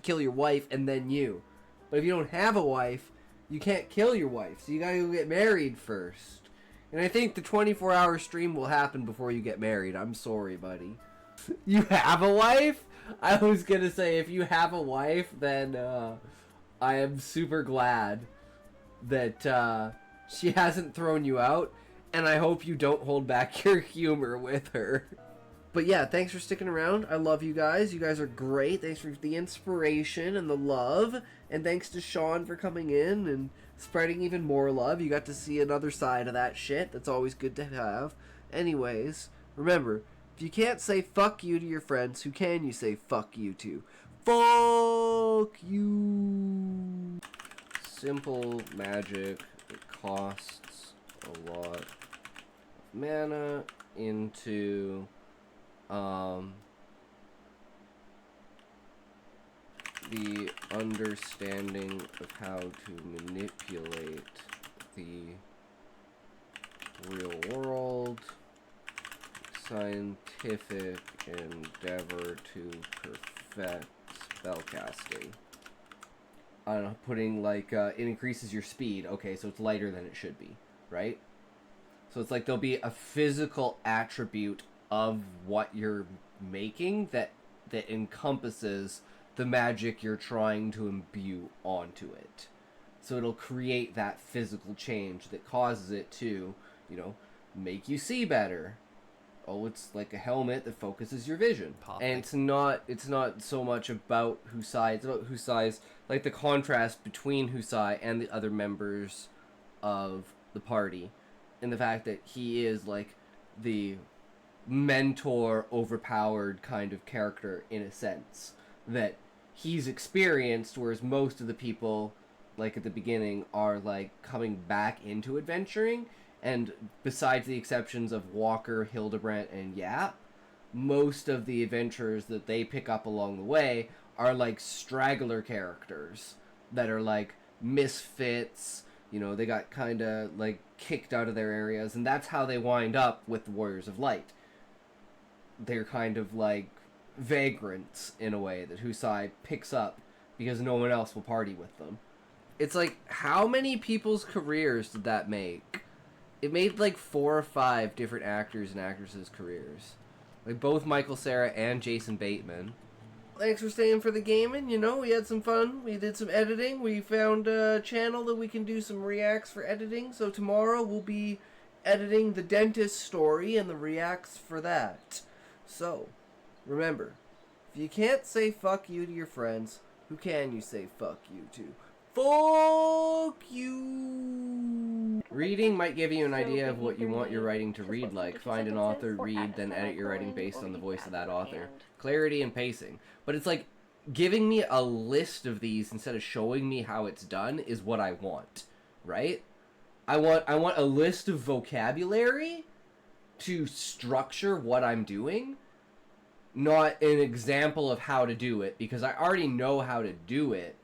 kill your wife and then you. But if you don't have a wife, you can't kill your wife. So you gotta go get married first. And I think the 24-hour stream will happen before you get married. I'm sorry, buddy. You have a wife? I was gonna say, if you have a wife, then I am super glad that she hasn't thrown you out. And I hope you don't hold back your humor with her. But yeah, thanks for sticking around. I love you guys. You guys are great. Thanks for the inspiration and the love. And thanks to Sean for coming in and spreading even more love. You got to see another side of that shit. That's always good to have. Anyways, remember, if you can't say fuck you to your friends, who can you say fuck you to? Fuck you! Simple magic. It costs a lot of mana into the understanding of how to manipulate the real world, scientific endeavor to perfect spellcasting. I don't know, putting like, it increases your speed. Okay, so it's lighter than it should be, right? So it's like there'll be a physical attribute of what you're making that encompasses the magic you're trying to imbue onto it. So it'll create that physical change that causes it to, you know, make you see better. Oh, it's like a helmet that focuses your vision. And it's not so much about Husai, it's about Husai's, like the contrast between Husai and the other members of the party. And the fact that he is like the mentor, overpowered kind of character in a sense. That he's experienced, whereas most of the people, like at the beginning, are like coming back into adventuring. And besides the exceptions of Walker, Hildebrandt, and Yap, most of the adventurers that they pick up along the way are like straggler characters that are like misfits. You know, they got kind of like kicked out of their areas, and that's how they wind up with the Warriors of Light. They're kind of like vagrants in a way that Husai picks up because no one else will party with them. It's like, how many people's careers did that make? It made like 4 or 5 different actors and actresses' careers. Like both Michael Cera and Jason Bateman. Thanks for staying for the gaming, you know, we had some fun. We did some editing. We found a channel that we can do some reacts for editing. So tomorrow we'll be editing the dentist story and the reacts for that. So, remember, if you can't say fuck you to your friends, who can you say fuck you to? Fuck you! Reading might give you an idea of what you want your writing to read like. Find an author, read, then edit your writing based on the voice of that author. Clarity and pacing. But it's like, giving me a list of these instead of showing me how it's done is what I want, right? I want a list of vocabulary to structure what I'm doing, not an example of how to do it, because I already know how to do it.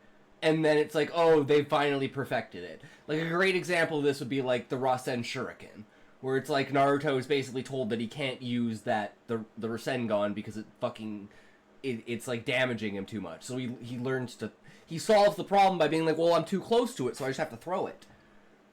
And then it's like, oh, they finally perfected it. Like, a great example of this would be, like, the Rasen Shuriken. Where it's like Naruto is basically told that he can't use the Rasengan because it fucking... It's, like, damaging him too much. So he learns to... He solves the problem by being like, well, I'm too close to it, so I just have to throw it.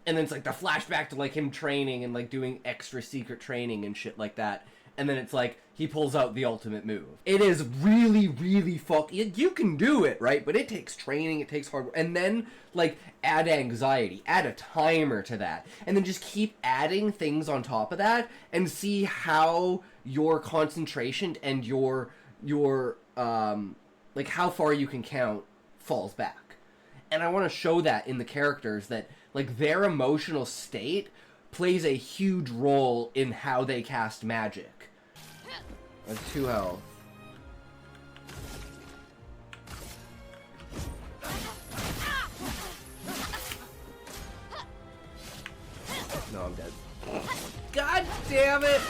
And then it's, like, the flashback to, like, him training and, like, doing extra secret training and shit like that. And then it's like, he pulls out the ultimate move. It is really, really you can do it, right? But it takes training, it takes hard work. And then, like, add anxiety. Add a timer to that. And then just keep adding things on top of that and see how your concentration and your like, how far you can count falls back. And I want to show that in the characters that, like, their emotional state plays a huge role in how they cast magic. I have 2 health. No, I'm dead. God damn it!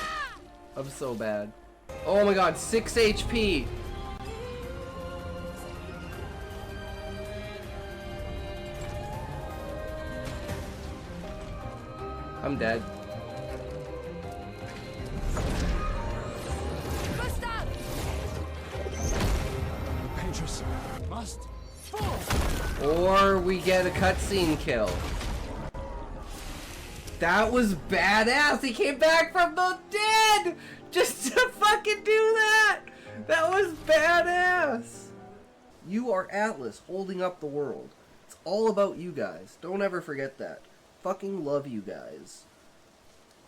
I'm so bad. Oh my god, 6 HP! I'm dead. Dangerous. Must Or we get a cutscene kill. That was badass. He came back from the dead just to fucking do that. That was badass. You are Atlas holding up the world. It's all about you guys. Don't ever forget that. Fucking love you guys.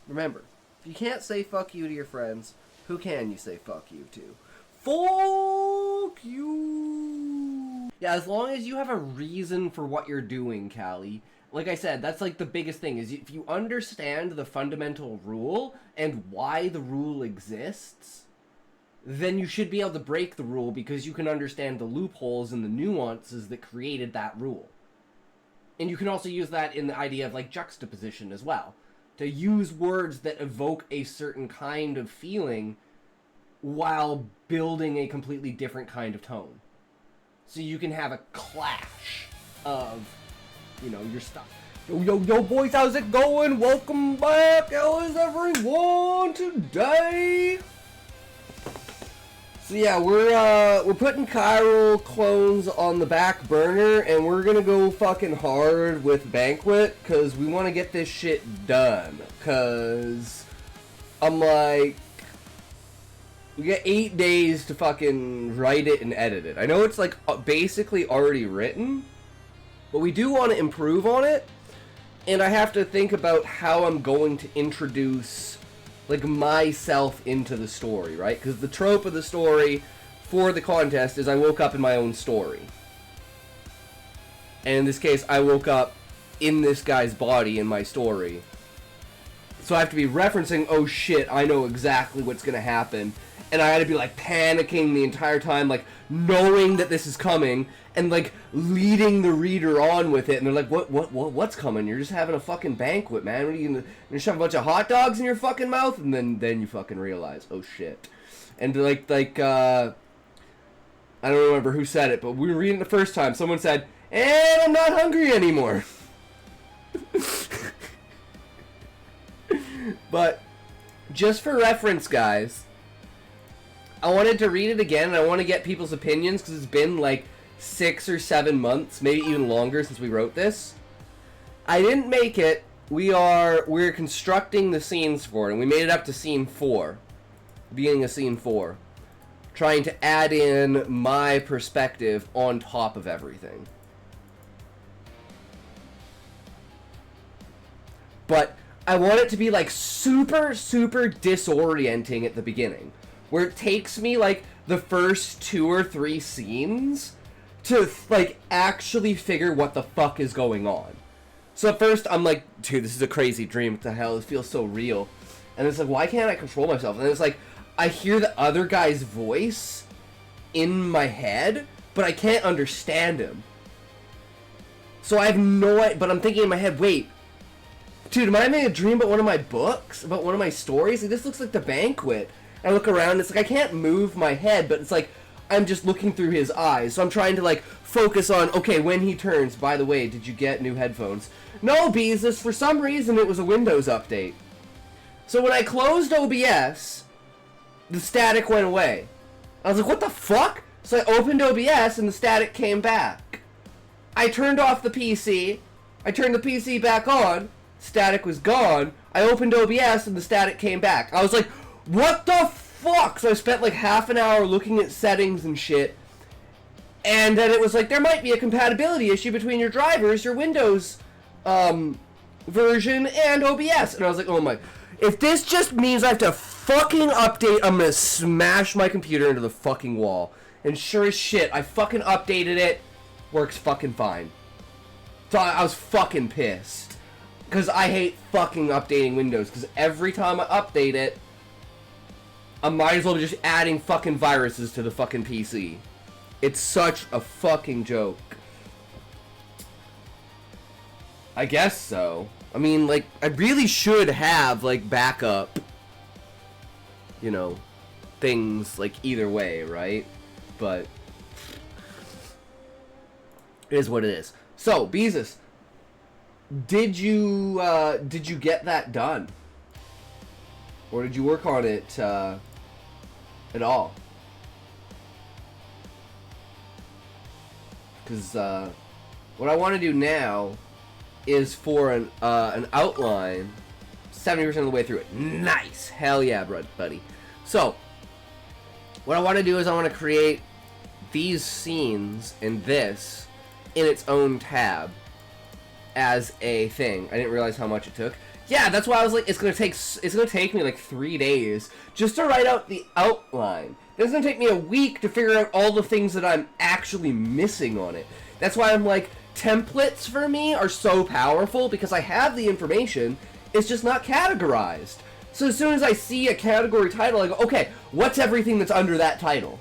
Remember, if you can't say fuck you to your friends, who can you say fuck you to? Fuck you! Yeah, as long as you have a reason for what you're doing, Callie. Like I said, that's like the biggest thing, is if you understand the fundamental rule and why the rule exists, then you should be able to break the rule because you can understand the loopholes and the nuances that created that rule. And you can also use that in the idea of like juxtaposition as well. To use words that evoke a certain kind of feeling while building a completely different kind of tone. So you can have a clash of, you know, your stuff. Yo, boys, how's it going? Welcome back. How is everyone today? So yeah, we're putting chiral clones on the back burner, and we're gonna go fucking hard with Banquet, cause we want to get this shit done. Cause I'm like, we got 8 days to fucking write it and edit it. I know it's like basically already written, but we do want to improve on it, and I have to think about how I'm going to introduce like myself into the story, right? Because the trope of the story for the contest is I woke up in my own story. And in this case, I woke up in this guy's body in my story. So I have to be referencing, oh shit, I know exactly what's gonna happen. And I gotta be like panicking the entire time, like knowing that this is coming, and like leading the reader on with it. And they're like, what's coming? You're just having a fucking banquet, man. What are you gonna shove a bunch of hot dogs in your fucking mouth? And then you fucking realize, oh shit. And like I don't remember who said it, but we were reading it the first time. Someone said, and I'm not hungry anymore. But just for reference, guys, I wanted to read it again, and I want to get people's opinions, because it's been like 6 or 7 months, maybe even longer since we wrote this. I didn't make it. We're constructing the scenes for it, and we made it up to scene 4. Beginning of scene 4. Trying to add in my perspective on top of everything. But I want it to be like super, super disorienting at the beginning. Where it takes me like the first 2 or 3 scenes to like actually figure what the fuck is going on. So at first I'm like, dude, this is a crazy dream. What the hell? It feels so real. And it's like, why can't I control myself? And it's like, I hear the other guy's voice in my head, but I can't understand him. So I have no idea, but I'm thinking in my head, wait, dude, am I having a dream about one of my books? About one of my stories? Like, this looks like The Banquet. I look around, it's like I can't move my head, but it's like I'm just looking through his eyes. So I'm trying to like focus on, okay, when he turns, by the way, did you get new headphones? No, Beezus, for some reason it was a Windows update. So when I closed OBS, the static went away. I was like, what the fuck? So I opened OBS and the static came back. I turned off the PC. I turned the PC back on. Static was gone. I opened OBS and the static came back. I was like, what the fuck? So I spent like half an hour looking at settings and shit. And then it was like, there might be a compatibility issue between your drivers, your Windows version, and OBS. And I was like, oh my. If this just means I have to fucking update, I'm gonna smash my computer into the fucking wall. And sure as shit, I fucking updated it. Works fucking fine. So I was fucking pissed. Because I hate fucking updating Windows. Because every time I update it, I might as well be just adding fucking viruses to the fucking PC. It's such a fucking joke. I guess so. I mean, like, I really should have, like, backup, you know, things, like, either way, right? But it is what it is. So, Beezus, did you get that done? Or did you work on it, at all? Because what I want to do now is for an outline 70% of the way through it. Nice! Hell yeah, buddy. So, what I want to do is I want to create these scenes and this in its own tab as a thing. I didn't realize how much it took. Yeah, that's why I was like, it's gonna take me like 3 days just to write out the outline. It's gonna take me a week to figure out all the things that I'm actually missing on it. That's why I'm like, templates for me are so powerful because I have the information, it's just not categorized. So as soon as I see a category title, I go, okay, what's everything that's under that title?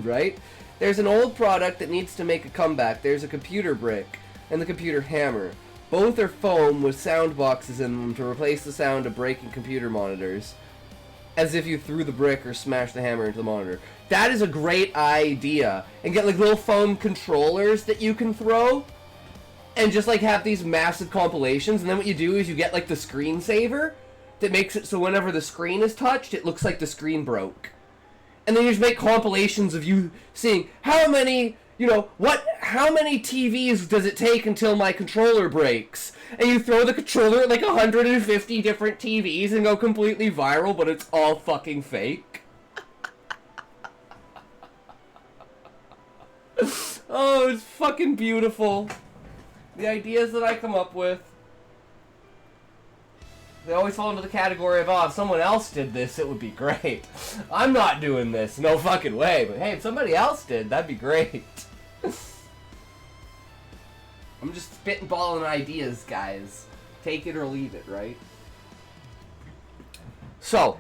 Right? There's an old product that needs to make a comeback. There's a computer brick and the computer hammer. Both are foam with sound boxes in them to replace the sound of breaking computer monitors, as if you threw the brick or smashed the hammer into the monitor. That is a great idea. And get like little foam controllers that you can throw, and just like have these massive compilations, and then what you do is you get like the screensaver that makes it so whenever the screen is touched, it looks like the screen broke. And then you just make compilations of you seeing how many, how many TVs does it take until my controller breaks? And you throw the controller at like 150 different TVs and go completely viral, but it's all fucking fake. Oh, it's fucking beautiful. The ideas that I come up with. They always fall into the category of, oh, if someone else did this, it would be great. I'm not doing this, no fucking way. But hey, if somebody else did, that'd be great. I'm just spitballing ideas, guys. Take it or leave it, right? So,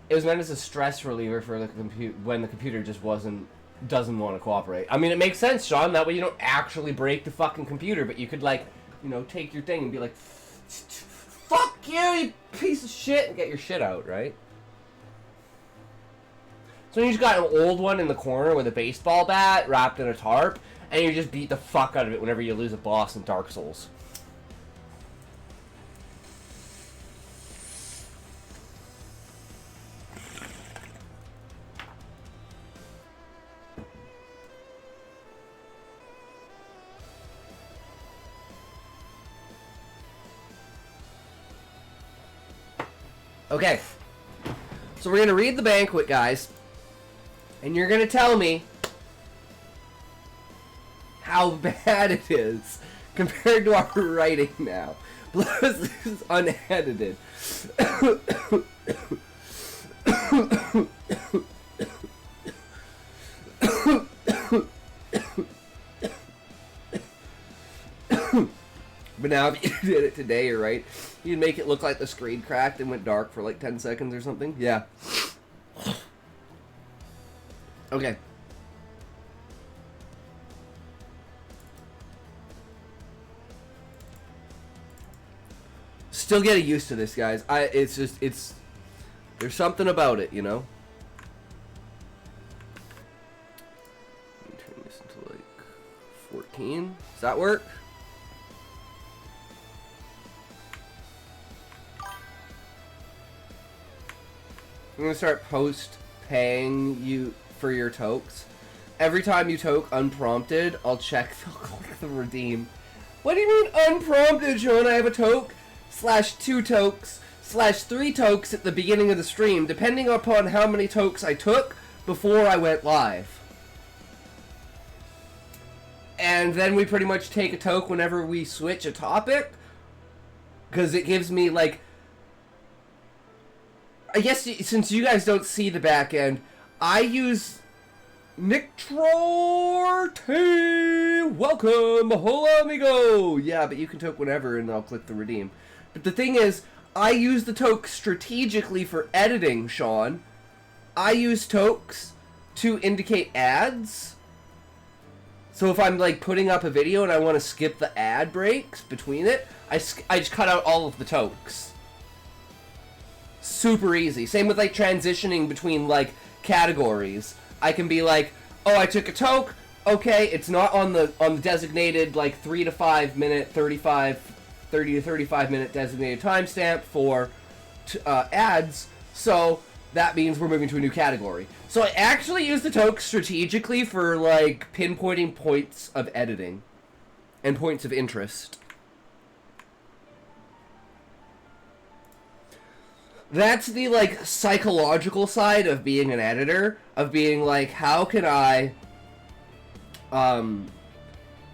it was meant as a stress reliever for the when the computer just doesn't want to cooperate. I mean, it makes sense, Sean. That way you don't actually break the fucking computer, but you could, like, take your thing and be like, fuck you, you piece of shit, and get your shit out, right? So you just got an old one in the corner with a baseball bat wrapped in a tarp, and you just beat the fuck out of it whenever you lose a boss in Dark Souls. Okay, so we're going to read the banquet, guys, and you're going to tell me how bad it is compared to our writing now. Plus, this is unedited. But now if you did it today, you're right. You'd make it look like the screen cracked and went dark for like 10 seconds or something. Yeah. Okay. Still getting used to this, guys. There's something about it, Let me turn this into like 14. Does that work? I'm going to start post-paying you for your tokes. Every time you toke unprompted, I'll check the redeem. What do you mean unprompted, Sean? I have a toke, /2 tokes, /3 tokes at the beginning of the stream, depending upon how many tokes I took before I went live. And then we pretty much take a toke whenever we switch a topic, because it gives me, like, I guess since you guys don't see the back end, I use Nictrorte. Welcome, hola amigo. Yeah, but you can toke whenever, and I'll click the redeem. But the thing is, I use the toke strategically for editing, Sean. I use tokes to indicate ads. So if I'm like putting up a video and I want to skip the ad breaks between it, I just cut out all of the tokes. Super easy. Same with like transitioning between like categories. I can be like, oh, I took a toke. Okay, it's not on the designated like 3 to 5 minute, 30 to 35 minute designated timestamp for ads. So that means we're moving to a new category. So I actually use the toke strategically for, like, pinpointing points of editing and points of interest. That's the, like, psychological side of being an editor, of being like, how can I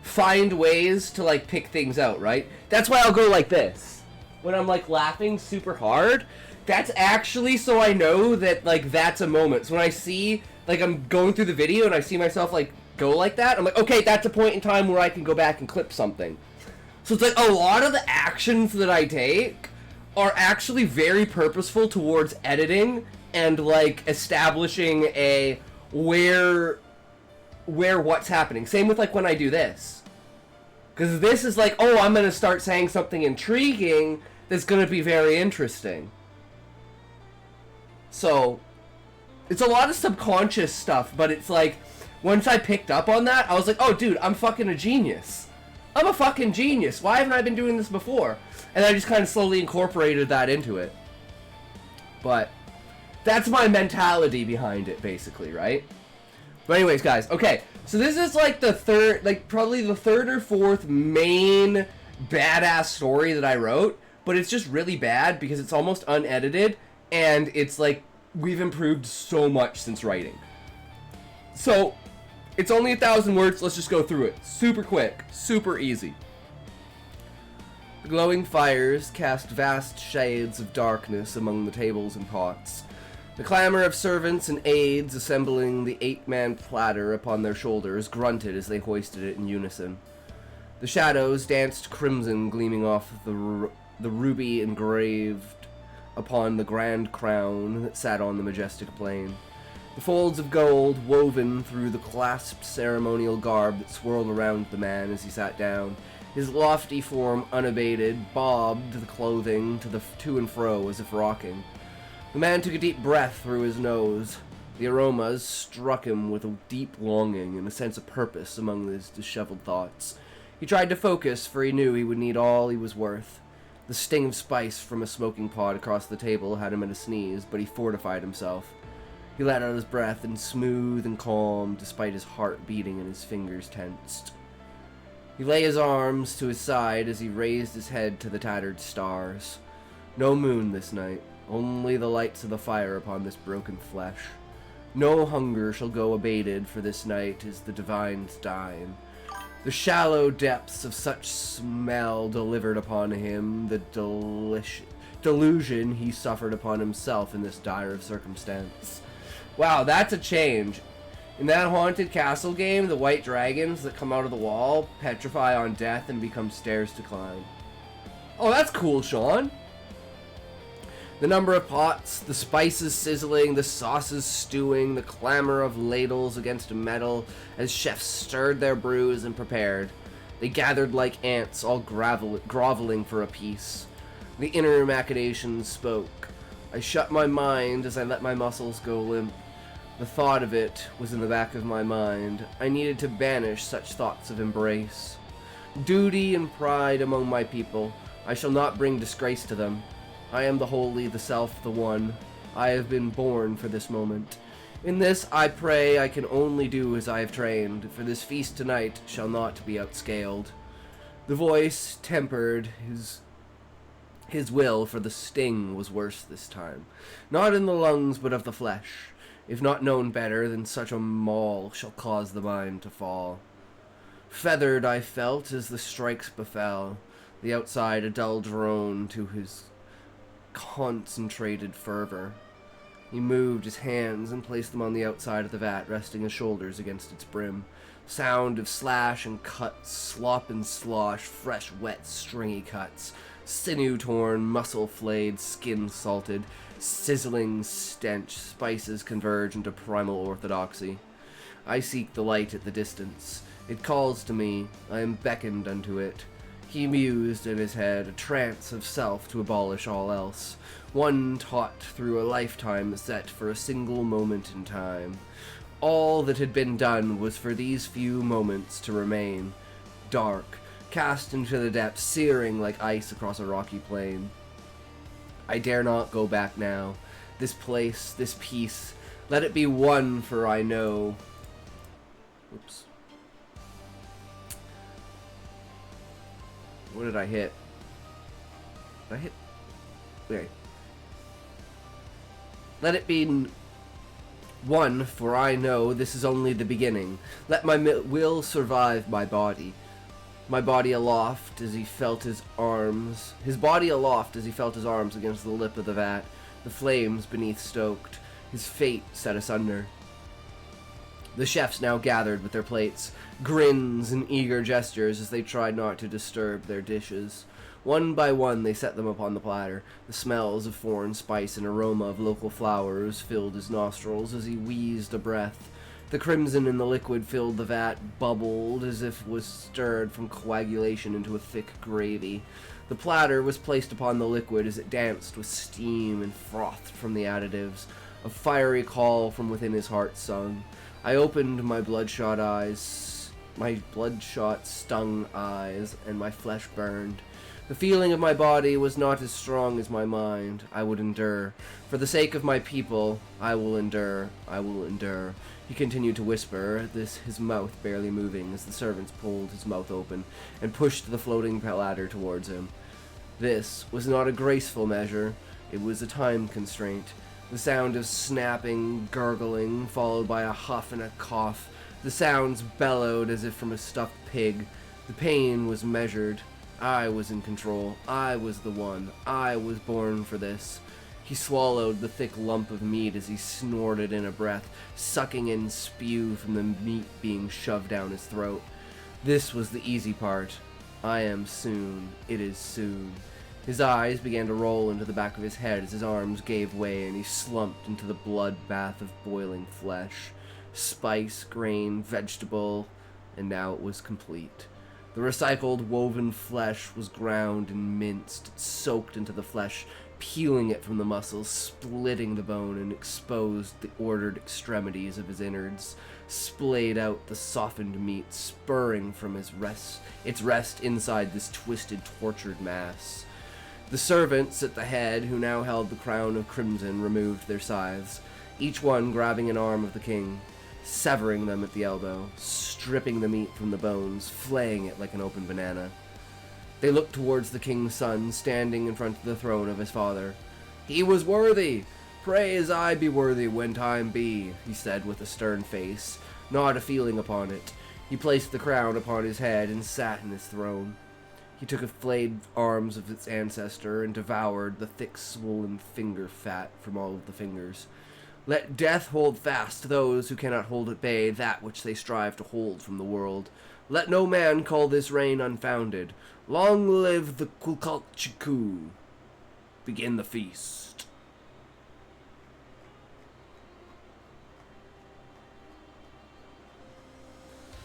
find ways to, like, pick things out, right? That's why I'll go like this. When I'm, like, laughing super hard, that's actually so I know that, like, that's a moment. So when I see, like, I'm going through the video and I see myself, like, go like that, I'm like, okay, that's a point in time where I can go back and clip something. So it's like a lot of the actions that I take are actually very purposeful towards editing and, like, establishing a where what's happening. Same with, like, when I do this. Because this is like, oh, I'm going to start saying something intriguing that's going to be very interesting. So, it's a lot of subconscious stuff, but it's like, once I picked up on that, I was like, oh, dude, I'm fucking a genius. I'm a fucking genius. Why haven't I been doing this before? And I just kind of slowly incorporated that into it. But that's my mentality behind it, basically, right? But anyways, guys, okay. So this is like the third, like probably the third or fourth main badass story that I wrote. But it's just really bad because it's almost unedited. And it's like, we've improved so much since writing. So, it's only 1,000 words. Let's just go through it. Super quick. Super easy. The glowing fires cast vast shades of darkness among the tables and pots. The clamor of servants and aides assembling the 8-man platter upon their shoulders grunted as they hoisted it in unison. The shadows danced crimson, gleaming off the ruby engraved upon the grand crown that sat on the majestic plain. The folds of gold woven through the clasped ceremonial garb that swirled around the man as he sat down. His lofty form, unabated, bobbed the clothing to and fro as if rocking. The man took a deep breath through his nose. The aromas struck him with a deep longing and a sense of purpose among his disheveled thoughts. He tried to focus, for he knew he would need all he was worth. The sting of spice from a smoking pot across the table had him at a sneeze, but he fortified himself. He let out his breath, and smooth and calm, despite his heart beating and his fingers tensed. He lay his arms to his side as he raised his head to the tattered stars. No moon this night, only the lights of the fire upon this broken flesh. No hunger shall go abated, for this night is the divine's dine. The shallow depths of such smell delivered upon him the delusion he suffered upon himself in this dire of circumstance. Wow, that's a change. In that haunted castle game, the white dragons that come out of the wall petrify on death and become stairs to climb. Oh, that's cool, Sean. The number of pots, the spices sizzling, the sauces stewing, the clamor of ladles against metal as chefs stirred their brews and prepared. They gathered like ants, all groveling for a piece. The inner machinations spoke. I shut my mind as I let my muscles go limp. The thought of it was in the back of my mind. I needed to banish such thoughts of embrace. Duty and pride among my people. I shall not bring disgrace to them. I am the holy, the self, the one. I have been born for this moment. In this, I pray, I can only do as I have trained, for this feast tonight shall not be outscaled. The voice tempered his will, for the sting was worse this time. Not in the lungs, but of the flesh. If not known better, then such a maul shall cause the mind to fall. Feathered I felt as the strikes befell, the outside a dull drone to his concentrated fervor. He moved his hands and placed them on the outside of the vat, resting his shoulders against its brim. Sound of slash and cut, slop and slosh, fresh, wet, stringy cuts, sinew torn, muscle flayed, skin salted, sizzling stench, spices converge into primal orthodoxy. I seek the light at the distance. It calls to me. I am beckoned unto it. He mused in his head, a trance of self to abolish all else. One taught through a lifetime set for a single moment in time. All that had been done was for these few moments to remain. Dark, cast into the depths, searing like ice across a rocky plain. I dare not go back now. this place, this peace. Let it be one, for I know... Oops. What did I hit? Did I hit... Okay. Let it be one, for I know this is only the beginning. Let my will survive my body. My body aloft as he felt his arms. His body aloft as he felt his arms against the lip of the vat. The flames beneath stoked. His fate set asunder. The chefs now gathered with their plates, grins and eager gestures as they tried not to disturb their dishes. One by one they set them upon the platter. The smells of foreign spice and aroma of local flowers filled his nostrils as he wheezed a breath. The crimson in the liquid filled the vat, bubbled as if it was stirred from coagulation into a thick gravy. The platter was placed upon the liquid as it danced with steam and froth from the additives. A fiery call from within his heart sung. I opened my bloodshot stung eyes, and my flesh burned. The feeling of my body was not as strong as my mind. I would endure. For the sake of my people, I will endure. I will endure. He continued to whisper, his mouth barely moving as the servants pulled his mouth open and pushed the floating ladder towards him. This was not a graceful measure. It was a time constraint. The sound of snapping, gurgling, followed by a huff and a cough. The sounds bellowed as if from a stuffed pig. The pain was measured. I was in control. I was the one. I was born for this. He swallowed the thick lump of meat as he snorted in a breath, sucking in spew from the meat being shoved down his throat. This was the easy part. I am soon. It is soon. His eyes began to roll into the back of his head as his arms gave way and he slumped into the blood bath of boiling flesh. Spice, grain, vegetable, and now it was complete. The recycled woven flesh was ground and minced. It soaked into the flesh, peeling it from the muscles, splitting the bone, and exposed the ordered extremities of his innards, splayed out the softened meat, spurring from its rest inside this twisted, tortured mass. The servants at the head, who now held the crown of crimson, removed their scythes, each one grabbing an arm of the king, severing them at the elbow, stripping the meat from the bones, flaying it like an open banana. They looked towards the king's son, standing in front of the throne of his father. "He was worthy! Pray as I be worthy when time be," he said with a stern face, not a feeling upon it. He placed the crown upon his head and sat in his throne. He took a flayed arms of its ancestor and devoured the thick swollen finger fat from all of the fingers. Let death hold fast those who cannot hold at bay that which they strive to hold from the world. Let no man call this reign unfounded. Long live the Kukulchiku. Begin the feast.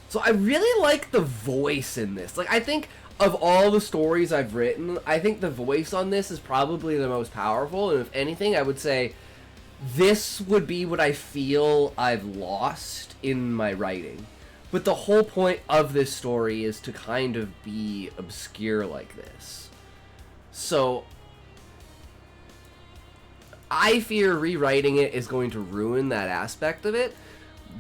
So I really like the voice in this. Like, I think of all the stories I've written, I think the voice on this is probably the most powerful. And if anything, I would say this would be what I feel I've lost in my writing. But the whole point of this story is to kind of be obscure like this. So I fear rewriting it is going to ruin that aspect of it.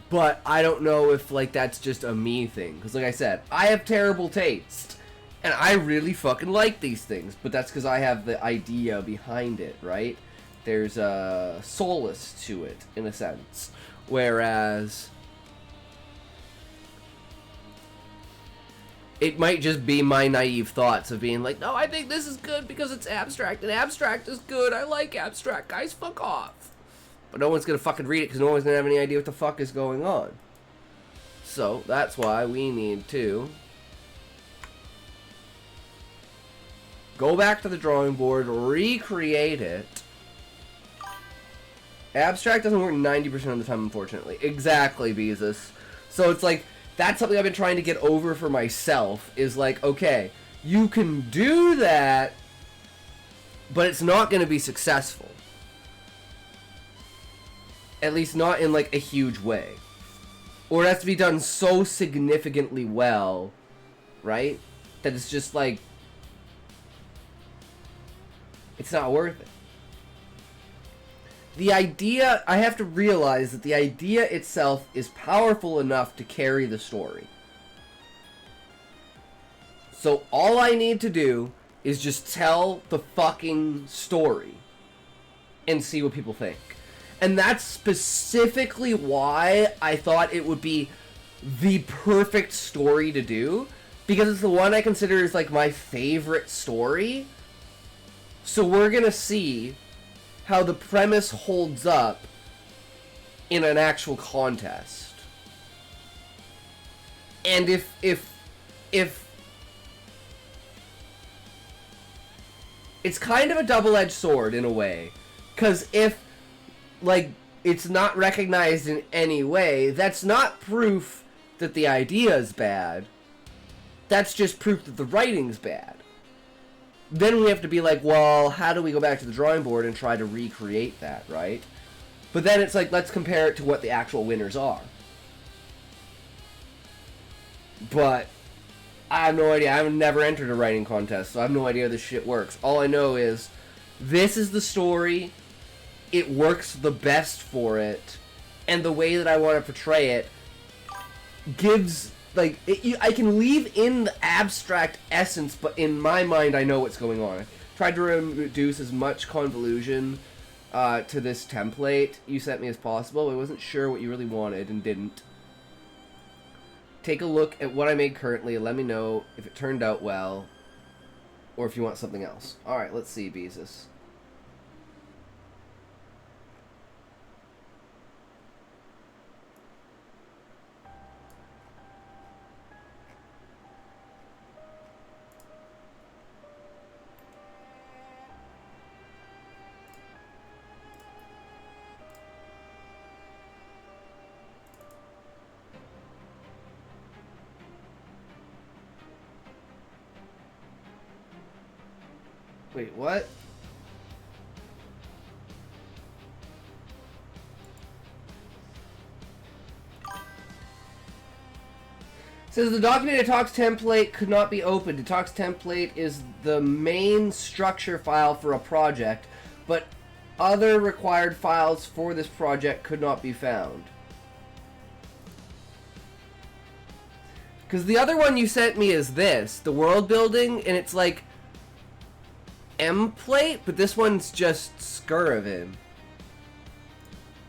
But I don't know if, like, that's just a me thing. Because, like I said, I have terrible taste. And I really fucking like these things. But that's because I have the idea behind it, right? There's a solace to it, in a sense. Whereas it might just be my naive thoughts of being like, no, I think this is good because it's abstract. And abstract is good. I like abstract. Guys, fuck off. But no one's going to fucking read it because no one's going to have any idea what the fuck is going on. So, that's why we need to go back to the drawing board, recreate it. Abstract doesn't work 90% of the time, unfortunately. Exactly, Beezus. So it's like, that's something I've been trying to get over for myself, is like, okay, you can do that, but it's not going to be successful. At least not in, like, a huge way. Or it has to be done so significantly well, right? That it's just like, it's not worth it. the idea, I have to realize that the idea itself is powerful enough to carry the story. So all I need to do is just tell the fucking story and see what people think. And that's specifically why I thought it would be the perfect story to do, because it's the one I consider is like my favorite story. So we're gonna see how the premise holds up in an actual contest. And if it's kind of a double-edged sword in a way, because if like it's not recognized in any way, that's not proof that the idea is bad. That's just proof that the writing's bad. Then we have to be like, well, how do we go back to the drawing board and try to recreate that, right? But then it's like, let's compare it to what the actual winners are. But I have no idea. I've never entered a writing contest, so I have no idea how this shit works. All I know is this is the story. It works the best for it. And the way that I want to portray it gives... Like, I can leave in the abstract essence, but in my mind, I know what's going on. I tried to reduce as much convolution to this template you sent me as possible. I wasn't sure what you really wanted and didn't. Take a look at what I made currently and let me know if it turned out well or if you want something else. Alright, let's see, Beezus. Wait, what? Says the documented talks template could not be opened. The talks template is the main structure file for a project, but other required files for this project could not be found. Because the other one you sent me is this, the world building, and it's like M-plate, but this one's just Skuravan.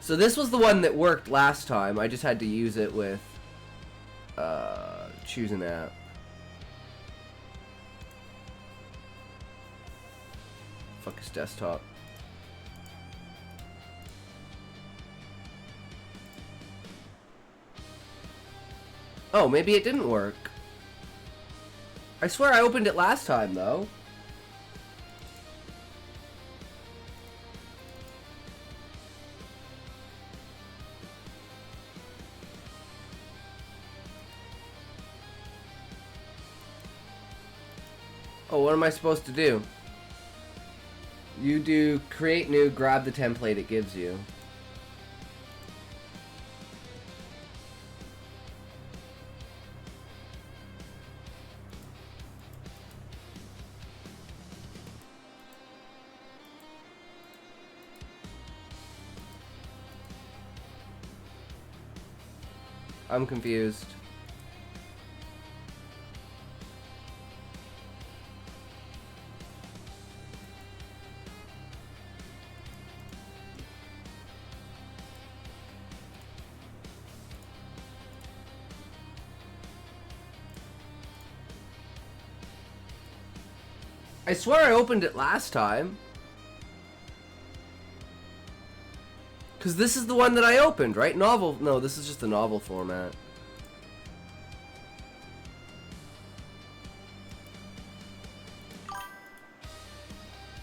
So this was the one that worked last time. I just had to use it with choose an app. Fuck his desktop. Oh, maybe it didn't work. I swear I opened it last time though. Oh, what am I supposed to do? You do create new, grab the template it gives you. I'm confused. I swear I opened it last time. Because this is the one that I opened, right? Novel. No, this is just the novel format.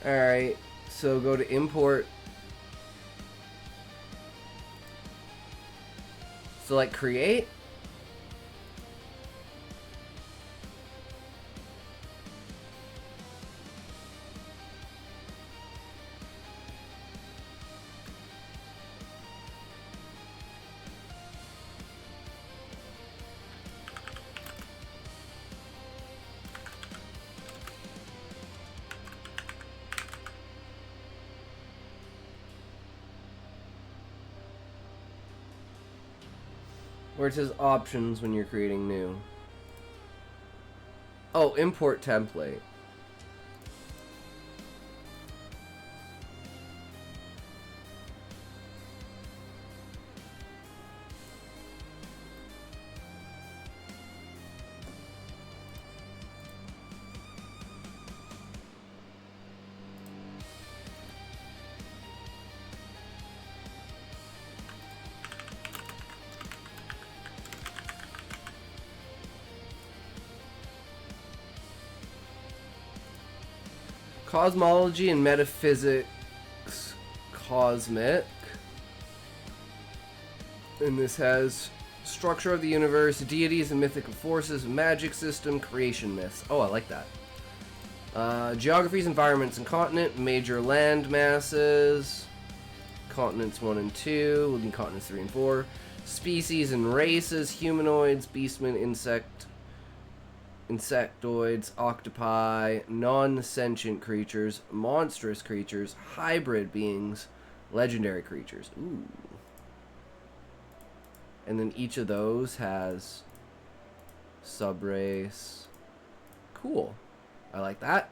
Alright, so go to import. Select create. Where it says options when you're creating new. Oh, import template. Cosmology and metaphysics cosmic. And this has structure of the universe, deities and mythical forces, magic system, creation myths. Oh, I like that. Geographies, environments, and continent, major land masses, continents 1 and 2, living continents 3 and 4, species and races, humanoids, beastmen, insectoids, octopi, non-sentient creatures, monstrous creatures, hybrid beings, legendary creatures. Ooh. And then each of those has subrace. Cool. I like that.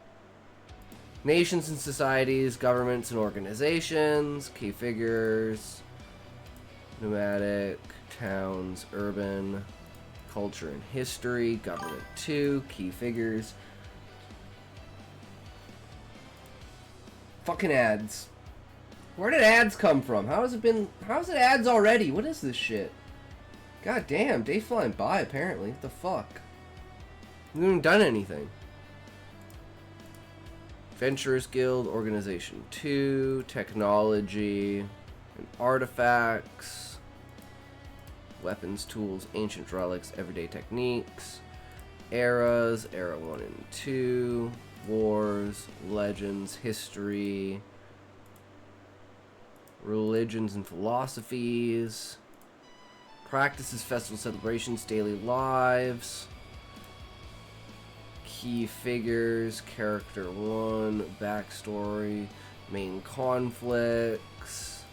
Nations and societies, governments and organizations, key figures, nomadic, towns, urban, culture and history, government 2, key figures. Fucking ads. Where did ads come from? How is it ads already? What is this shit? God damn, day flying by apparently. What the fuck? We haven't even done anything. Adventurers Guild, Organization 2, Technology, and Artifacts, Weapons, Tools, Ancient Relics, Everyday Techniques, Eras, Era 1 and 2, Wars, Legends, History, Religions and Philosophies, Practices, Festivals, Celebrations, Daily Lives, Key Figures, Character 1, Backstory, Main Conflicts.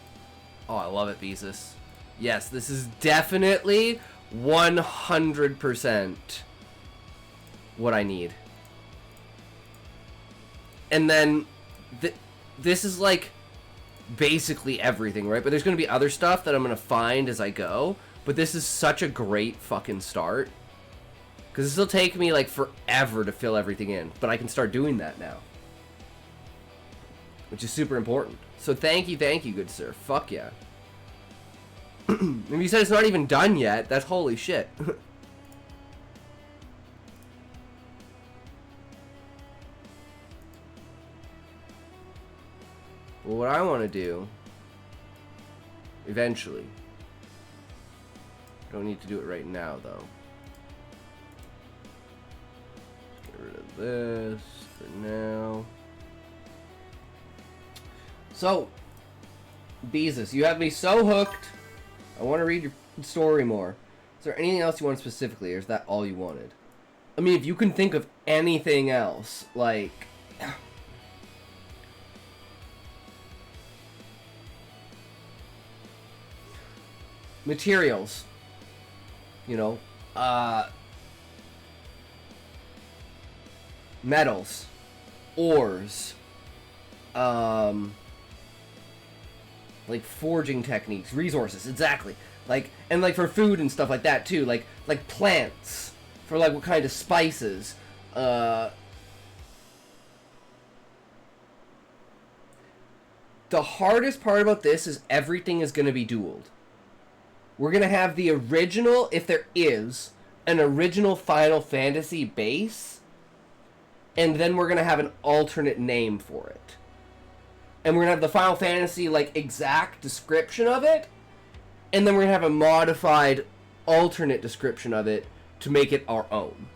Oh, I love it, Beezus. Yes, this is definitely 100% what I need. And then, this is like basically everything, right? But there's going to be other stuff that I'm going to find as I go. But this is such a great fucking start. Because this will take me like forever to fill everything in. But I can start doing that now. Which is super important. So thank you, good sir. Fuck yeah. If you said it's not even done yet, that's holy shit. Well, what I want to do, eventually, don't need to do it right now though. Get rid of this for now. So, Beezus, you have me so hooked. I want to read your story more. Is there anything else you want specifically, or is that all you wanted? I mean, if you can think of anything else, like... materials. You know, metals. Ores. Like forging techniques, resources, exactly. Like, and like for food and stuff like that too. Like plants for like what kind of spices. The hardest part about this is everything is going to be dueled. We're going to have the original, if there is an original Final Fantasy base, and then we're going to have an alternate name for it. And we're going to have the Final Fantasy, like, exact description of it. And then we're going to have a modified alternate description of it to make it our own.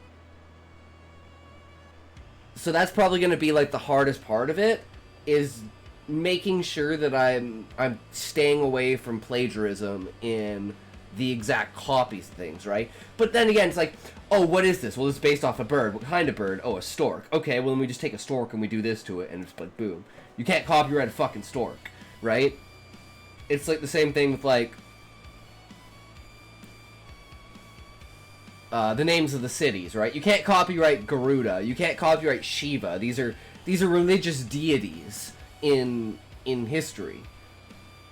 So that's probably going to be, like, the hardest part of it, is making sure that I'm staying away from plagiarism in the exact copies of things, right? But then again, it's like, oh, what is this? Well, it's based off a bird. What kind of bird? Oh, a stork. Okay, well, then we just take a stork and we do this to it, and it's like, boom. You can't copyright a fucking stork, right? It's like the same thing with, like, the names of the cities, right? You can't copyright Garuda. You can't copyright Shiva. These are religious deities in history,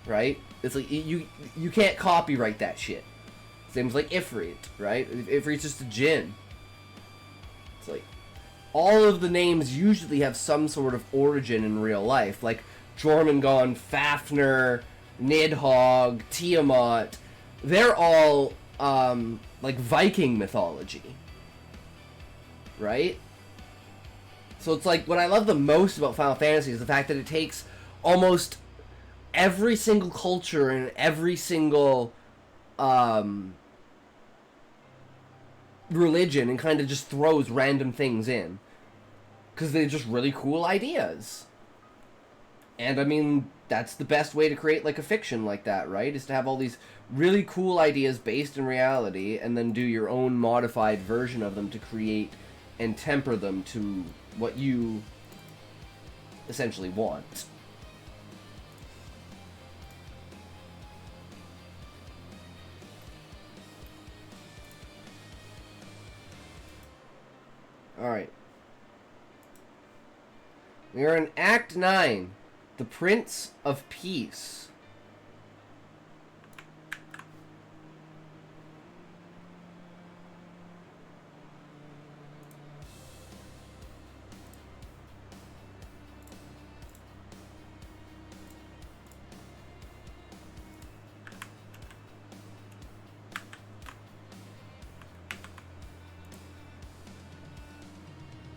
right? It's like you can't copyright that shit. Same as like Ifrit, right? Ifrit's just a djinn. It's like all of the names usually have some sort of origin in real life, like Jormungand, Fafnir, Nidhogg, Tiamat. They're all like Viking mythology, right? So it's like what I love the most about Final Fantasy is the fact that it takes almost every single culture and every single religion and kind of just throws random things in because they're just really cool ideas. And I mean, that's the best way to create like a fiction like that, right? Is to have all these really cool ideas based in reality and then do your own modified version of them to create and temper them to what you essentially want. Alright. We are in Act 9. The Prince of Peace.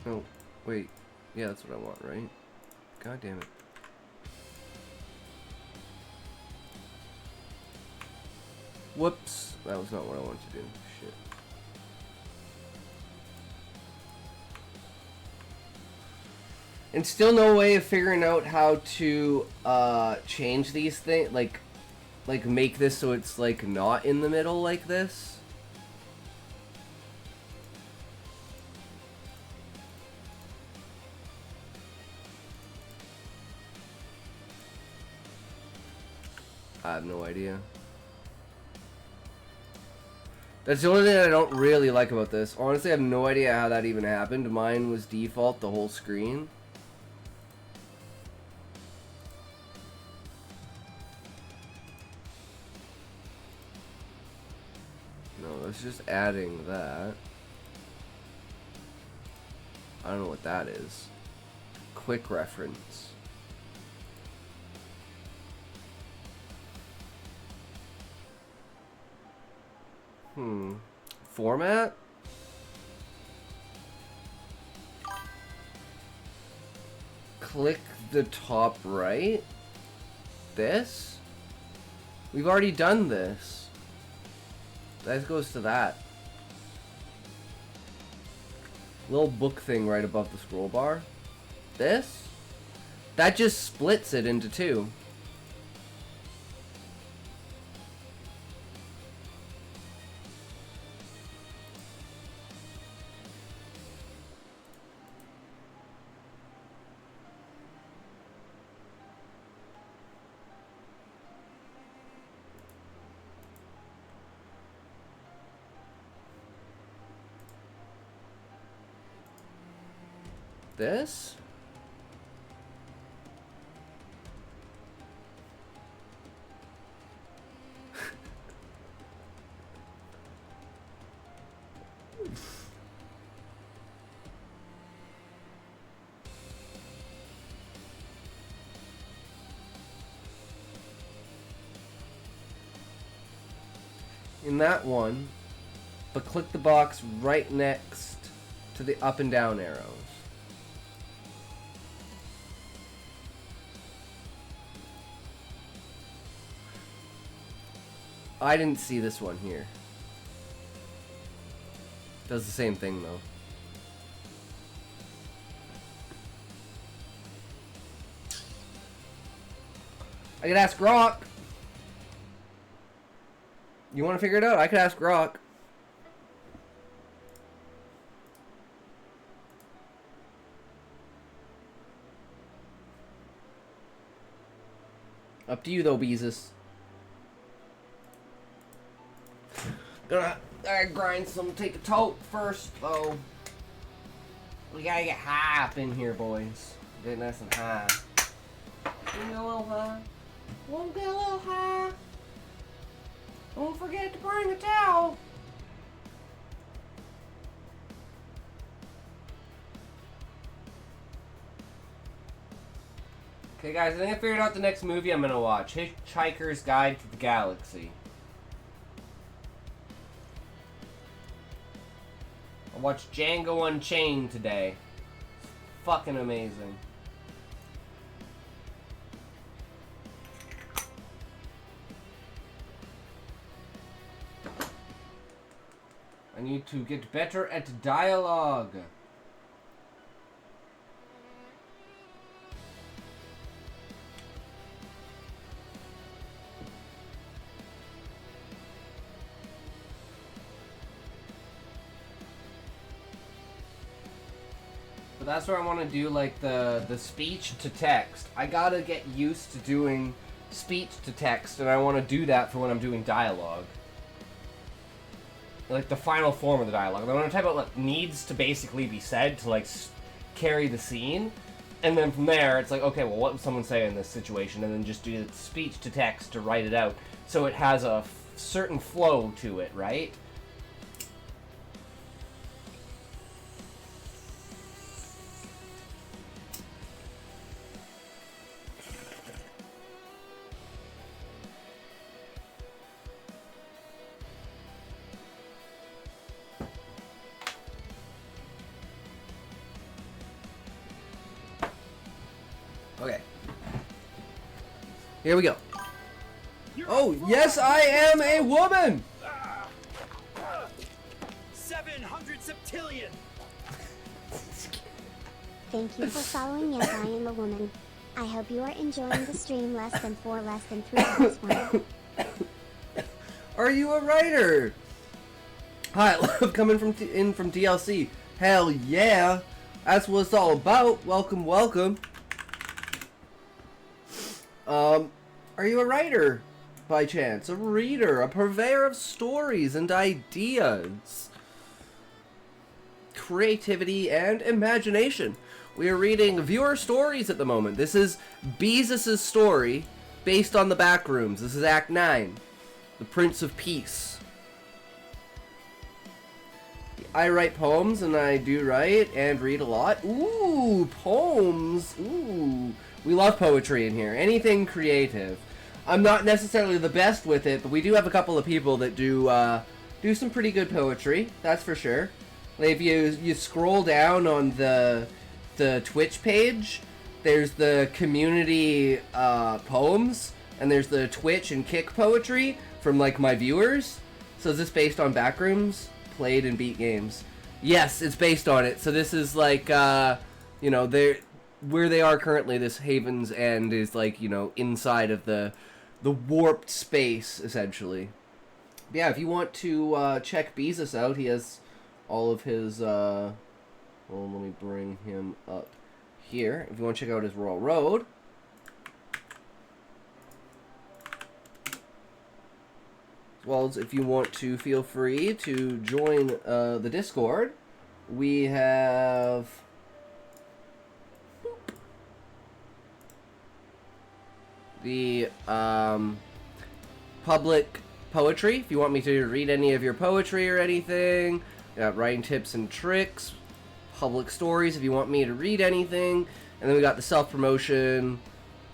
Oh, wait. Yeah, that's what I want, right? God damn it. Whoops. That was not what I wanted to do. Shit. And still no way of figuring out how to change these things, like make this so it's like not in the middle like this. I have no idea. That's the only thing I don't really like about this. Honestly, I have no idea how that even happened. Mine was default the whole screen. No, that's just adding that. I don't know what that is. Quick reference. Format? Click the top right? This? We've already done this. That goes to that. Little book thing right above the scroll bar. This? That just splits it into two. This? In that one, but click the box right next to the up and down arrows. I didn't see this one here. Does the same thing though. I could ask Grok. You want to figure it out? I could ask Grok. Up to you though, Beezus. Alright, gotta grind some, take a tote first, though. We gotta get high up in here, boys. Get nice and high. Wanna get a little high? Wanna get a little high? Don't forget to bring a towel. Okay, guys, I think I figured out the next movie I'm gonna watch. Hitchhiker's Guide to the Galaxy. I watched Django Unchained today. It's fucking amazing. I need to get better at dialogue. But that's where I want to do like the speech to text. I gotta get used to doing speech to text, and I want to do that for when I'm doing dialogue. Like the final form of the dialogue. I want to type out what needs to basically be said to like carry the scene, and then from there it's like, okay, well, what would someone say in this situation, and then just do the speech to text to write it out, so it has a certain flow to it, right? Okay. Here we go. Oh, yes, I am a woman! 700 septillion! Thank you for following Yes, I Am a Woman. I hope you are enjoying the stream less than 4, less than 3, less 1. Are you a writer? Hi, love coming from from DLC. Hell yeah! That's what it's all about. Welcome, welcome. Are you a writer, by chance? A reader? A purveyor of stories and ideas? Creativity and imagination. We are reading viewer stories at the moment. This is Beezus' story, based on the Backrooms. This is Act 9. The Prince of Peace. I write poems, and I do write and read a lot. Ooh, poems. Ooh. We love poetry in here. Anything creative. I'm not necessarily the best with it, but we do have a couple of people that do some pretty good poetry. That's for sure. Like if you scroll down on the Twitch page, there's the community poems, and there's the Twitch and Kick poetry from like my viewers. So is this based on Backrooms? Played and beat games. Yes, it's based on it. So this is like you know, where they are currently, this Haven's End is like, you know, inside of the warped space, essentially. But yeah, if you want to check Beezus out, he has all of his, well, let me bring him up here. If you want to check out his Royal Road. As well as if you want to, feel free to join the Discord. We have... the public poetry, if you want me to read any of your poetry or anything. Got writing tips and tricks. Public stories, if you want me to read anything. And then we got the self-promotion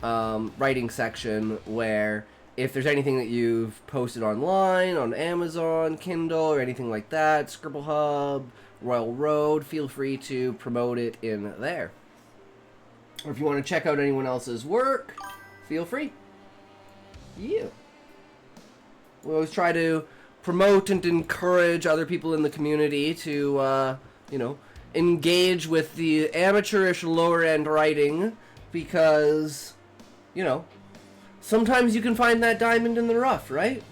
writing section, where if there's anything that you've posted online, on Amazon, Kindle, or anything like that, Scribble Hub, Royal Road, feel free to promote it in there. Or if you want to check out anyone else's work, feel free. Yeah. We always try to promote and encourage other people in the community to, you know, engage with the amateurish lower-end writing, because, you know, sometimes you can find that diamond in the rough, right?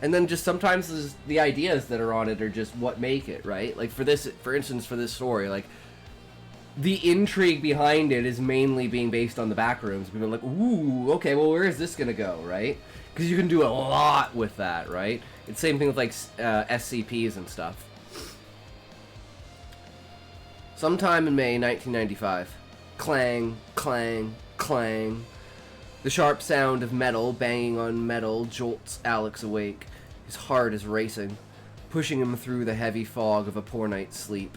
And then just sometimes the ideas that are on it are just what make it, right? Like for instance, for this story, like, the intrigue behind it is mainly being based on the Backrooms. People are like, ooh, okay, well, where is this gonna go, right? Because you can do a lot with that, right? It's the same thing with like SCPs and stuff. Sometime in May 1995. Clang, clang, clang. The sharp sound of metal banging on metal jolts Alex awake. His heart is racing, pushing him through the heavy fog of a poor night's sleep.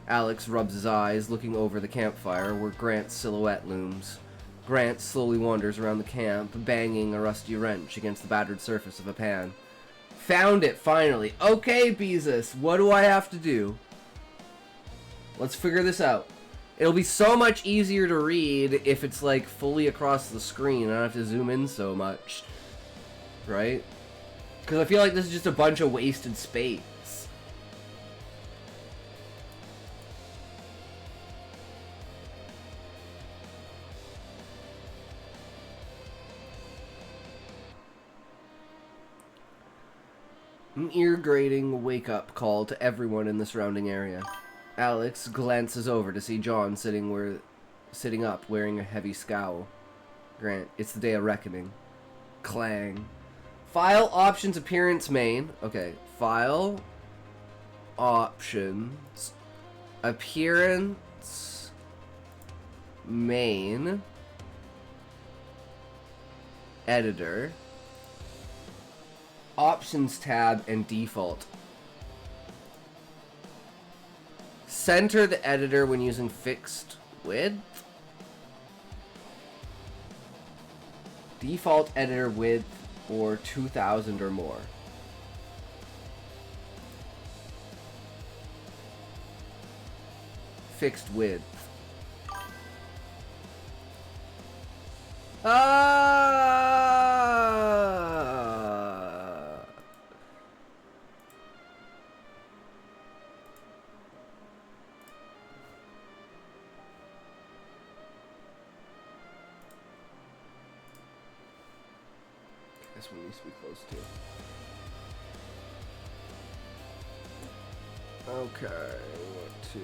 Alex rubs his eyes, looking over the campfire where Grant's silhouette looms. Grant slowly wanders around the camp, banging a rusty wrench against the battered surface of a pan. Found it, finally. Okay, Beezus, what do I have to do? Let's figure this out. It'll be so much easier to read if it's like fully across the screen. I don't have to zoom in so much. Right? Because I feel like this is just a bunch of wasted space. An ear-grating wake-up call to everyone in the surrounding area. Alex glances over to see John sitting up, wearing a heavy scowl. Grant, it's the day of reckoning. Clang. File options appearance main. Okay, file options appearance main editor options tab and default. Center the editor when using fixed width. Default editor width or 2000 or more. Fixed width. This one needs to be close to. Okay, what to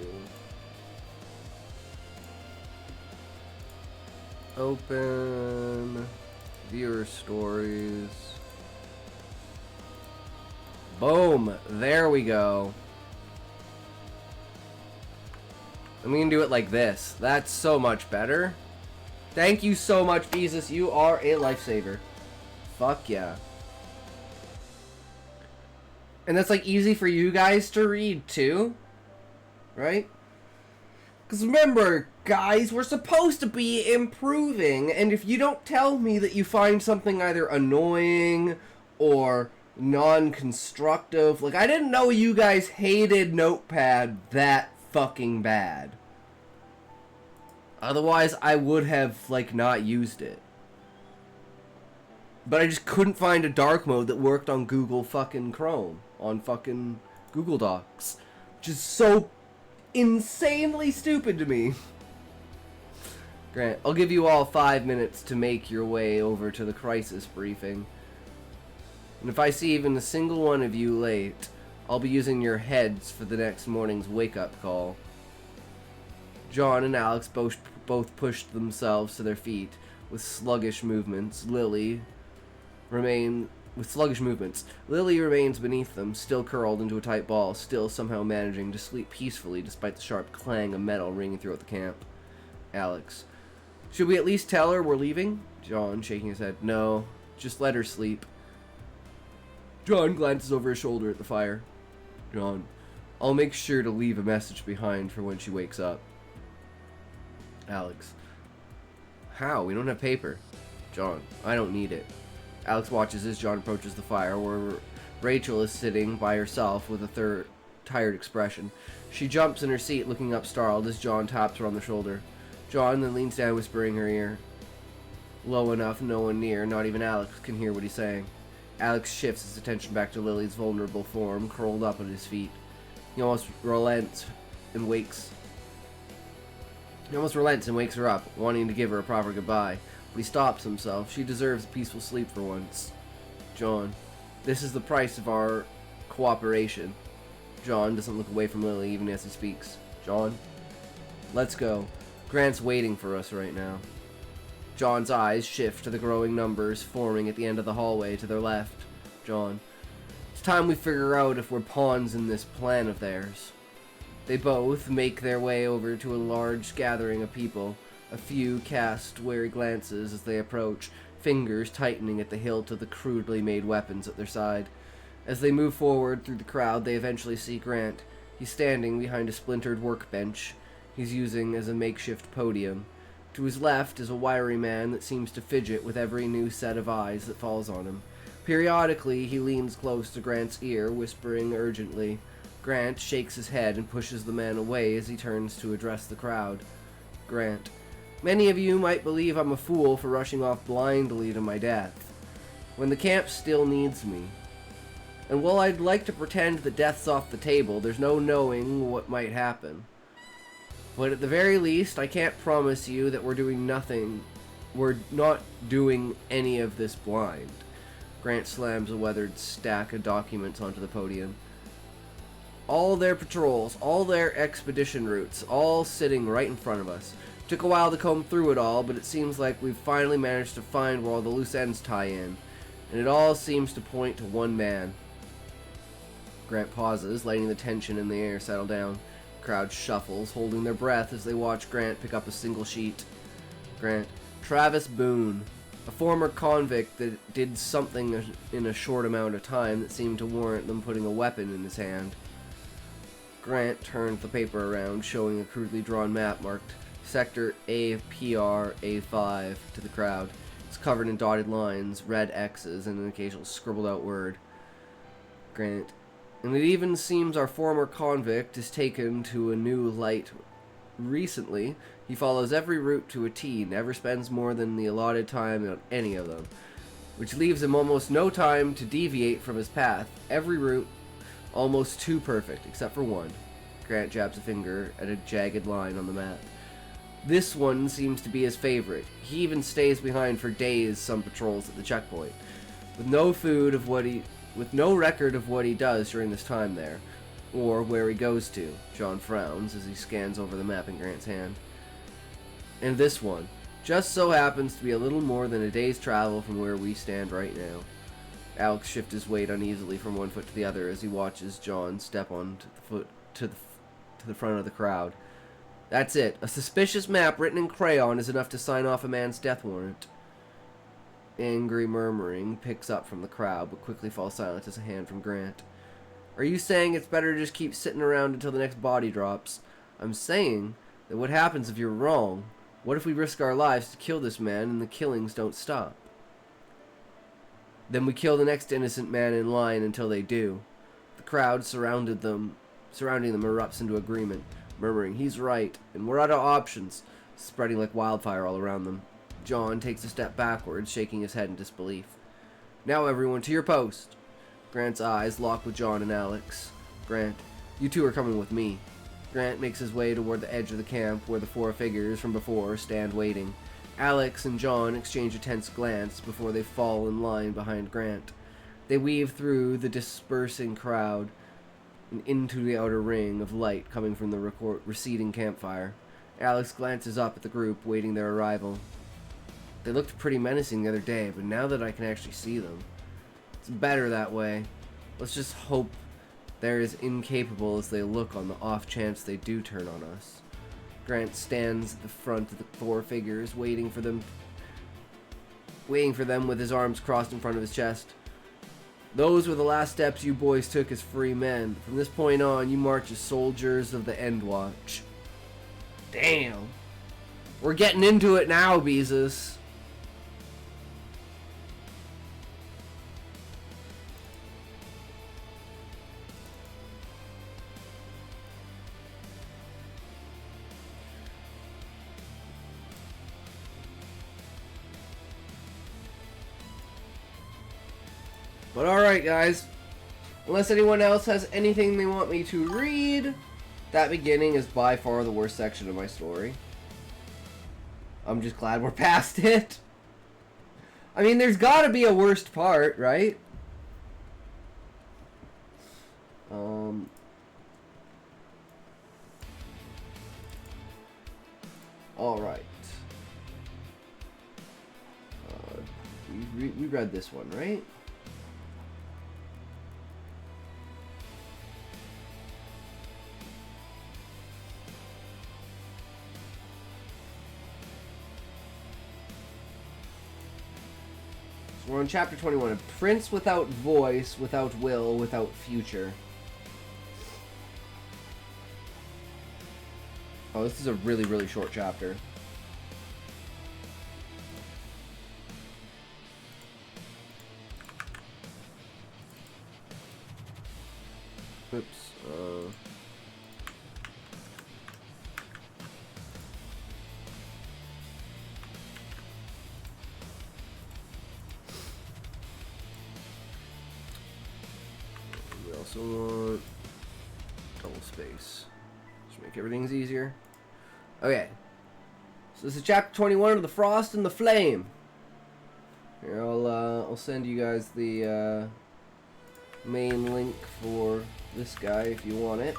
open viewer stories. Boom, there we go. And we can do it like this. That's so much better. Thank you so much, Beezus. You are a lifesaver. Fuck yeah. And that's like easy for you guys to read too, right? Because remember, guys, we're supposed to be improving, and if you don't tell me that you find something either annoying or non-constructive, like I didn't know you guys hated Notepad that fucking bad. Otherwise, I would have like not used it. But I just couldn't find a dark mode that worked on Google fucking Chrome. On fucking Google Docs. Which is so insanely stupid to me. Grant, I'll give you all 5 minutes to make your way over to the crisis briefing. And if I see even a single one of you late, I'll be using your heads for the next morning's wake-up call. John and Alex both pushed themselves to their feet with sluggish movements. Lily remains beneath them, still curled into a tight ball, still somehow managing to sleep peacefully despite the sharp clang of metal ringing throughout the camp. Alex, should we at least tell her we're leaving? John, shaking his head. No, just let her sleep. John glances over his shoulder at the fire. John, I'll make sure to leave a message behind for when she wakes up. Alex, how? We don't have paper. John, I don't need it. Alex watches as John approaches the fire, where Rachel is sitting by herself with a tired expression. She jumps in her seat, looking up startled as John taps her on the shoulder. John then leans down, whispering in her ear. Low enough, no one near, not even Alex, can hear what he's saying. Alex shifts his attention back to Lily's vulnerable form, curled up at his feet. He almost relents and wakes her up, wanting to give her a proper goodbye. But he stops himself. She deserves a peaceful sleep for once. John, this is the price of our cooperation. John doesn't look away from Lily even as he speaks. John, let's go. Grant's waiting for us right now. John's eyes shift to the growing numbers forming at the end of the hallway to their left. John, It's time we figure out if we're pawns in this plan of theirs. They both make their way over to a large gathering of people. A few cast wary glances as they approach, fingers tightening at the hilt of the crudely made weapons at their side. As they move forward through the crowd, they eventually see Grant. He's standing behind a splintered workbench he's using as a makeshift podium. To his left is a wiry man that seems to fidget with every new set of eyes that falls on him. Periodically, he leans close to Grant's ear, whispering urgently. Grant shakes his head and pushes the man away as he turns to address the crowd. Grant: many of you might believe I'm a fool for rushing off blindly to my death, when the camp still needs me. And while I'd like to pretend that death's off the table, there's no knowing what might happen. But at the very least, I can't promise you that we're not doing any of this blind. Grant slams a weathered stack of documents onto the podium. All their patrols, all their expedition routes, all sitting right in front of us. Took a while to comb through it all, but it seems like we've finally managed to find where all the loose ends tie in. And it all seems to point to one man. Grant pauses, letting the tension in the air settle down. The crowd shuffles, holding their breath as they watch Grant pick up a single sheet. Grant: Travis Boone, a former convict that did something in a short amount of time that seemed to warrant them putting a weapon in his hand. Grant turns the paper around, showing a crudely drawn map marked Sector APR A5 to the crowd. It's covered in dotted lines, red X's, and an occasional scribbled out word. Grant: and it even seems our former convict is taken to a new light. Recently, he follows every route to a T, never spends more than the allotted time on any of them, which leaves him almost no time to deviate from his path. Every route almost too perfect, except for one. Grant jabs a finger at a jagged line on the map. This one seems to be his favorite. He even stays behind for days some patrols at the checkpoint. With no record of what he does during this time there, or where he goes to. John frowns as he scans over the map in Grant's hand. And this one just so happens to be a little more than a day's travel from where we stand right now. Alex shifts his weight uneasily from one foot to the other as he watches John step on to the front of the crowd. That's it. A suspicious map written in crayon is enough to sign off a man's death warrant. Angry murmuring picks up from the crowd, but quickly falls silent as a hand from Grant. Are you saying it's better to just keep sitting around until the next body drops? I'm saying that what happens if you're wrong? What if we risk our lives to kill this man and the killings don't stop? Then we kill the next innocent man in line until they do. The crowd surrounding them erupts into agreement, murmuring, "He's right, and we're out of options," spreading like wildfire all around them. John takes a step backwards, shaking his head in disbelief. Now everyone to your post. Grant's eyes lock with John and Alex. Grant: you two are coming with me. Grant makes his way toward the edge of the camp where the four figures from before stand waiting. Alex and John exchange a tense glance before they fall in line behind Grant. They weave through the dispersing crowd and into the outer ring of light coming from the receding campfire. Alex glances up at the group waiting their arrival. They looked pretty menacing the other day, but now that I can actually see them, it's better that way. Let's just hope they're as incapable as they look on the off chance they do turn on us. Grant stands at the front of the four figures, waiting for them with his arms crossed in front of his chest. Those were the last steps you boys took as free men. From this point on, you march as soldiers of the End Watch. Damn. We're getting into it now, Beezus. But alright, guys. Unless anyone else has anything they want me to read, that beginning is by far the worst section of my story. I'm just glad we're past it. I mean, there's gotta be a worst part, right? Alright. We read this one, right? We're on chapter 21. A prince without voice, without will, without future. Oh, this is a really, really short chapter. Oops. We also want double space. Just make everything's easier. Okay. So this is chapter 21 of The Frost and the Flame. Here, I'll send you guys the main link for this guy if you want it.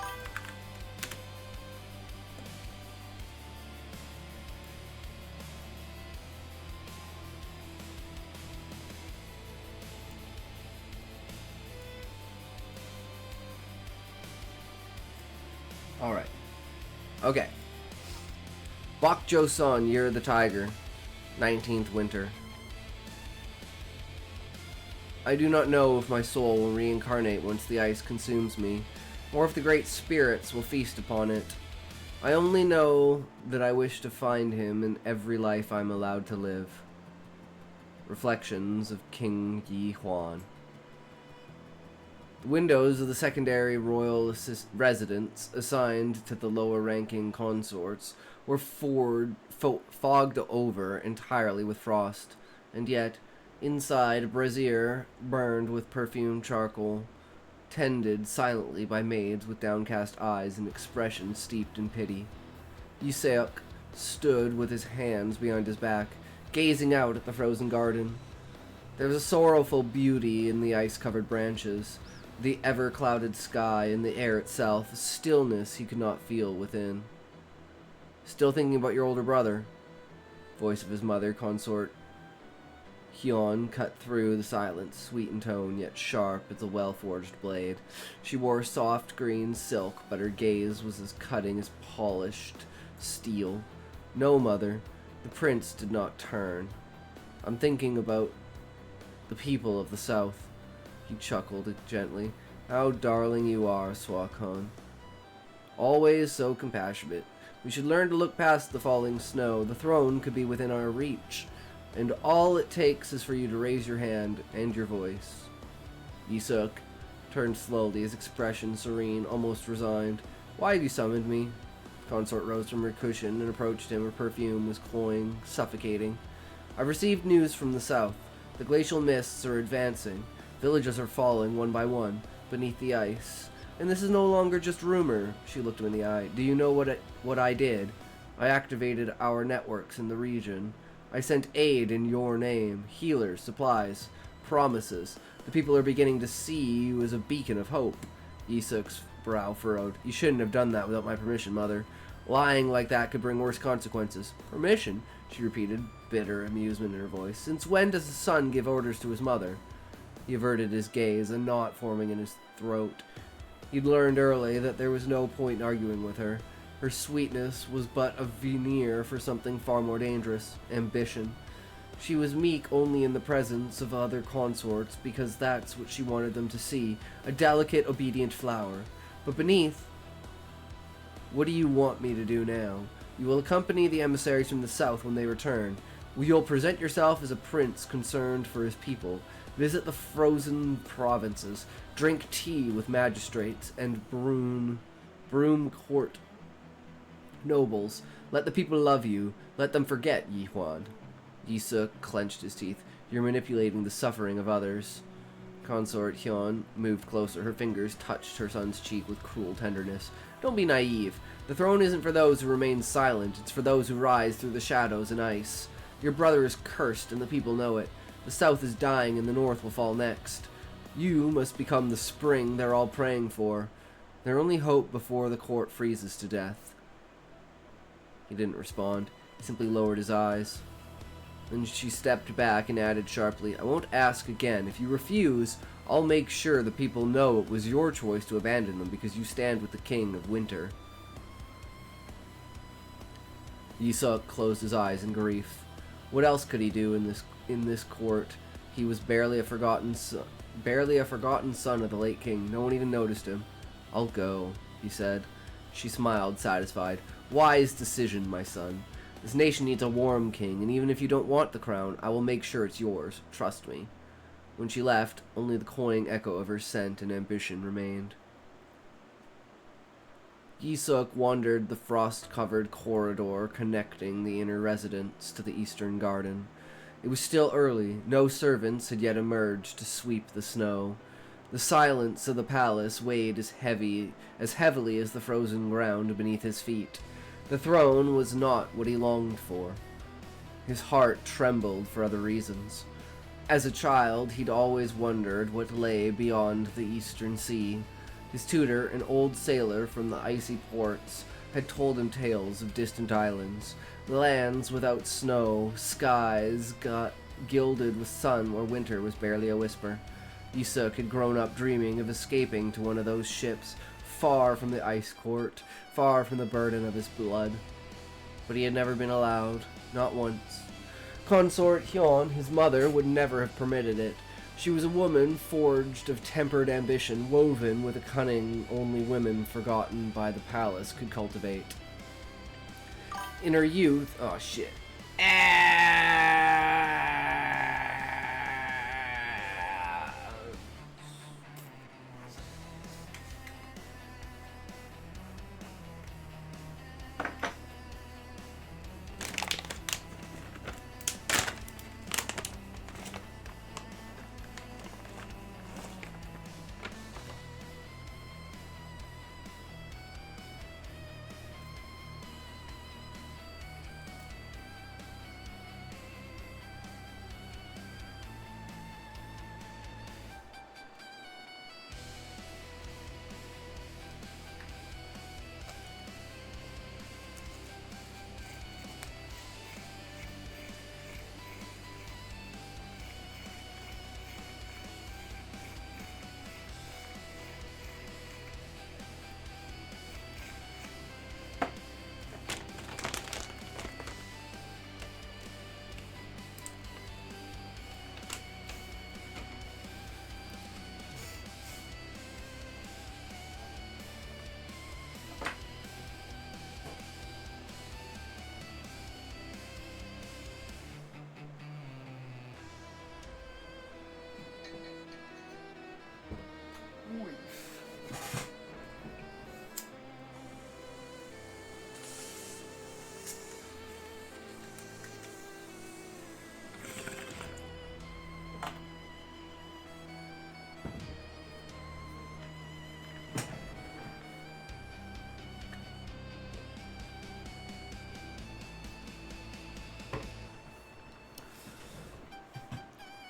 Alright. Okay. Bok Jo-son, Year of the Tiger. 19th winter. I do not know if my soul will reincarnate once the ice consumes me, or if the great spirits will feast upon it. I only know that I wish to find him in every life I'm allowed to live. Reflections of King Yi Huan. The windows of the secondary royal residence assigned to the lower-ranking consorts were fogged over entirely with frost, and yet inside, a brazier burned with perfumed charcoal, tended silently by maids with downcast eyes and expressions steeped in pity. Yiseok stood with his hands behind his back, gazing out at the frozen garden. There was a sorrowful beauty in the ice-covered branches, the ever-clouded sky, and the air itself, a stillness he could not feel within. Still thinking about your older brother? Voice of his mother, consort Hyun cut through the silence, sweet in tone, yet sharp as a well-forged blade. She wore soft green silk, but her gaze was as cutting as polished steel. No, mother, the prince did not turn. I'm thinking about the people of the south. He chuckled gently. How darling you are, Swakhan. Always so compassionate. We should learn to look past the falling snow. The throne could be within our reach, and all it takes is for you to raise your hand and your voice. Yiseok turned slowly, his expression serene, almost resigned. Why have you summoned me? Consort rose from her cushion and approached him. Her perfume was cloying, suffocating. I've received news from the south. The glacial mists are advancing. Villages are falling one by one beneath the ice. And this is no longer just rumor. She looked him in the eye. Do you know what I did? I activated our networks in the region. I sent aid in your name. Healers, supplies, promises. The people are beginning to see you as a beacon of hope. Yiseok's brow furrowed. You shouldn't have done that without my permission, mother. Lying like that could bring worse consequences. Permission? She repeated, bitter amusement in her voice. Since when does a son give orders to his mother? He averted his gaze, a knot forming in his throat. He'd learned early that there was no point in arguing with her. Her sweetness was but a veneer for something far more dangerous, ambition. She was meek only in the presence of other consorts because that's what she wanted them to see, a delicate, obedient flower. But beneath, what do you want me to do now? You will accompany the emissaries from the south when they return. You'll present yourself as a prince concerned for his people. Visit the frozen provinces. Drink tea with magistrates and broom court nobles. Let the people love you. Let them forget Yi Huan. Yiseok clenched his teeth. You're manipulating the suffering of others. Consort Hyun moved closer. Her fingers touched her son's cheek with cruel tenderness. Don't be naive. The throne isn't for those who remain silent. It's for those who rise through the shadows and ice. Your brother is cursed, and the people know it. The south is dying, and the north will fall next. You must become the spring they're all praying for. Their only hope before the court freezes to death. He didn't respond. He simply lowered his eyes. Then she stepped back and added sharply, I won't ask again. If you refuse, I'll make sure the people know it was your choice to abandon them because you stand with the king of winter. Yiseok closed his eyes in grief. What else could he do in this court? He was barely a forgotten son of the late king. No one even noticed him. I'll go, he said. She smiled, satisfied. Wise decision, my son. This nation needs a warm king, and even if you don't want the crown, I will make sure it's yours. Trust me. When she left, only the cloying echo of her scent and ambition remained. Yisuk wandered the frost-covered corridor connecting the inner residence to the eastern garden. It was still early. No servants had yet emerged to sweep the snow. The silence of the palace weighed as heavily as the frozen ground beneath his feet. The throne was not what he longed for. His heart trembled for other reasons. As a child, he'd always wondered what lay beyond the eastern sea. His tutor, an old sailor from the icy ports, had told him tales of distant islands, lands without snow, skies gilded with sun where winter was barely a whisper. Yisuk had grown up dreaming of escaping to one of those ships, far from the ice court, far from the burden of his blood. But he had never been allowed, not once. Consort Hyun, his mother, would never have permitted it. She was a woman forged of tempered ambition, woven with a cunning only women forgotten by the palace could cultivate. In her youth... Oh, shit.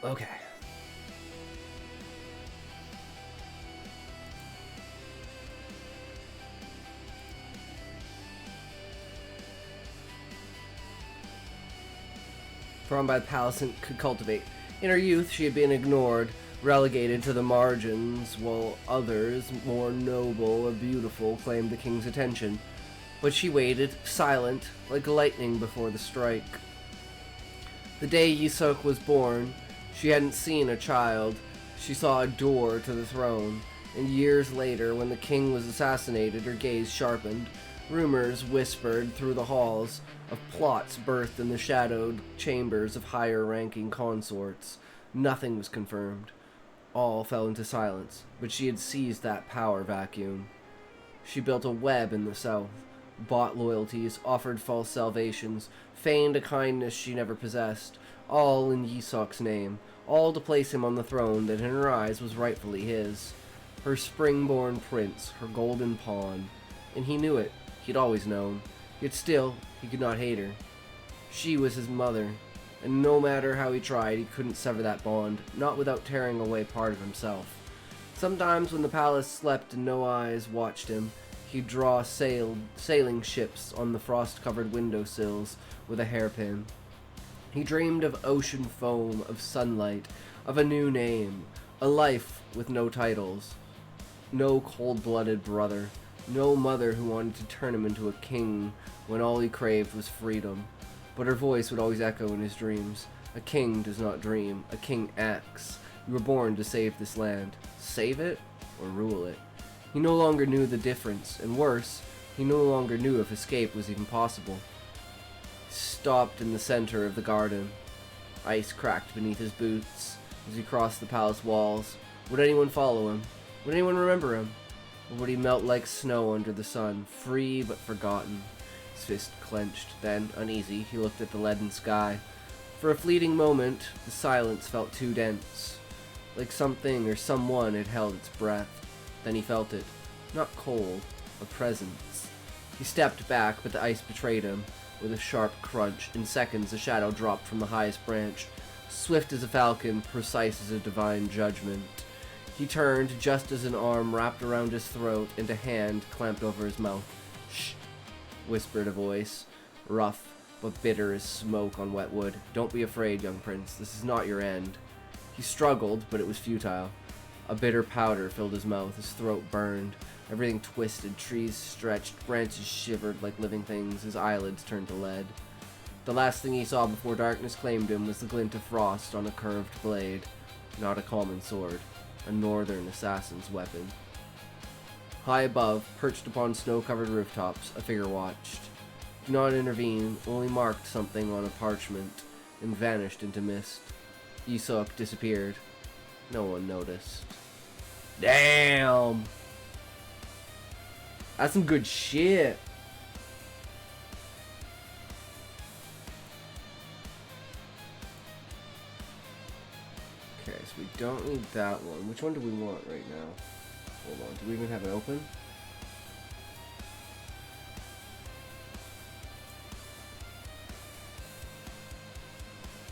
Okay. From by the palace and could cultivate. In her youth, she had been ignored, relegated to the margins, while others, more noble or beautiful, claimed the king's attention. But she waited, silent, like lightning before the strike. The day Yisuk was born, she hadn't seen a child. She saw a door to the throne, and years later, when the king was assassinated, her gaze sharpened. Rumors whispered through the halls of plots birthed in the shadowed chambers of higher-ranking consorts. Nothing was confirmed. All fell into silence, but she had seized that power vacuum. She built a web in the south, bought loyalties, offered false salvations, feigned a kindness she never possessed, all in Yisuk's name, all to place him on the throne that in her eyes was rightfully his. Her spring-born prince, her golden pawn. And he knew it. He'd always known. Yet still, he could not hate her. She was his mother, and no matter how he tried, he couldn't sever that bond, not without tearing away part of himself. Sometimes when the palace slept and no eyes watched him, he'd draw sailing ships on the frost-covered windowsills with a hairpin. He dreamed of ocean foam, of sunlight, of a new name, a life with no titles. No cold-blooded brother, no mother who wanted to turn him into a king when all he craved was freedom. But her voice would always echo in his dreams. A king does not dream, a king acts. You were born to save this land. Save it or rule it. He no longer knew the difference, and worse, he no longer knew if escape was even possible. He stopped in the center of the garden. Ice cracked beneath his boots as he crossed the palace walls. Would anyone follow him? Would anyone remember him? Or would he melt like snow under the sun, free but forgotten? His fist clenched. Then, uneasy, he looked at the leaden sky. For a fleeting moment, the silence felt too dense, like something or someone had held its breath. Then he felt it. Not cold, a presence. He stepped back, but the ice betrayed him. With a sharp crunch, in seconds a shadow dropped from the highest branch, swift as a falcon, precise as a divine judgment. He turned just as an arm wrapped around his throat and a hand clamped over his mouth. "Shh," whispered a voice, rough but bitter as smoke on wet wood. "Don't be afraid, young prince. This is not your end." He struggled, but it was futile. A bitter powder filled his mouth, his throat burned. Everything twisted, trees stretched, branches shivered like living things, his eyelids turned to lead. The last thing he saw before darkness claimed him was the glint of frost on a curved blade. Not a common sword, a northern assassin's weapon. High above, perched upon snow-covered rooftops, a figure watched. Did not intervene, only marked something on a parchment, and vanished into mist. Isok disappeared. No one noticed. Damn! That's some good shit. Okay, so we don't need that one. Which one do we want right now? Hold on, do we even have it open?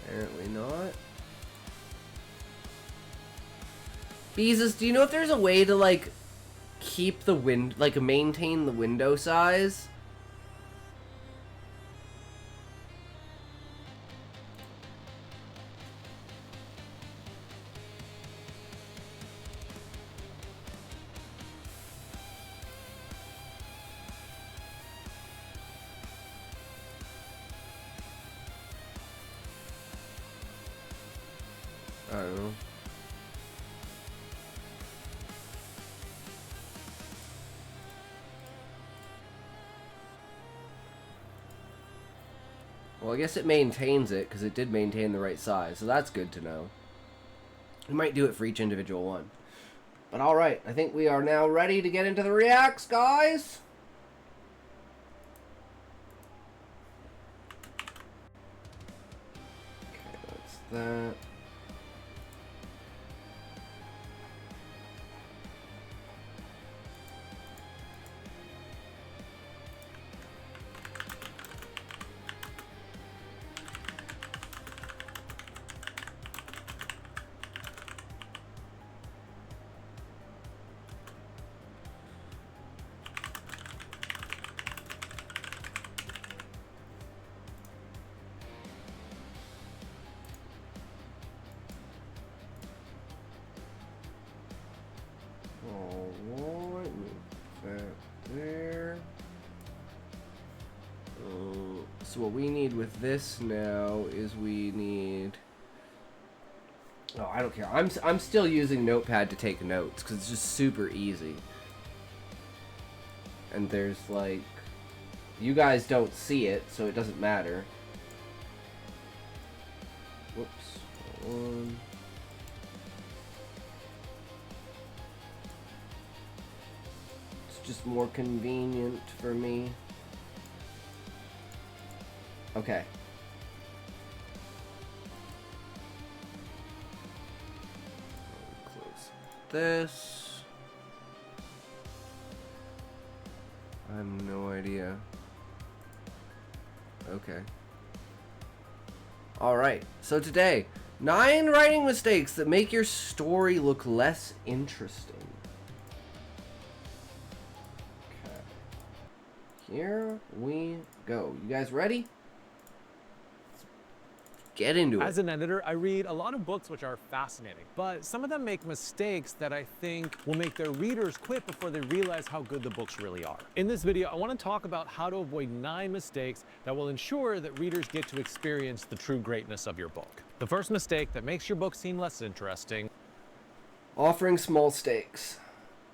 Apparently not. Beezus, do you know if there's a way to, like, keep the maintain the window size? I don't know. Well, I guess it maintains it, because it did maintain the right size, so that's good to know. We might do it for each individual one. But alright, I think we are now ready to get into the reacts, guys! Okay, that's that. Alright, move that there. So what we need with this now is we need... Oh, I don't care. I'm still using Notepad to take notes because it's just super easy. And there's like... You guys don't see it, so it doesn't matter. Whoops. Hold on. Just more convenient for me. Okay. Close this. I have no idea. Okay. Alright, so today, 9 writing mistakes that make your story look less interesting. Here we go. You guys ready? get into As it. an editor, I read a lot of books which are fascinating, but some of them make mistakes that I think will make their readers quit before they realize how good the books really are. In this video, I want to talk about how to avoid 9 mistakes that will ensure that readers get to experience the true greatness of your book. The first mistake that makes your book seem less interesting. Offering small stakes.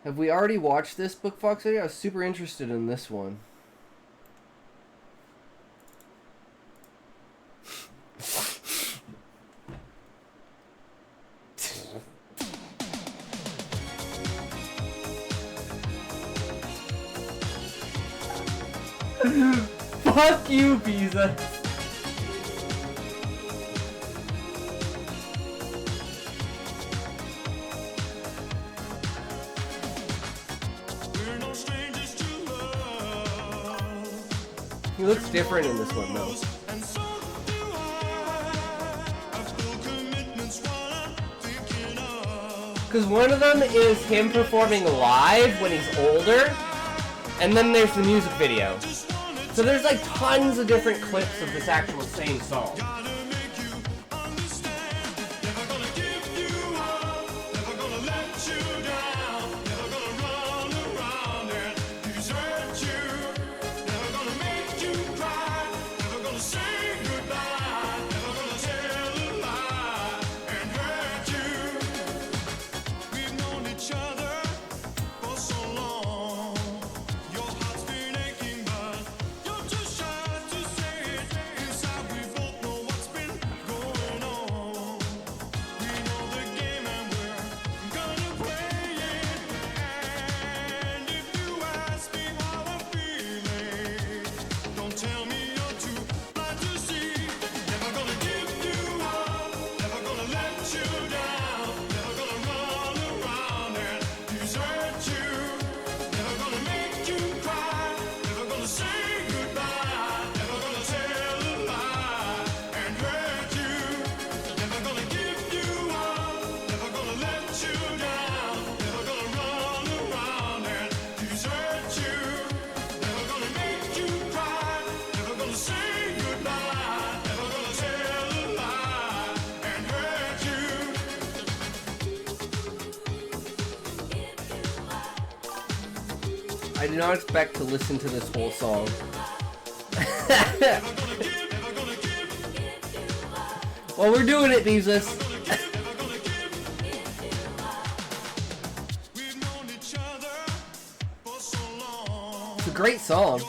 Have we already watched this Book Fox video? I was super interested in this one. Fuck you, Pizza. He looks different in this one, though. Because one of them is him performing live when he's older, and then there's the music video. So there's like tons of different clips of this actual same song. I did not expect to listen to this whole song. Well, we're doing it, Beezus. It's a great song.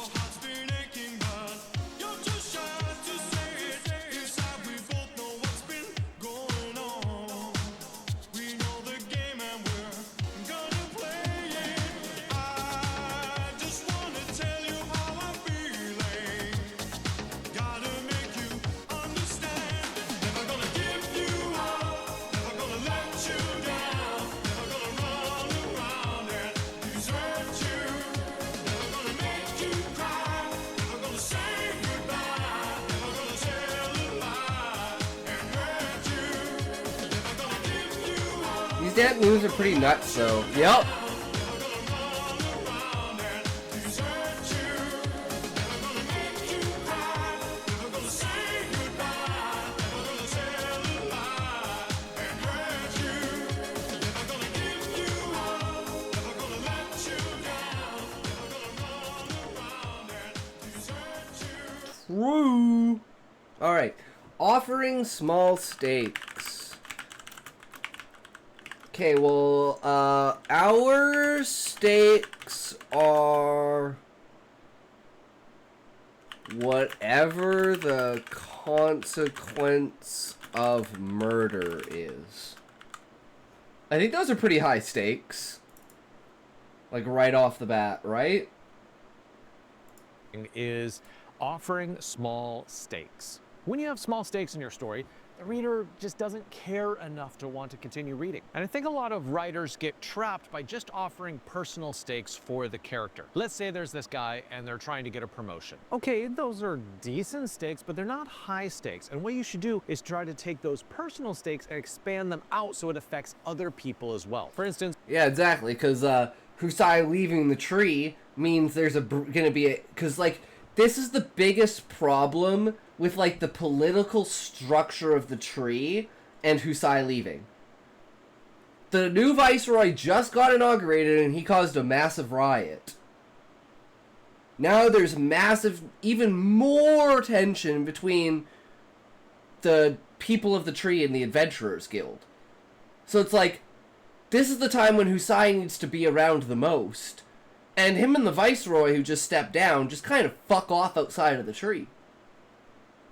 These dance moves are pretty nuts, though. Yep. Woo! Alright. Offering small stakes. Okay, well, our stakes are whatever the consequence of murder is. I think those are pretty high stakes. Like, right off the bat, right? Is offering small stakes. When you have small stakes in your story, the reader just doesn't care enough to want to continue reading. And I think a lot of writers get trapped by just offering personal stakes for the character. Let's say there's this guy and they're trying to get a promotion. Okay, those are decent stakes, but they're not high stakes. And what you should do is try to take those personal stakes and expand them out so it affects other people as well. For instance, yeah, exactly, because Husai leaving the tree means there's gonna be a, because like this is the biggest problem with, like, the political structure of the tree and Husai leaving. The new viceroy just got inaugurated and he caused a massive riot. Now there's massive, even more tension between the people of the tree and the Adventurers Guild. So it's like, this is the time when Husai needs to be around the most. And him and the Viceroy, who just stepped down, just kind of fuck off outside of the tree.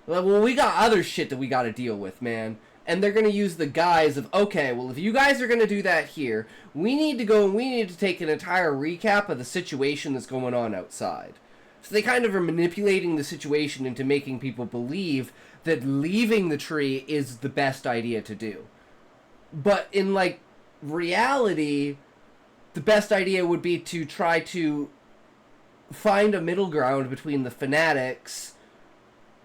Like, well, we got other shit that we gotta deal with, man. And they're gonna use the guise of, okay, well, if you guys are gonna do that here, we need to go and we need to take an entire recap of the situation that's going on outside. So they kind of are manipulating the situation into making people believe that leaving the tree is the best idea to do. But in, like, reality, the best idea would be to try to find a middle ground between the fanatics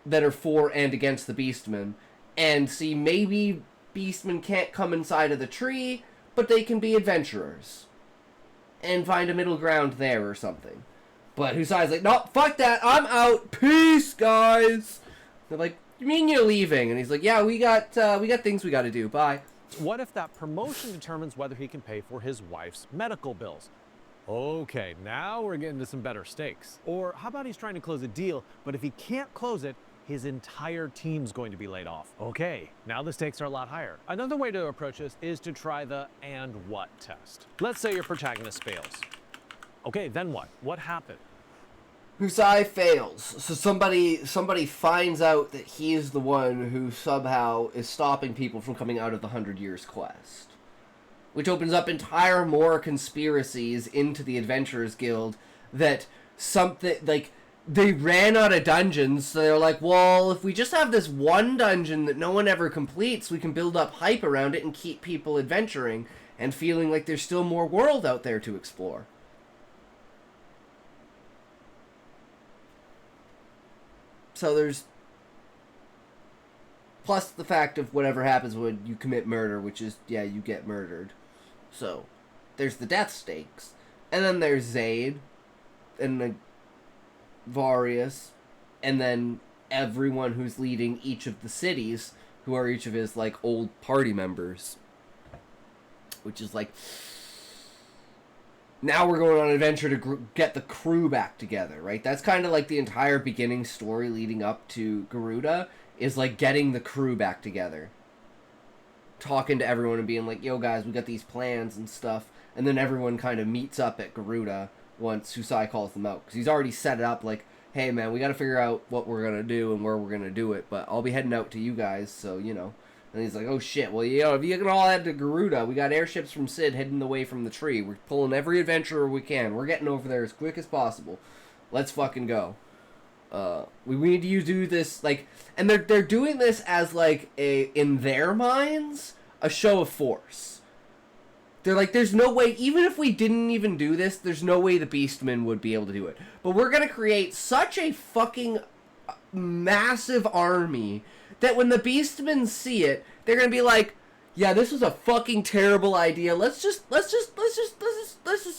that are for and against the Beastmen, and see, maybe Beastmen can't come inside of the tree, but they can be adventurers. And find a middle ground there or something. But Husai's like, no, fuck that, I'm out, peace, guys! They're like, you mean you're leaving? And he's like, yeah, we got things we gotta do, bye. What if that promotion determines whether he can pay for his wife's medical bills? Okay, now we're getting to some better stakes. Or how about he's trying to close a deal, but if he can't close it, his entire team's going to be laid off. Okay, now the stakes are a lot higher. Another way to approach this is to try the and what test. Let's say your protagonist fails. Okay, then what? What happened? Husai fails, so somebody finds out that he's the one who somehow is stopping people from coming out of the 100 Years quest. Which opens up entire more conspiracies into the Adventurers Guild that something, like, they ran out of dungeons, so they're like, well, if we just have this one dungeon that no one ever completes, we can build up hype around it and keep people adventuring and feeling like there's still more world out there to explore. So there's, plus the fact of whatever happens when you commit murder, which is, yeah, you get murdered. So, there's the death stakes. And then there's Zaid, and the Varius, and then everyone who's leading each of the cities, who are each of his, like, old party members. Which is like, now we're going on an adventure to get the crew back together, right? That's kind of like the entire beginning story leading up to Garuda, is like getting the crew back together. Talking to everyone and being like, yo guys, we got these plans and stuff. And then everyone kind of meets up at Garuda once Husai calls them out. Because he's already set it up like, hey man, we got to figure out what we're going to do and where we're going to do it. But I'll be heading out to you guys, so, you know. And he's like, oh shit, well, you know, if you can all head to Garuda, we got airships from Sid heading away from the tree. We're pulling every adventurer we can. We're getting over there as quick as possible. Let's fucking go. We need to do this, like, and they're doing this as, like, in their minds, a show of force. They're like, there's no way, even if we didn't even do this, there's no way the Beastmen would be able to do it. But we're gonna create such a fucking massive army that when the Beastmen see it, they're gonna be like, yeah, this was a fucking terrible idea. Let's just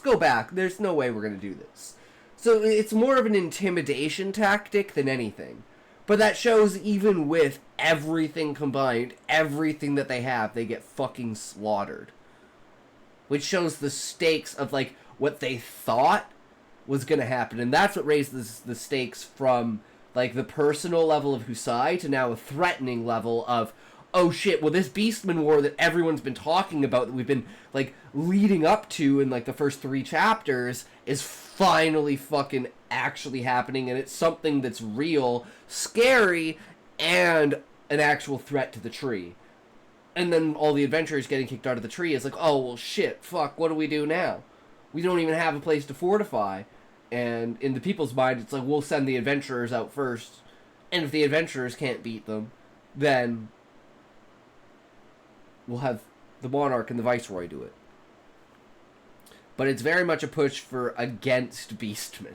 go back. There's no way we're gonna do this. So it's more of an intimidation tactic than anything. But that shows even with everything combined, everything that they have, they get fucking slaughtered. Which shows the stakes of, like, what they thought was gonna happen. And that's what raises the stakes from, like, the personal level of Husai to now a threatening level of, oh shit, well, this Beastman War that everyone's been talking about, that we've been, like, leading up to in, like, the first 3 chapters, is finally fucking actually happening, and it's something that's real, scary, and an actual threat to the tree. And then all the adventurers getting kicked out of the tree is like, oh, well, shit, fuck, what do we do now? We don't even have a place to fortify. And in the people's mind, it's like, we'll send the adventurers out first. And if the adventurers can't beat them, then we'll have the monarch and the viceroy do it. But it's very much a push for against Beastmen.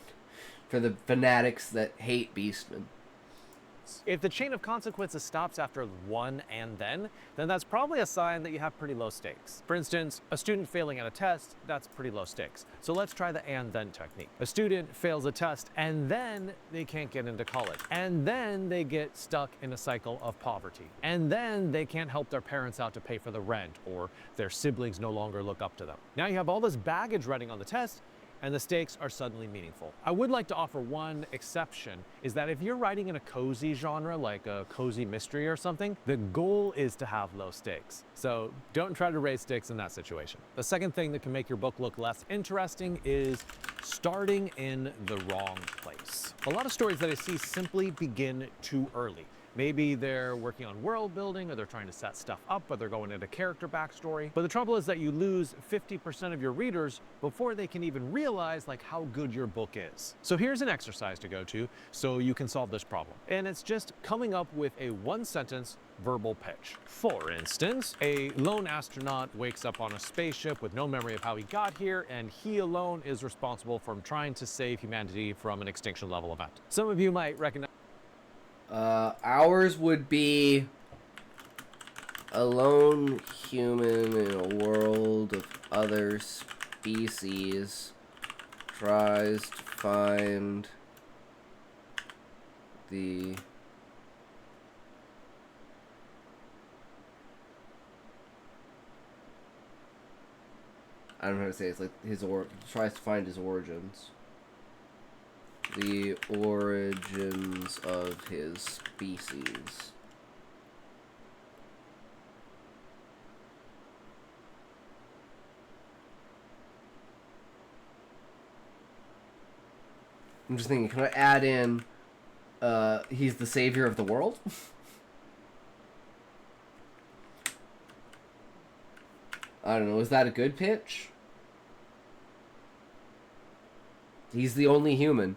For the fanatics that hate Beastmen. If the chain of consequences stops after one and then that's probably a sign that you have pretty low stakes. For instance, a student failing at a test, that's pretty low stakes. So let's try the and then technique. A student fails a test and then they can't get into college. And then they get stuck in a cycle of poverty. And then they can't help their parents out to pay for the rent, or their siblings no longer look up to them. Now you have all this baggage writing on the test, and the stakes are suddenly meaningful. I would like to offer one exception, is that if you're writing in a cozy genre, like a cozy mystery or something, the goal is to have low stakes. So don't try to raise stakes in that situation. The second thing that can make your book look less interesting is starting in the wrong place. A lot of stories that I see simply begin too early. Maybe they're working on world building, or they're trying to set stuff up, or they're going into character backstory. But the trouble is that you lose 50% of your readers before they can even realize like how good your book is. So here's an exercise to go to so you can solve this problem. And it's just coming up with a one-sentence verbal pitch. For instance, a lone astronaut wakes up on a spaceship with no memory of how he got here, and he alone is responsible for trying to save humanity from an extinction level event. Some of you might recognize ours would be a lone human in a world of other species tries to find the I don't know how to say it. It's like tries to find his origins. The origins of his species. I'm just thinking, can I add in, he's the savior of the world? I don't know, is that a good pitch? He's the only human.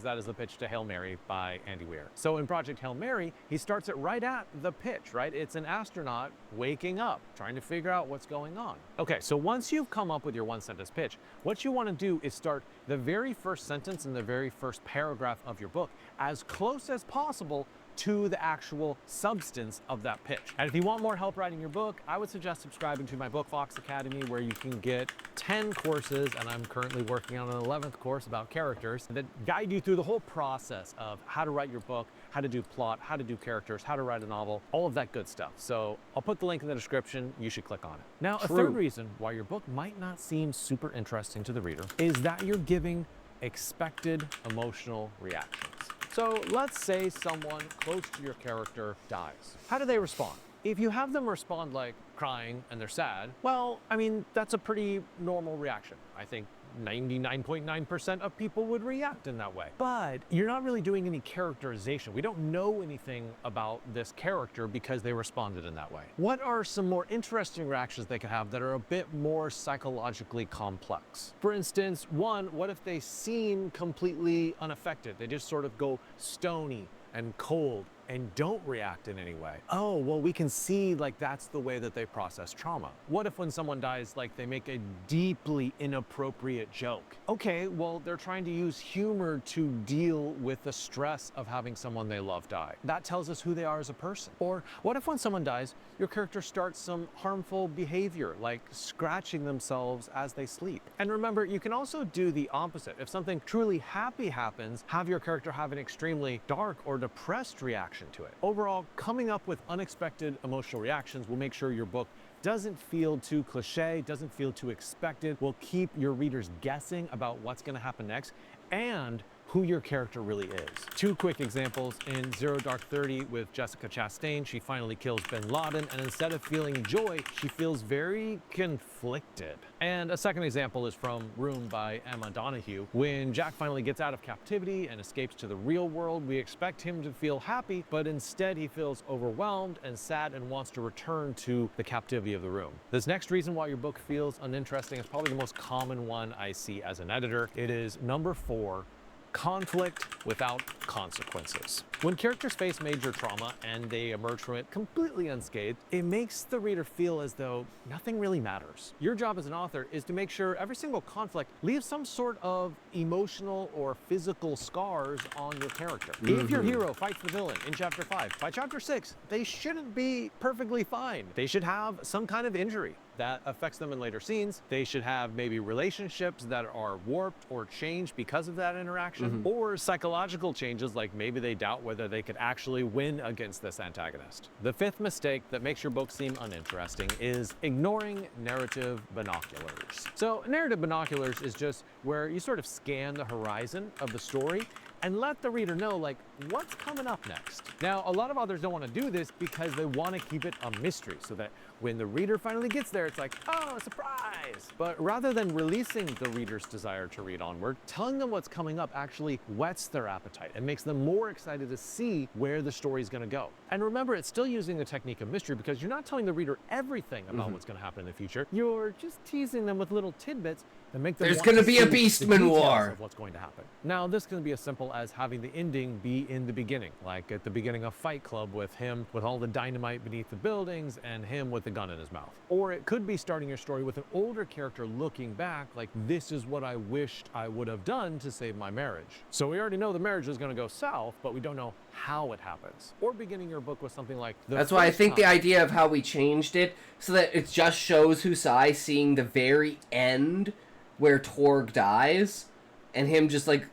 that as the pitch to Hail Mary by Andy Weir. So in Project Hail Mary, he starts it right at the pitch, right? It's an astronaut waking up, trying to figure out what's going on. Okay, so once you've come up with your one-sentence pitch, what you want to do is start the very first sentence in the very first paragraph of your book as close as possible to the actual substance of that pitch. And if you want more help writing your book, I would suggest subscribing to my Book Fox Academy, where you can get 10 courses, and I'm currently working on an 11th course about characters that guide you through the whole process of how to write your book, how to do plot, how to do characters, how to write a novel, all of that good stuff. So I'll put the link in the description. You should click on it. Now, a third reason why your book might not seem super interesting to the reader is that you're giving expected emotional reactions. So let's say someone close to your character dies. How do they respond? If you have them respond like crying and they're sad, well, I mean, that's a pretty normal reaction. I think 99.9% of people would react in that way. But you're not really doing any characterization. We don't know anything about this character because they responded in that way. What are some more interesting reactions they could have that are a bit more psychologically complex? For instance, one, what if they seem completely unaffected? They just sort of go stony and cold and don't react in any way. Oh, well, we can see like that's the way that they process trauma. What if when someone dies, like they make a deeply inappropriate joke? Okay, well, they're trying to use humor to deal with the stress of having someone they love die. That tells us who they are as a person. Or what if when someone dies, your character starts some harmful behavior, like scratching themselves as they sleep? And remember, you can also do the opposite. If something truly happy happens, have your character have an extremely dark or depressed reaction to it. Overall, coming up with unexpected emotional reactions will make sure your book doesn't feel too cliche, doesn't feel too expected, will keep your readers guessing about what's going to happen next, and who your character really is. Two quick examples. In Zero Dark 30 with Jessica Chastain, she finally kills bin Laden, and instead of feeling joy, she feels very conflicted. And a second example is from Room by Emma Donoghue. When Jack finally gets out of captivity and escapes to the real world, we expect him to feel happy, but instead he feels overwhelmed and sad and wants to return to the captivity of the room. This next reason why your book feels uninteresting is probably the most common one I see as an editor. It is number 4, conflict without consequences. When characters face major trauma and they emerge from it completely unscathed, it makes the reader feel as though nothing really matters. Your job as an author is to make sure every single conflict leaves some sort of emotional or physical scars on your character. If your hero fights the villain in chapter 5, by chapter 6, they shouldn't be perfectly fine. They should have some kind of injury that affects them in later scenes. They should have maybe relationships that are warped or changed because of that interaction, or psychological changes, like maybe they doubt whether they could actually win against this antagonist. The fifth mistake that makes your book seem uninteresting is ignoring narrative binoculars. So narrative binoculars is just where you sort of scan the horizon of the story and let the reader know, like, what's coming up next. Now, a lot of authors don't want to do this because they want to keep it a mystery so that when the reader finally gets there, it's like, oh, surprise! But rather than releasing the reader's desire to read onward, telling them what's coming up actually whets their appetite and makes them more excited to see where the story is going to go. And remember, it's still using the technique of mystery because you're not telling the reader everything about what's going to happen in the future. You're just teasing them with little tidbits that make them There's want gonna to be a see the Beastman details War. of what's going to happen. Now, this can be as simple as having the ending be in the beginning, like at the beginning of Fight Club with him with all the dynamite beneath the buildings and him with the gun in his mouth. Or it could be starting your story with an older character looking back, like, this is what I wished I would have done to save my marriage. So we already know the marriage is going to go south, but we don't know how it happens. Or beginning your book with something like, That's why I think the idea of how we changed it so that it just shows Husai seeing the very end where Torg dies, and him just like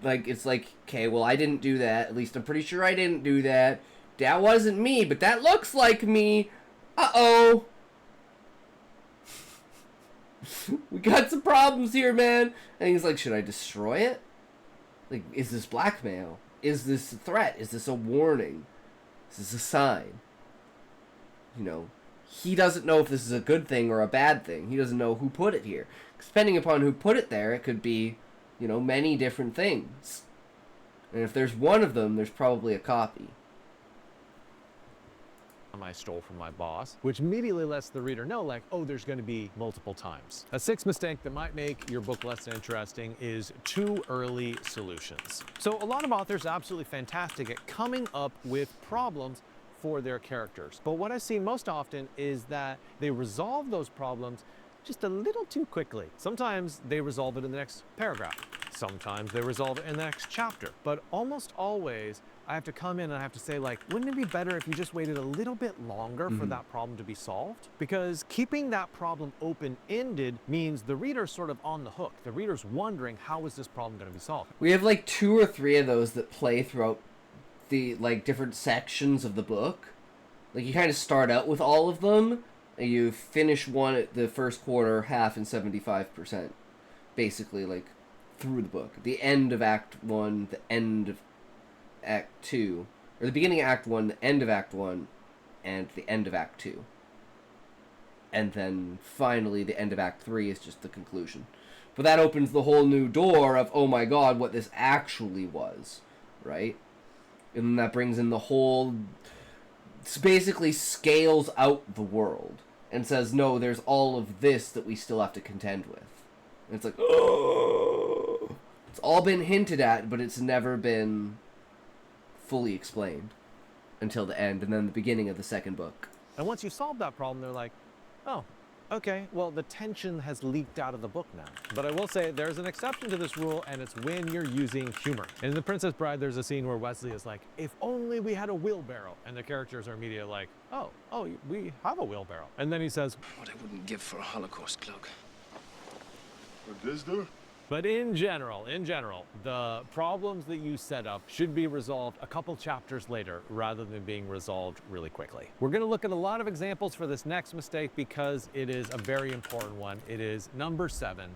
it's like, okay, well, I didn't do that. At least I'm pretty sure I didn't do that. That wasn't me, but that looks like me. Uh-oh. We got some problems here, man. And he's like, should I destroy it? Like, is this blackmail? Is this a threat? Is this a warning? Is this a sign? You know, he doesn't know if this is a good thing or a bad thing. He doesn't know who put it here. Depending upon who put it there, it could be, you know, many different things. And if there's one of them, there's probably a copy. I stole from my boss, which immediately lets the reader know, like, oh, there's going to be multiple times. A sixth mistake that might make your book less interesting is too early solutions. So a lot of authors are absolutely fantastic at coming up with problems for their characters. But what I see most often is that they resolve those problems just a little too quickly. Sometimes they resolve it in the next paragraph. Sometimes they resolve it in the next chapter. But almost always, I have to come in and I have to say, like, wouldn't it be better if you just waited a little bit longer for that problem to be solved? Because keeping that problem open-ended means the reader's sort of on the hook. The reader's wondering, how is this problem going to be solved? We have like 2 or 3 of those that play throughout the like different sections of the book. Like, you kind of start out with all of them, and you finish one at the first quarter, half, and 75%. Basically, like, through the book. The end of Act 1, the end of Act 2, or the beginning of Act 1, the end of Act 1, and the end of Act 2. And then, finally, the end of Act 3 is just the conclusion. But that opens the whole new door of, oh my god, what this actually was, right? And then that brings in the whole... It basically scales out the world and says, no, there's all of this that we still have to contend with. And it's like, oh! It's all been hinted at, but it's never been fully explained until the end, and then the beginning of the second book. And once you solve that problem, they're like, oh, okay, well, the tension has leaked out of the book now. But I will say there's an exception to this rule, and it's when you're using humor. In The Princess Bride, there's a scene where Wesley is like, if only we had a wheelbarrow. And the characters are immediately like, oh, we have a wheelbarrow. And then he says, What I wouldn't give for a Holocaust cloak. What this do? but in general, the problems that you set up should be resolved a couple chapters later rather than being resolved really quickly. We're going to look at a lot of examples for this next mistake because it is a very important one. It is number 7.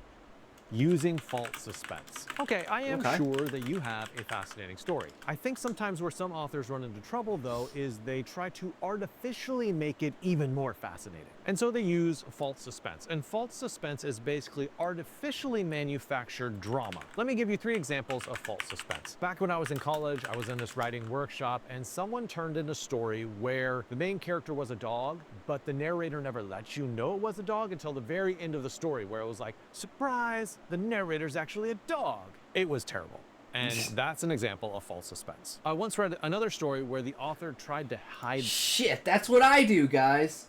Using false suspense. Okay, I am sure that you have a fascinating story. I think sometimes where some authors run into trouble, though, is they try to artificially make it even more fascinating. And so they use false suspense. And false suspense is basically artificially manufactured drama. Let me give you 3 examples of false suspense. Back when I was in college, I was in this writing workshop, and someone turned in a story where the main character was a dog, but the narrator never let you know it was a dog until the very end of the story, where it was like, surprise! The narrator's actually a dog. It was terrible. And that's an example of false suspense. I once read another story where the author tried to hide. Shit, that's what I do, guys.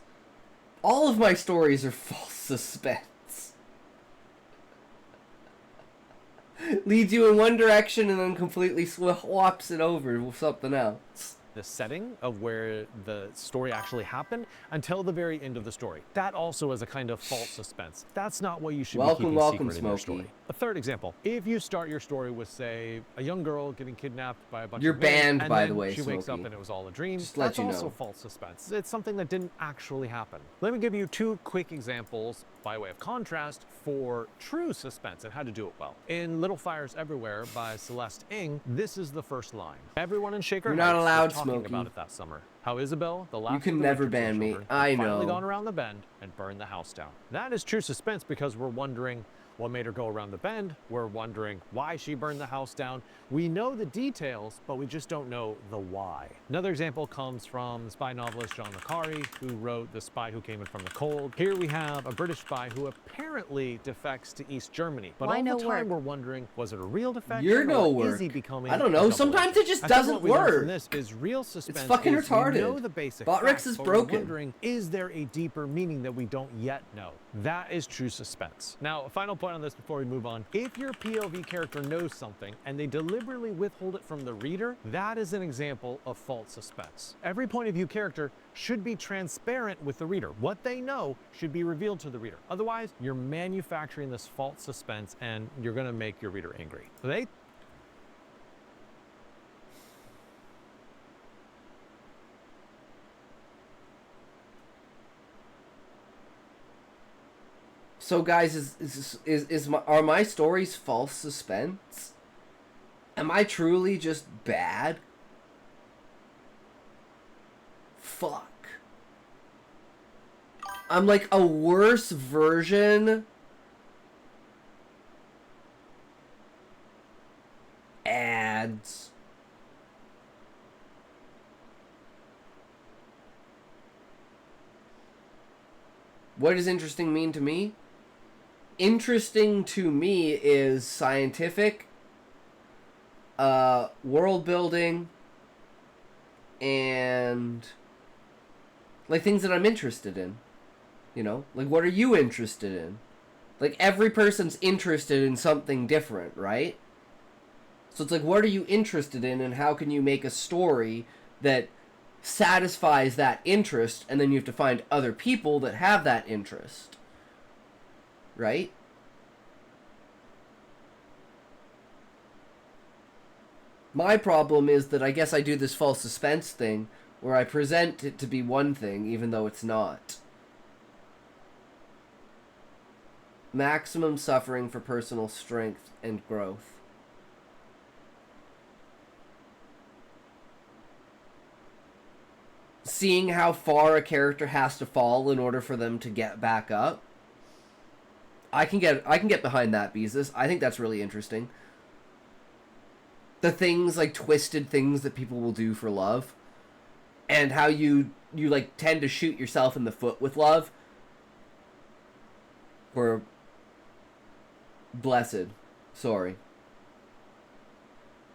All of my stories are false suspense. Leads you in one direction and then completely swaps it over with something else. The setting of where the story actually happened until the very end of the story. That also is a kind of false suspense. That's not what you should be keeping secret in your story. A third example, if you start your story with, say, a young girl getting kidnapped by a bunch You're of men, banned, by the way, she wakes up Smokey. and it was all a dream, Just let that's you also know. false suspense. It's something that didn't actually happen. Let me give you two quick examples by way of contrast for true suspense and how to do it well. In Little Fires Everywhere by Celeste Ng, this is the first line. Everyone in Shaker You're not Heights allowed, was talking Smokey. about it that summer. How Isabel, the last You can of the never Richardson ban me. children, I had finally know. gone around the bend and burned the house down. That is true suspense because we're wondering what made her go around the bend. We're wondering why she burned the house down. We know the details, but we just don't know the why. Another example comes from the spy novelist John le Carre, who wrote The Spy Who Came in from the Cold. Here we have a British spy who apparently defects to East Germany. But Why all no the time work? we're wondering, was it a real defection? You're no or work. Is he becoming I don't a know. double Sometimes agent? it just I think doesn't what we learned work. From this is real suspense. fucking is retarded. We know the basic Botrix facts, is but broken. We're wondering, is there a deeper meaning that we don't yet know? That is true suspense. Now, a final point on this before we move on. If your POV character knows something and they deliberately withhold it from the reader, that is an example of false suspense. Every point of view character should be transparent with the reader. What they know should be revealed to the reader. Otherwise, you're manufacturing this false suspense and you're gonna make your reader angry. So, guys, are my stories false suspense? Am I truly just bad? Fuck. I'm like a worse version. Ads. What does interesting mean to me? Interesting to me is scientific, world building, and like things that I'm interested in. You know, like what are you interested in? Like every person's interested in something different, right? So it's like, what are you interested in, and how can you make a story that satisfies that interest, and then you have to find other people that have that interest. Right? My problem is that I guess I do this false suspense thing where I present it to be one thing even though it's not. Maximum suffering for personal strength and growth. Seeing how far a character has to fall in order for them to get back up. I can get behind that, Beezus. I think that's really interesting. The things, like twisted things that people will do for love. And how you like tend to shoot yourself in the foot with love. Or blessed. Sorry.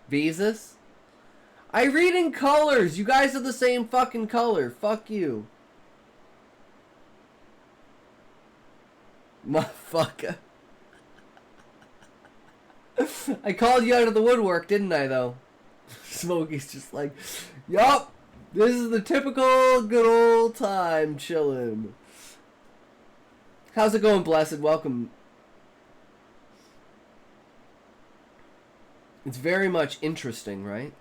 Beezus? I read in colors. You guys are the same fucking color. Fuck you. Motherfucker. I called you out of the woodwork, didn't I, though? Smokey's just like, yup, this is the typical good old time chillin'. How's it going, Blessed? Welcome. It's very much interesting, right?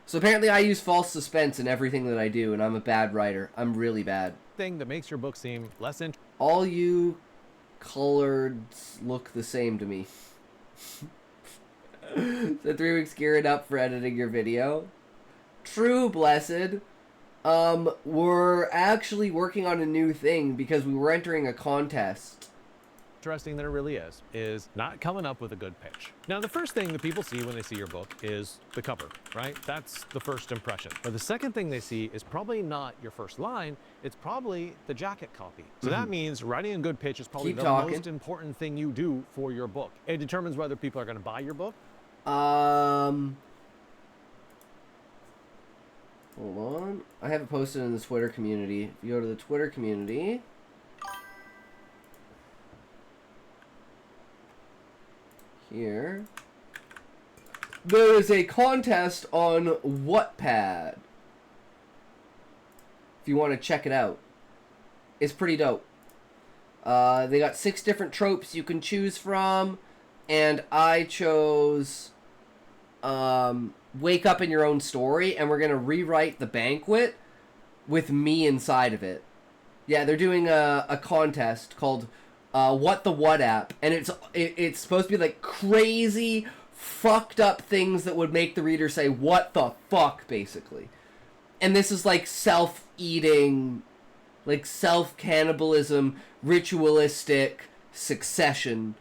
So apparently I use false suspense in everything that I do, and I'm a bad writer. I'm really bad. Thing that makes your book seem less interesting. All you coloreds look the same to me. So 3 weeks gearing up for editing your video. True, Blessed. We're actually working on a new thing because we were entering a contest. Interesting than it really is not coming up with a good pitch. Now, the first thing that people see when they see your book is the cover, right? That's the first impression. But the second thing they see is probably not your first line, it's probably the jacket copy. So that means writing a good pitch is probably Keep the talking. most important thing you do for your book. It determines whether people are going to buy your book Hold on. I have it posted in the Twitter community. If you go to the Twitter community, here, there is a contest on Wattpad. If you want to check it out. It's pretty dope. They got 6 different tropes you can choose from, and I chose wake up in your own story, and we're going to rewrite the banquet with me inside of it. Yeah, they're doing a contest called What the What App, and it's supposed to be like crazy, fucked up things that would make the reader say, what the fuck, basically. And this is like self-eating, like self-cannibalism, ritualistic succession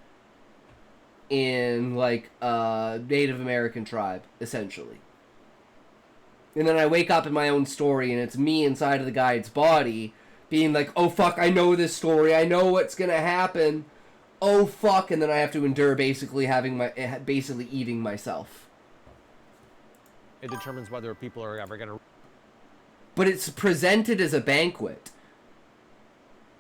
in like a Native American tribe, essentially. And then I wake up in my own story, and it's me inside of the guide's body being like, oh fuck, I know this story, I know what's gonna happen, oh fuck, and then I have to endure basically eating myself. It determines whether people are ever going to... But it's presented as a banquet.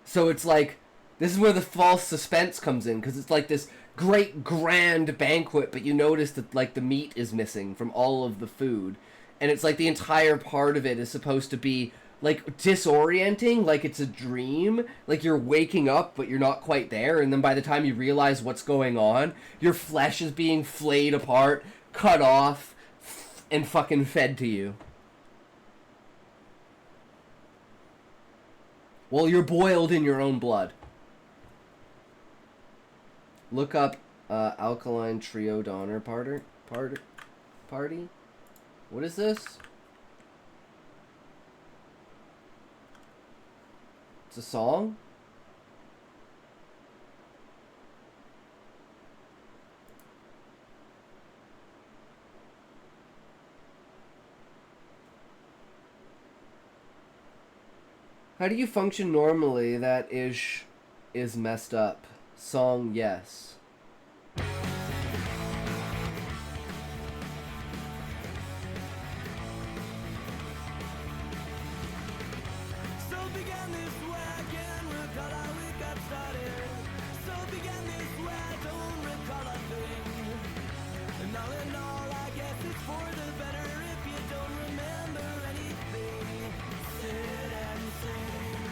So it's like, this is where the false suspense comes in, because it's like this great grand banquet, but you notice that like the meat is missing from all of the food. And it's like the entire part of it is supposed to be like disorienting, like it's a dream, like you're waking up but you're not quite there, and then by the time you realize what's going on, your flesh is being flayed apart, cut off, and fucking fed to you. Well, you're boiled in your own blood. Look up Alkaline Trio Donner Party. What is this? It's a song? How do you function normally? That is messed up. Song, yes.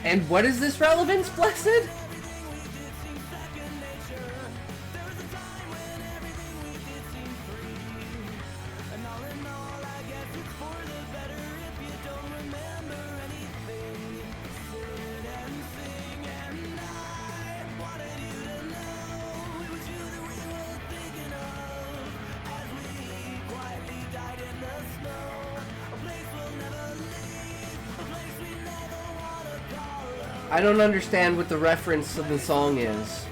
And what is this relevance, Blessed? I don't understand what the reference of the song is.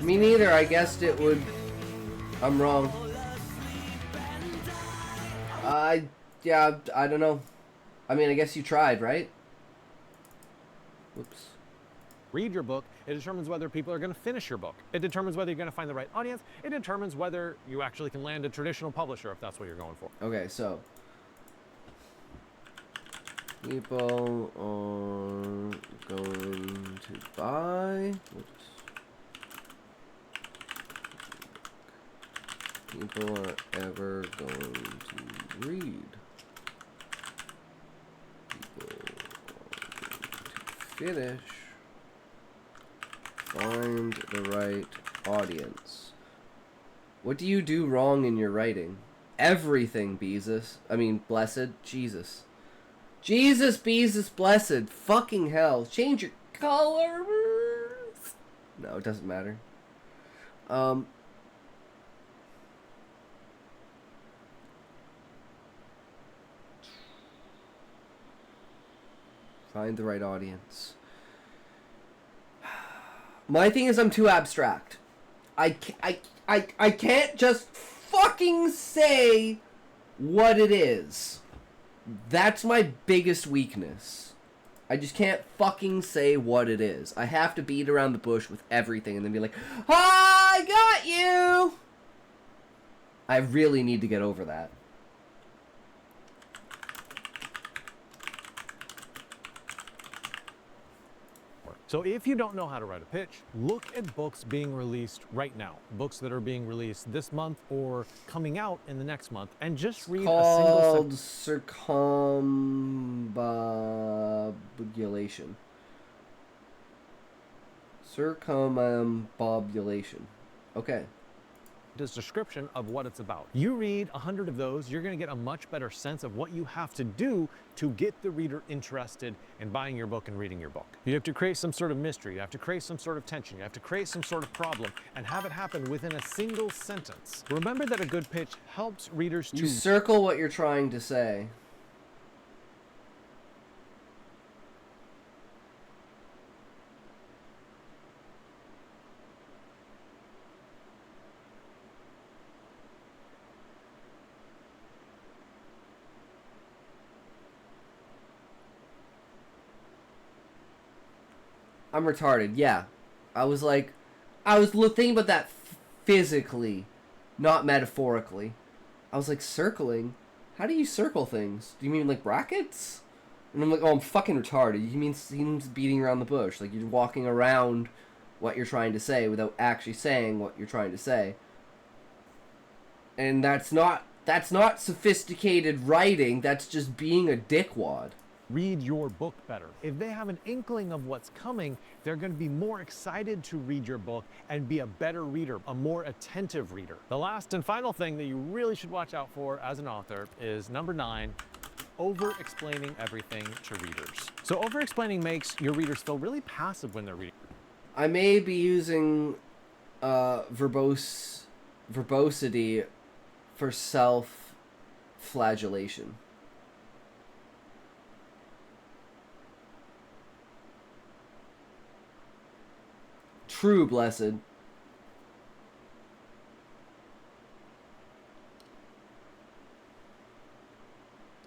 Me neither, I guessed it would... I'm wrong. Yeah, I don't know. I mean, I guess you tried, right? Whoops. Read your book. It determines whether people are going to finish your book. It determines whether you're going to find the right audience. It determines whether you actually can land a traditional publisher if that's what you're going for. Okay, so... people are going to buy... Whoops. People are ever going to read. People are going to finish. Find the right audience. What do you do wrong in your writing? Everything, Beezus. I mean, Blessed. Jesus. Jesus, Beezus, Blessed. Fucking hell. Change your colors. No, it doesn't matter. Find the right audience. My thing is I'm too abstract. I can't just fucking say what it is. That's my biggest weakness. I just can't fucking say what it is. I have to beat around the bush with everything and then be like, I got you! I really need to get over that. So if you don't know how to write a pitch, look at books being released right now. Books that are being released this month or coming out in the next month, and just read a single Called sentence. circumambulation. Circumambulation. Okay. Description of what it's about. You read 100 of those, you're going to get a much better sense of what you have to do to get the reader interested in buying your book and reading your book. You have to create some sort of mystery, you have to create some sort of tension, you have to create some sort of problem, and have it happen within a single sentence. Remember that a good pitch helps readers You to circle what you're trying to say. I'm retarded, yeah. I was thinking about that physically, not metaphorically. I was like, circling? How do you circle things? Do you mean like brackets? And I'm like, oh, I'm fucking retarded. You mean seems beating around the bush. Like you're walking around what you're trying to say without actually saying what you're trying to say. And that's not sophisticated writing, that's just being a dickwad. read your book better. If they have an inkling of what's coming, they're going to be more excited to read your book and be a better reader, a more attentive reader. The last and final thing that you really should watch out for as an author is number 9, over-explaining everything to readers. So over-explaining makes your readers feel really passive when they're reading. I may be using verbosity for self-flagellation. True, blessed.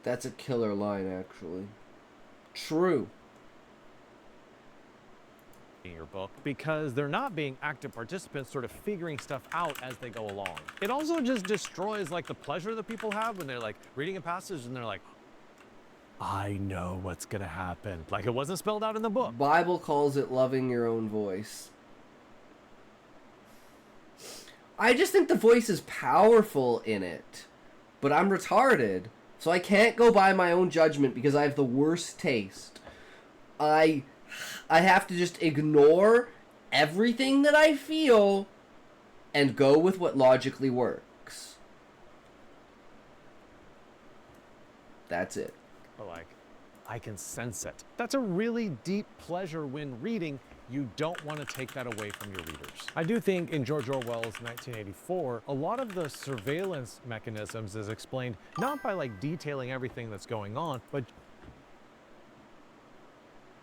That's a killer line, actually. True. Your book because they're not being active participants sort of figuring stuff out as they go along. It also just destroys like the pleasure that people have when they're like reading a passage and they're like, I know what's gonna happen. Like it wasn't spelled out in the book. Bible calls it loving your own voice. I just think the voice is powerful in it, but I'm retarded, so I can't go by my own judgment because I have the worst taste. I have to just ignore everything that I feel and go with what logically works. That's it. But like, I can sense it. That's a really deep pleasure when reading. You don't want to take that away from your readers. I do think in George Orwell's 1984, a lot of the surveillance mechanisms is explained not by like detailing everything that's going on, but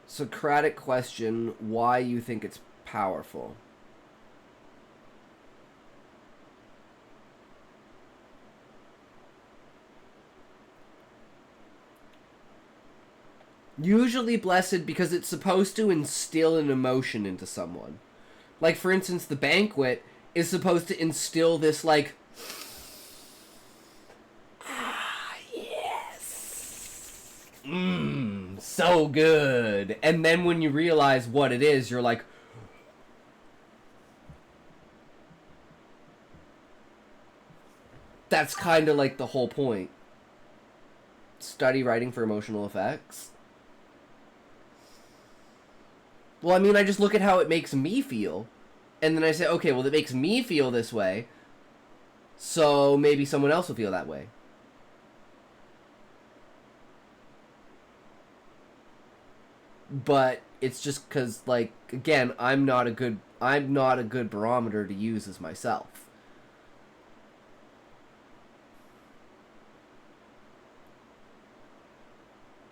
Socratic question, why you think it's powerful? Usually blessed because it's supposed to instill an emotion into someone. Like, for instance, The Banquet is supposed to instill this, like, yes, so good. And then when you realize what it is, you're like, that's kind of like the whole point. Study writing for emotional effects. Well, I mean, I just look at how it makes me feel, and then I say, okay, well, it makes me feel this way, so maybe someone else will feel that way. But it's just because, like, again, I'm not a good barometer to use as myself.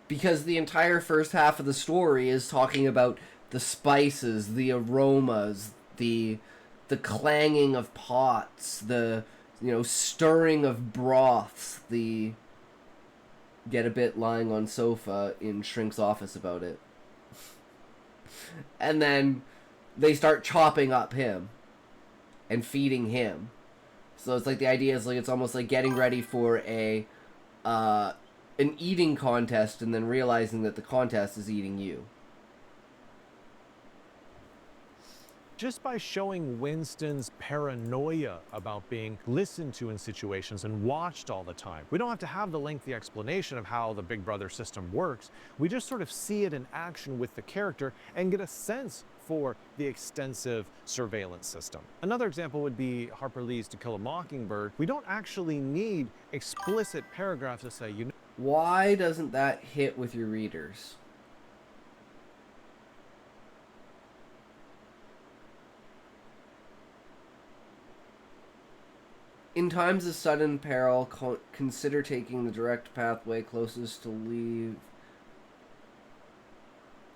Because the entire first half of the story is talking about the spices, the aromas, the clanging of pots, the stirring of broths, the get a bit lying on sofa in Shrink's office about it. And then they start chopping up him and feeding him. So it's like the idea is like it's almost like getting ready for an eating contest and then realizing that the contest is eating you. Just by showing Winston's paranoia about being listened to in situations and watched all the time. We don't have to have the lengthy explanation of how the Big Brother system works. We just sort of see it in action with the character and get a sense for the extensive surveillance system. Another example would be Harper Lee's To Kill a Mockingbird. We don't actually need explicit paragraphs to say, Why doesn't that hit with your readers? In times of sudden peril, consider taking the direct pathway closest to lead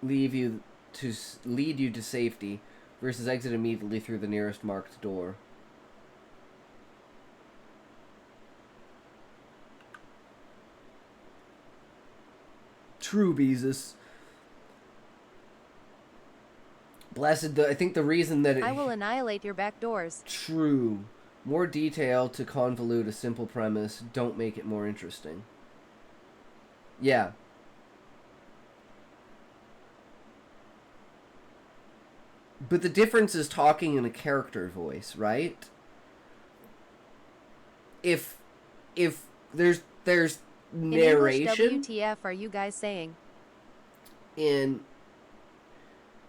you to safety, versus exit immediately through the nearest marked door. True, Beezus. Blessed, I think the reason that I will annihilate your back doors. True. More detail to convolute a simple premise. Don't make it more interesting. Yeah. But the difference is talking in a character voice, right? If there's narration. In English, WTF are you guys saying?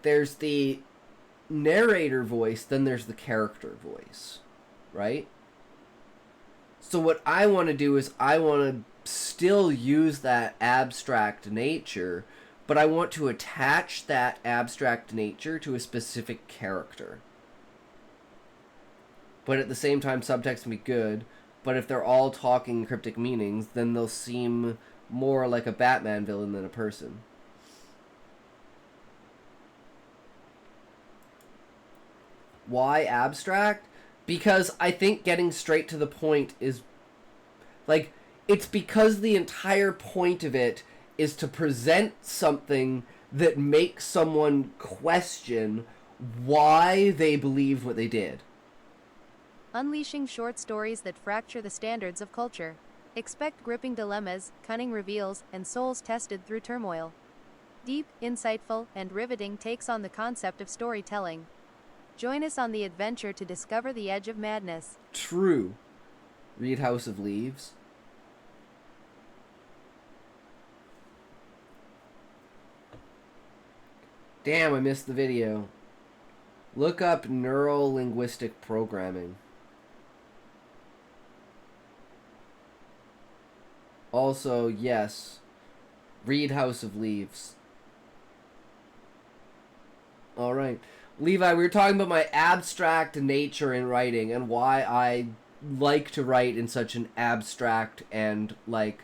There's the narrator voice, then there's the character voice, right? So what I want to do is I want to still use that abstract nature, but I want to attach that abstract nature to a specific character. But at the same time, subtext can be good, but if they're all talking cryptic meanings, then they'll seem more like a Batman villain than a person. Why abstract? Because I think getting straight to the point is... like, it's because the entire point of it is to present something that makes someone question why they believed what they did. Unleashing short stories that fracture the standards of culture. Expect gripping dilemmas, cunning reveals, and souls tested through turmoil. Deep, insightful, and riveting takes on the concept of storytelling. Join us on the adventure to discover the edge of madness. True. Read House of Leaves. Damn, I missed the video. Look up neuro-linguistic programming. Also, yes, read House of Leaves. Alright. Levi, we were talking about my abstract nature in writing and why I like to write in such an abstract and, like,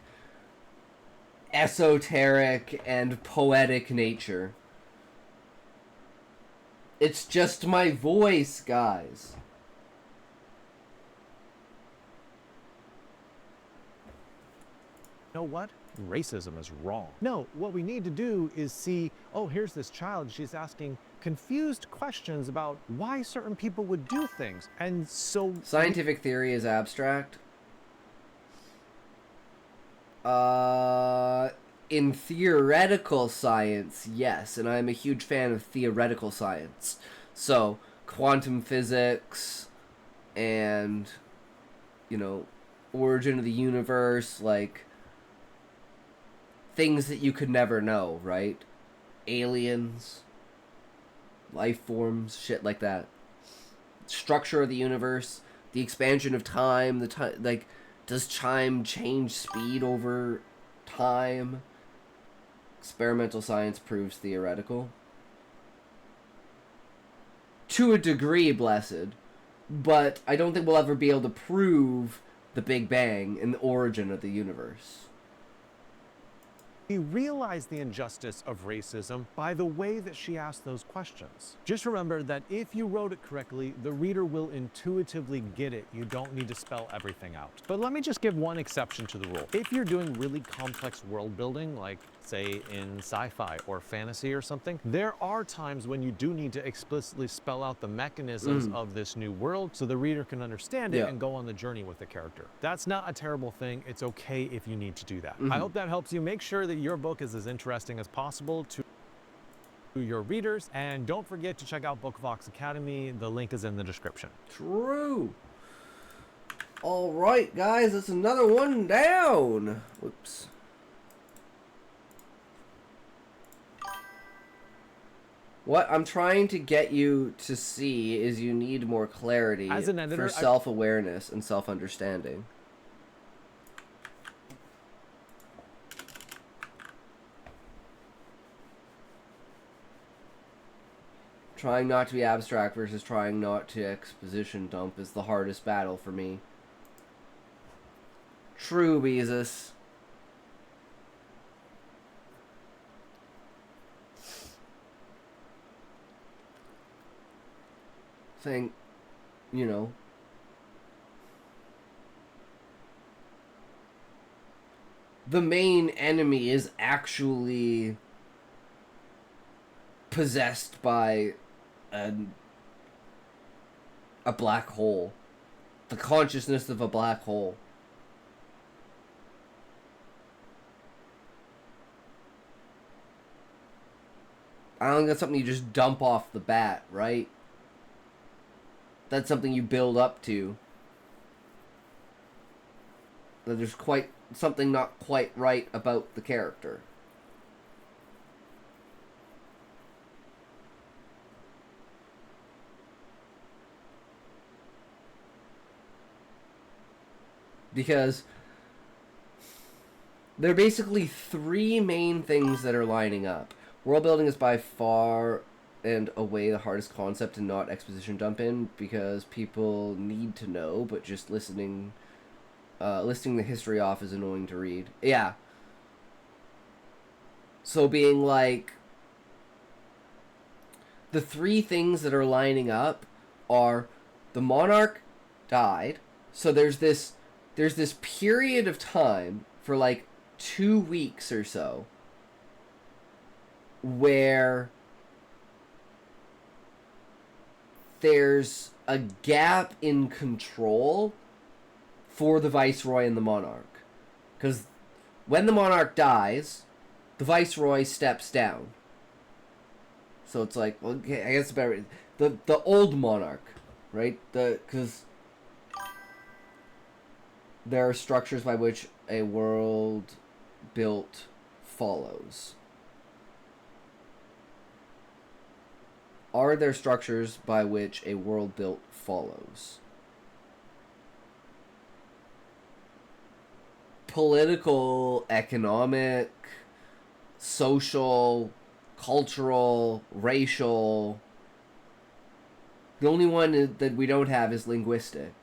esoteric and poetic nature. It's just my voice, guys. You know what? Racism is wrong. No, what we need to do is see, oh, here's this child, she's asking confused questions about why certain people would do things. And so... Scientific theory is abstract. In theoretical science, yes, and I'm a huge fan of theoretical science. So, quantum physics and, you know, origin of the universe, like, things that you could never know, right? Aliens, life forms, shit like that. Structure of the universe, the expansion of time, the time, like, does time change speed over time? Experimental science proves theoretical. To a degree, blessed. But I don't think we'll ever be able to prove the Big Bang and the origin of the universe. We realize the injustice of racism by the way that she asks those questions. Just remember that if you wrote it correctly, the reader will intuitively get it. You don't need to spell everything out. But let me just give one exception to the rule. If you're doing really complex world building, like say in sci-fi or fantasy or something, there are times when you do need to explicitly spell out the mechanisms of this new world so the reader can understand it and go on the journey with the character. That's not a terrible thing. It's okay if you need to do that. I hope that helps you. Make sure that your book is as interesting as possible to your readers, and don't forget to check out BookVox Academy. The link is in the description. True. All right, guys, that's another one down. Whoops. What I'm trying to get you to see is you need more clarity As an editor, for self-awareness and self-understanding. Trying not to be abstract versus trying not to exposition dump is the hardest battle for me. True, Beezus. Saying, you know, the main enemy is actually possessed by a black hole. The consciousness of a black hole. I don't think that's something you just dump off the bat, right? That's something you build up to. That there's something not quite right about the character. Because there are basically three main things that are lining up. World building is by far and away the hardest concept to not exposition dump in, because people need to know, but just listing the history off is annoying to read. Yeah. So being like, the three things that are lining up are the monarch died, so there's this period of time for like 2 weeks or so where there's a gap in control for the viceroy and the monarch. Because when the monarch dies, the viceroy steps down. So it's like, well, okay, I guess better the old monarch, right? Because there are structures by which a world built follows. Are there structures by which a world built follows? Political, economic, social, cultural, racial. The only one that we don't have is linguistic.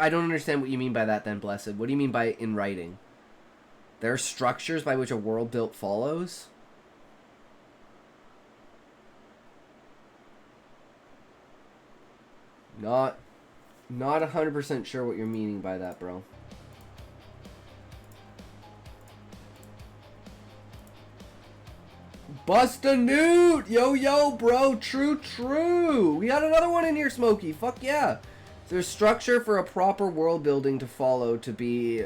I don't understand what you mean by that then, Blessed. What do you mean by in writing? There are structures by which a world built follows? Not 100% sure what you're meaning by that, bro. Bust a newt! Yo, bro. True. We got another one in here, Smokey. Fuck yeah. There's structure for a proper world building to follow to be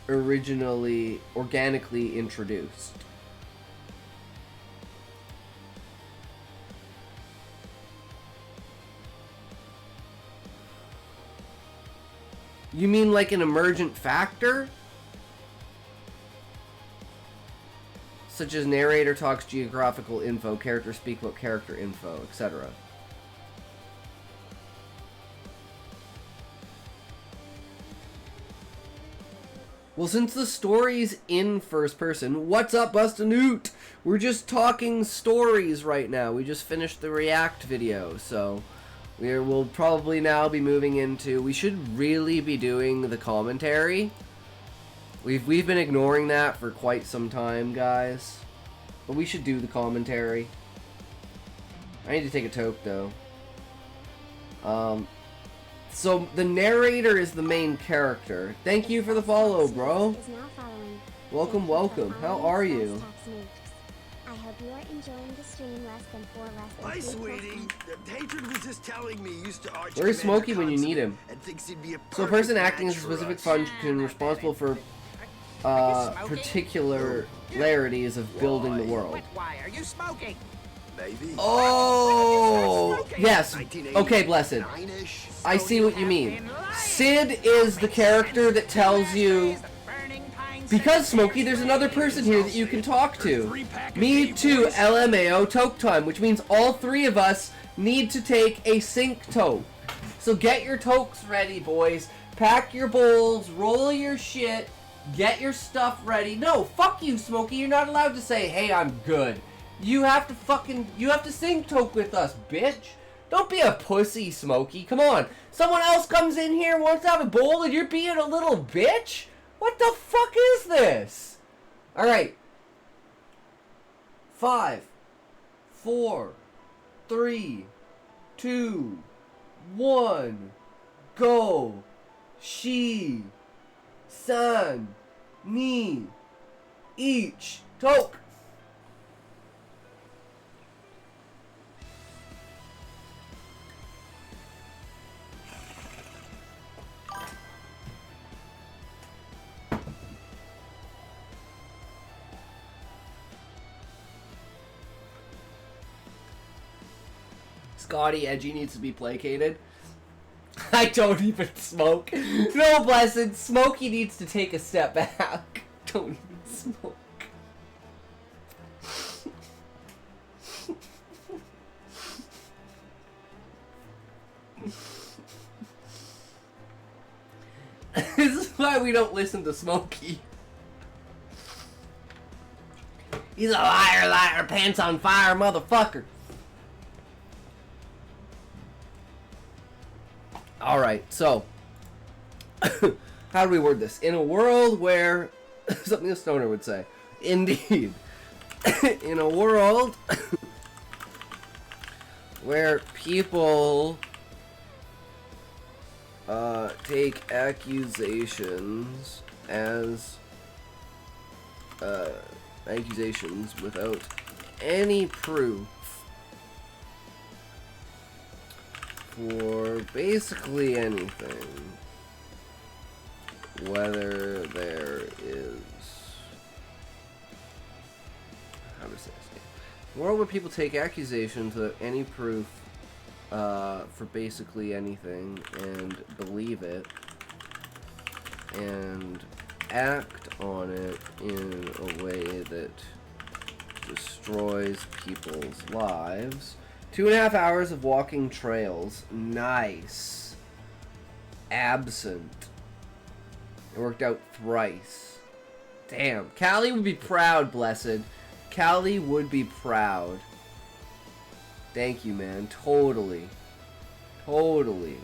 organically introduced. You mean like an emergent factor? Such as narrator talks geographical info, characters speak about character info, etc. Well, since the story's in first person, what's up, Bust-a-Newt? We're just talking stories right now. We just finished the React video, so we'll probably now be moving into... We should really be doing the commentary. We've been ignoring that for quite some time, guys. But we should do the commentary. I need to take a toke, though. So, the narrator is the main character. Thank you for the follow, bro. Welcome, welcome. How are you? I hope you are enjoying the stream less than 4 less than My 3 sweetie, the Hatred was just telling me he used to arch Where's command Smokey when you need him? and thinks he'd be a So a perfect person acting as a match for specific us. function responsible for particularities of building the world. Why are you smoking? Maybe. Oh! Yes. 1980, Okay, Blessed. 9-ish. I see what you mean. Sid is the character that tells you... Because, Smokey, there's another person here that you can talk to. Me too, LMAO toke time, which means all 3 of us need to take a sync toke. So get your tokes ready, boys. Pack your bowls, roll your shit, get your stuff ready. No, fuck you, Smokey. You're not allowed to say, hey, I'm good. You have to sync toke with us, bitch. Don't be a pussy, Smokey. Come on. Someone else comes in here and wants to have a bowl and you're being a little bitch? What the fuck is this? Alright. 5, 4, 3, 2, 1. Go. She. San. Ni. Each. Toke. Scotty Edgy needs to be placated. I don't even smoke. No, Blessed. Smokey needs to take a step back. Don't even smoke. This is why we don't listen to Smokey. He's a liar, liar, pants on fire, motherfucker. Alright, so, how do we word this? In a world where, something a stoner would say, indeed, in a world where people take accusations as, accusations without any proof, for basically anything, whether there is, how to say this? A world where people take accusations without any proof for basically anything and believe it and act on it in a way that destroys people's lives. 2.5 hours of walking trails. Nice. Absent. It worked out thrice. Damn. Callie would be proud, Blessed. Callie would be proud. Thank you, man. Totally. Totally.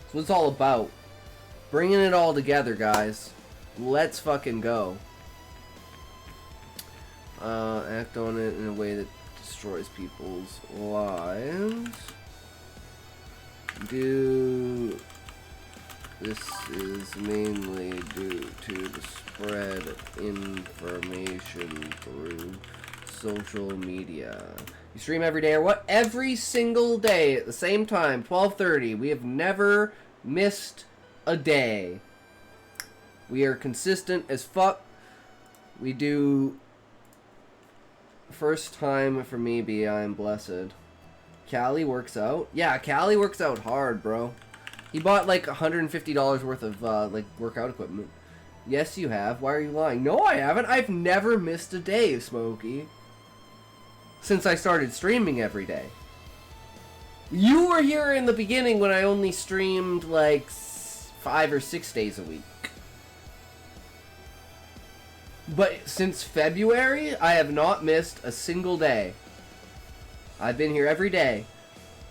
That's what it's all about. Bringing it all together, guys. Let's fucking go. Act on it in a way that destroys people's lives. This is mainly due to the spread of information through social media. You stream every day or what? Every single day at the same time, 12:30. We have never missed a day. We are consistent as fuck. We do... First time for me be I am blessed. Callie works out? Yeah, Callie works out hard, bro. He bought like $150 worth of like workout equipment. Yes, you have. Why are you lying? No, I haven't. I've never missed a day, Smokey. Since I started streaming every day. You were here in the beginning when I only streamed like 5 or 6 days a week. But since February, I have not missed a single day. I've been here every day.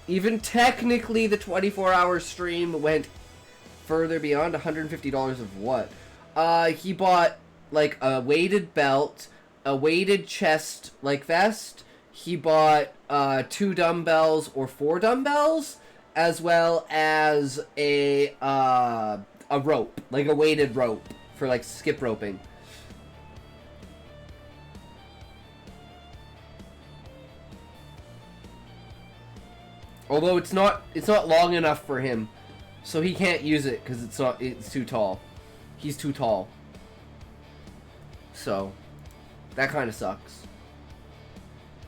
Even technically, the 24-hour stream went further beyond $150 of what? He bought, like, a weighted belt, a weighted chest, like, vest. He bought, 2 dumbbells or 4 dumbbells, as well as a rope, like a weighted rope for, like, skip roping. Although it's not long enough for him, so he can't use it because it's too tall. He's too tall. So that kind of sucks.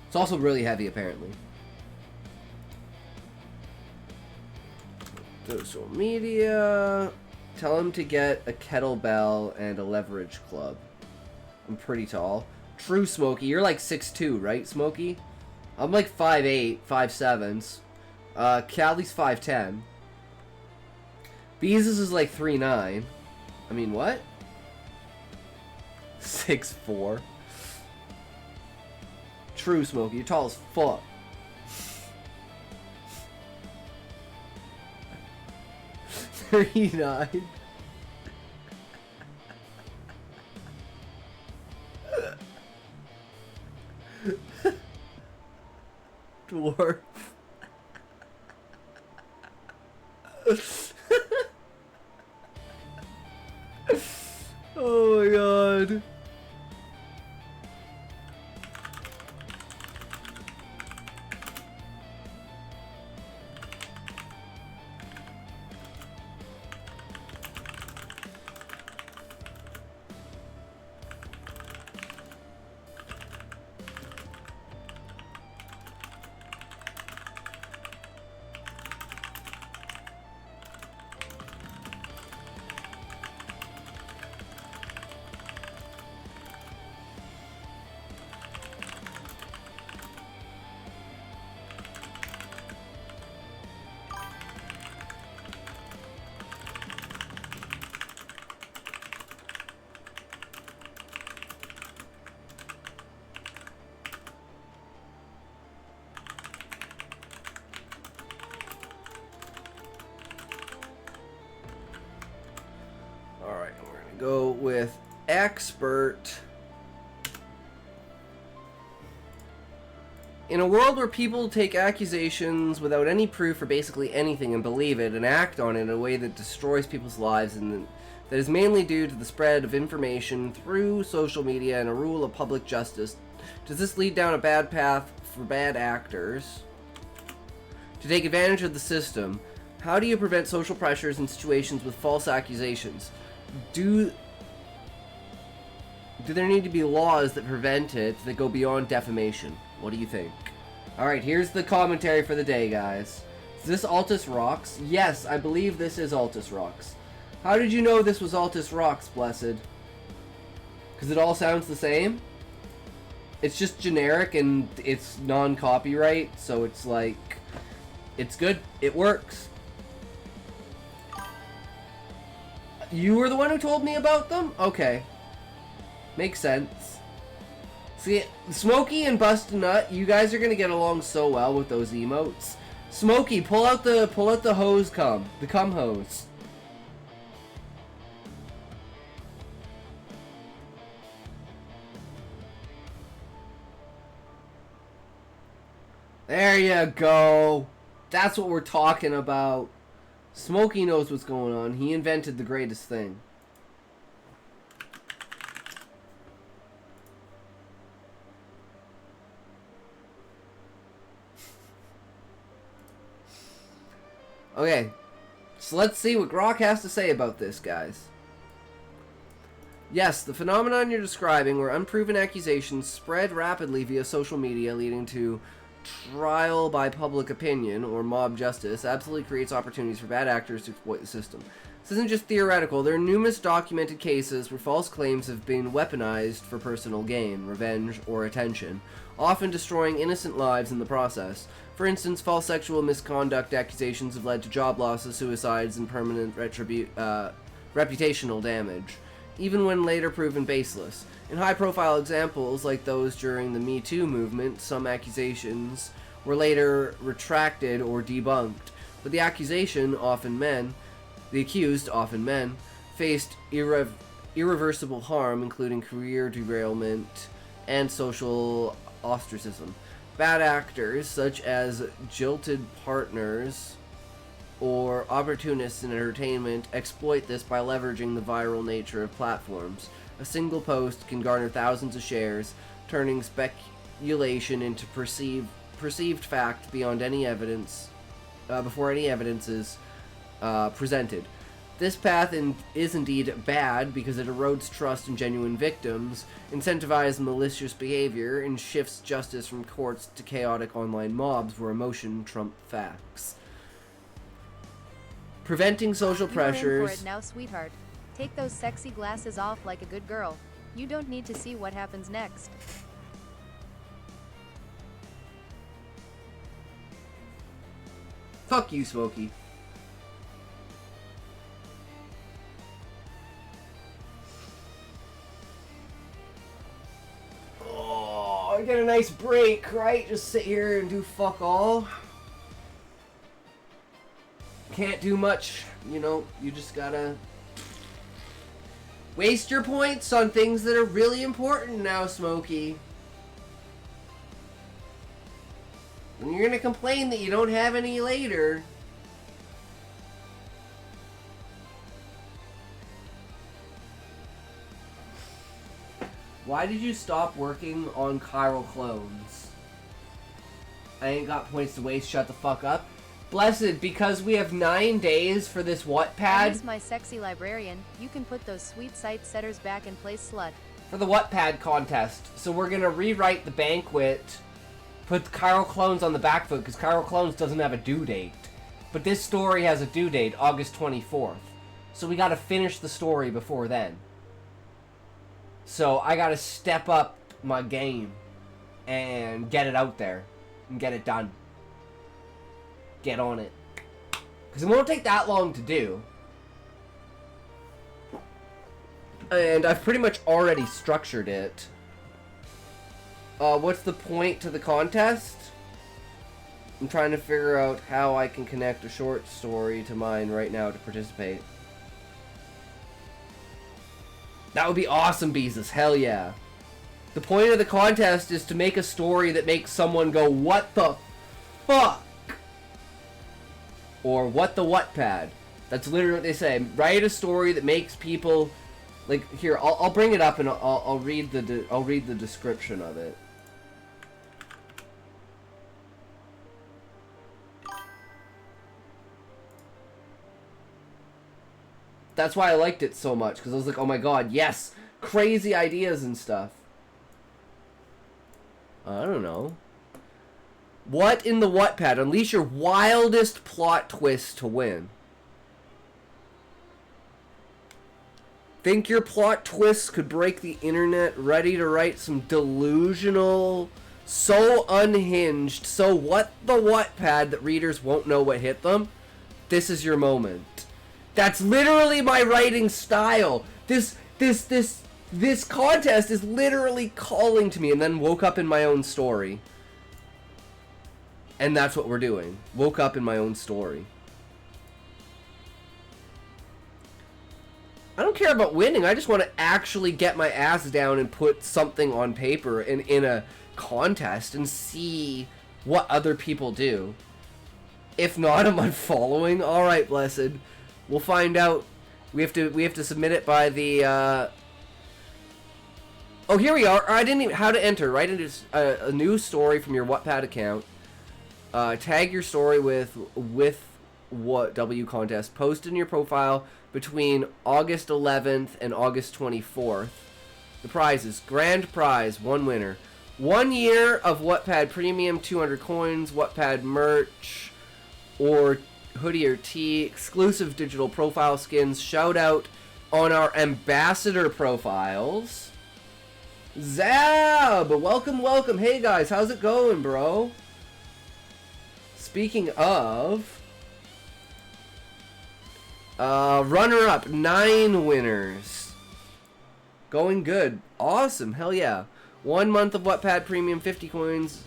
It's also really heavy, apparently. Social media. Tell him to get a kettlebell and a leverage club. I'm pretty tall. True, Smokey. You're like 6'2", right, Smokey? I'm like 5'8", 5'7". Callie's 5'10". Beezus is like 3'9". I mean, what? 6'4". True, Smokey. You're tall as fuck. $39. Dwarf. Oh my god. Alright, we're going to go with expert. In a world where people take accusations without any proof or basically anything and believe it and act on it in a way that destroys people's lives and that is mainly due to the spread of information through social media and a rule of public justice, does this lead down a bad path for bad actors to take advantage of the system? How do you prevent social pressures in situations with false accusations? Do there need to be laws that prevent it that go beyond defamation? What do you think? Alright, here's the commentary for the day, guys. Is this Altus Rocks? Yes, I believe this is Altus Rocks. How did you know this was Altus Rocks, Blessed? Because it all sounds the same? It's just generic and it's non-copyright, so it's like... It's good. It works. You were the one who told me about them? Okay. Makes sense. See, Smokey and Bust a Nut, you guys are gonna get along so well with those emotes. Smokey, pull out the hose cum. The cum hose. There you go. That's what we're talking about. Smokey knows what's going on. He invented the greatest thing. Okay, so let's see what Grok has to say about this, guys. Yes, the phenomenon you're describing, where unproven accusations spread rapidly via social media, leading to trial by public opinion, or mob justice, absolutely creates opportunities for bad actors to exploit the system. This isn't just theoretical. There are numerous documented cases where false claims have been weaponized for personal gain, revenge, or attention, often destroying innocent lives in the process. For instance, false sexual misconduct accusations have led to job losses, suicides, and permanent reputational damage. even when later proven baseless. In high-profile examples like those during the Me Too movement, some accusations were later retracted or debunked, but the accused, often men, faced irreversible harm, including career derailment and social ostracism. Bad actors, such as jilted partners or opportunists in entertainment, exploit this by leveraging the viral nature of platforms. A single post can garner thousands of shares, turning speculation into perceived fact beyond any evidence, before any evidence is presented. This path is indeed bad because it erodes trust in genuine victims, incentivizes malicious behavior, and shifts justice from courts to chaotic online mobs where emotion trumps facts. Preventing social You're in pressures. for it now, sweetheart. Take those sexy glasses off like a good girl. You don't need to see what happens next. Fuck you, Smokey. Oh, I get a nice break, right? Just sit here and do fuck all. Can't do much, you know, you just gotta waste your points on things that are really important now, Smokey. And you're gonna complain that you don't have any later. Why did you stop working on chiral clones? I ain't got points to waste, shut the fuck up. Blessed, because we have 9 days for this I Wattpad. miss my sexy librarian. You can put those sweet sight setters back in place, slut. For the Wattpad contest. So we're gonna rewrite the banquet, put chiral clones on the back foot, because chiral clones doesn't have a due date. But this story has a due date, August 24th. So we gotta finish the story before then. So I gotta step up my game and get it out there and get it done. Get on it. Because it won't take that long to do. And I've pretty much already structured it. What's the point to the contest? I'm trying to figure out how I can connect a short story to mine right now to participate. That would be awesome, Beezus. Hell yeah. The point of the contest is to make a story that makes someone go, what the fuck? Or what the Wattpad. That's literally what they say. Write a story that makes people, like, here, I'll bring it up and I'll read the description of it. That's why I liked it so much, because I was like, oh my god, yes! Crazy ideas and stuff. I don't know. What in the Wattpad? Unleash your wildest plot twist to win. Think your plot twists could break the internet? Ready to write some delusional, so unhinged, so what the Wattpad that readers won't know what hit them? This is your moment. That's literally my writing style. This contest is literally calling to me, and then woke up in my own story. And that's what we're doing. Woke up in my own story. I don't care about winning. I just want to actually get my ass down and put something on paper in a contest and see what other people do. If not, I'm unfollowing. All right, Blessed. We'll find out. We have to submit it by the. Oh, here we are. I didn't even how to enter. Write into a new story from your Wattpad account. Tag your story with what W contest. Post in your profile between August 11th and August 24th. The prizes: grand prize, 1 winner, 1 year of Wattpad Premium, 200 coins, Wattpad merch, or hoodie or tee, exclusive digital profile skins, shout out on our ambassador profiles. Zab, welcome. Hey guys, how's it going, bro? Speaking of, runner-up, 9 winners. Going good. Awesome. Hell yeah. 1 month of Wattpad Premium, 50 coins.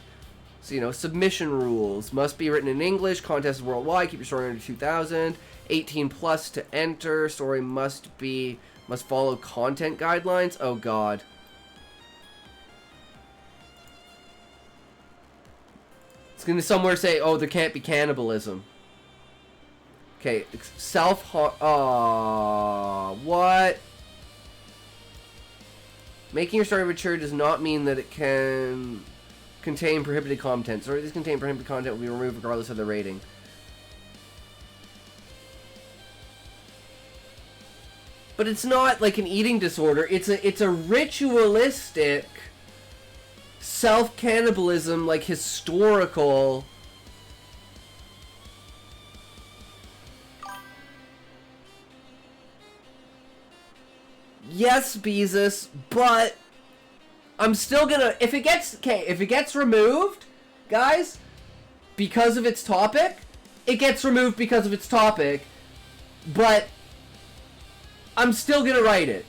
So, you know, submission rules. Must be written in English. Contest worldwide. Keep your story under 2,000. 18 plus to enter. Story must follow content guidelines. Oh, God. It's going to somewhere say, oh, there can't be cannibalism. Okay, self-harm. What? Making your story mature does not mean that it can contain prohibited content. Stories that contain prohibited content will be removed regardless of the rating. But it's not like an eating disorder. It's a ritualistic self-cannibalism, like historical. Yes, Beezus, but I'm still gonna, if it gets removed, guys, because of its topic, it gets removed because of its topic, but I'm still gonna write it.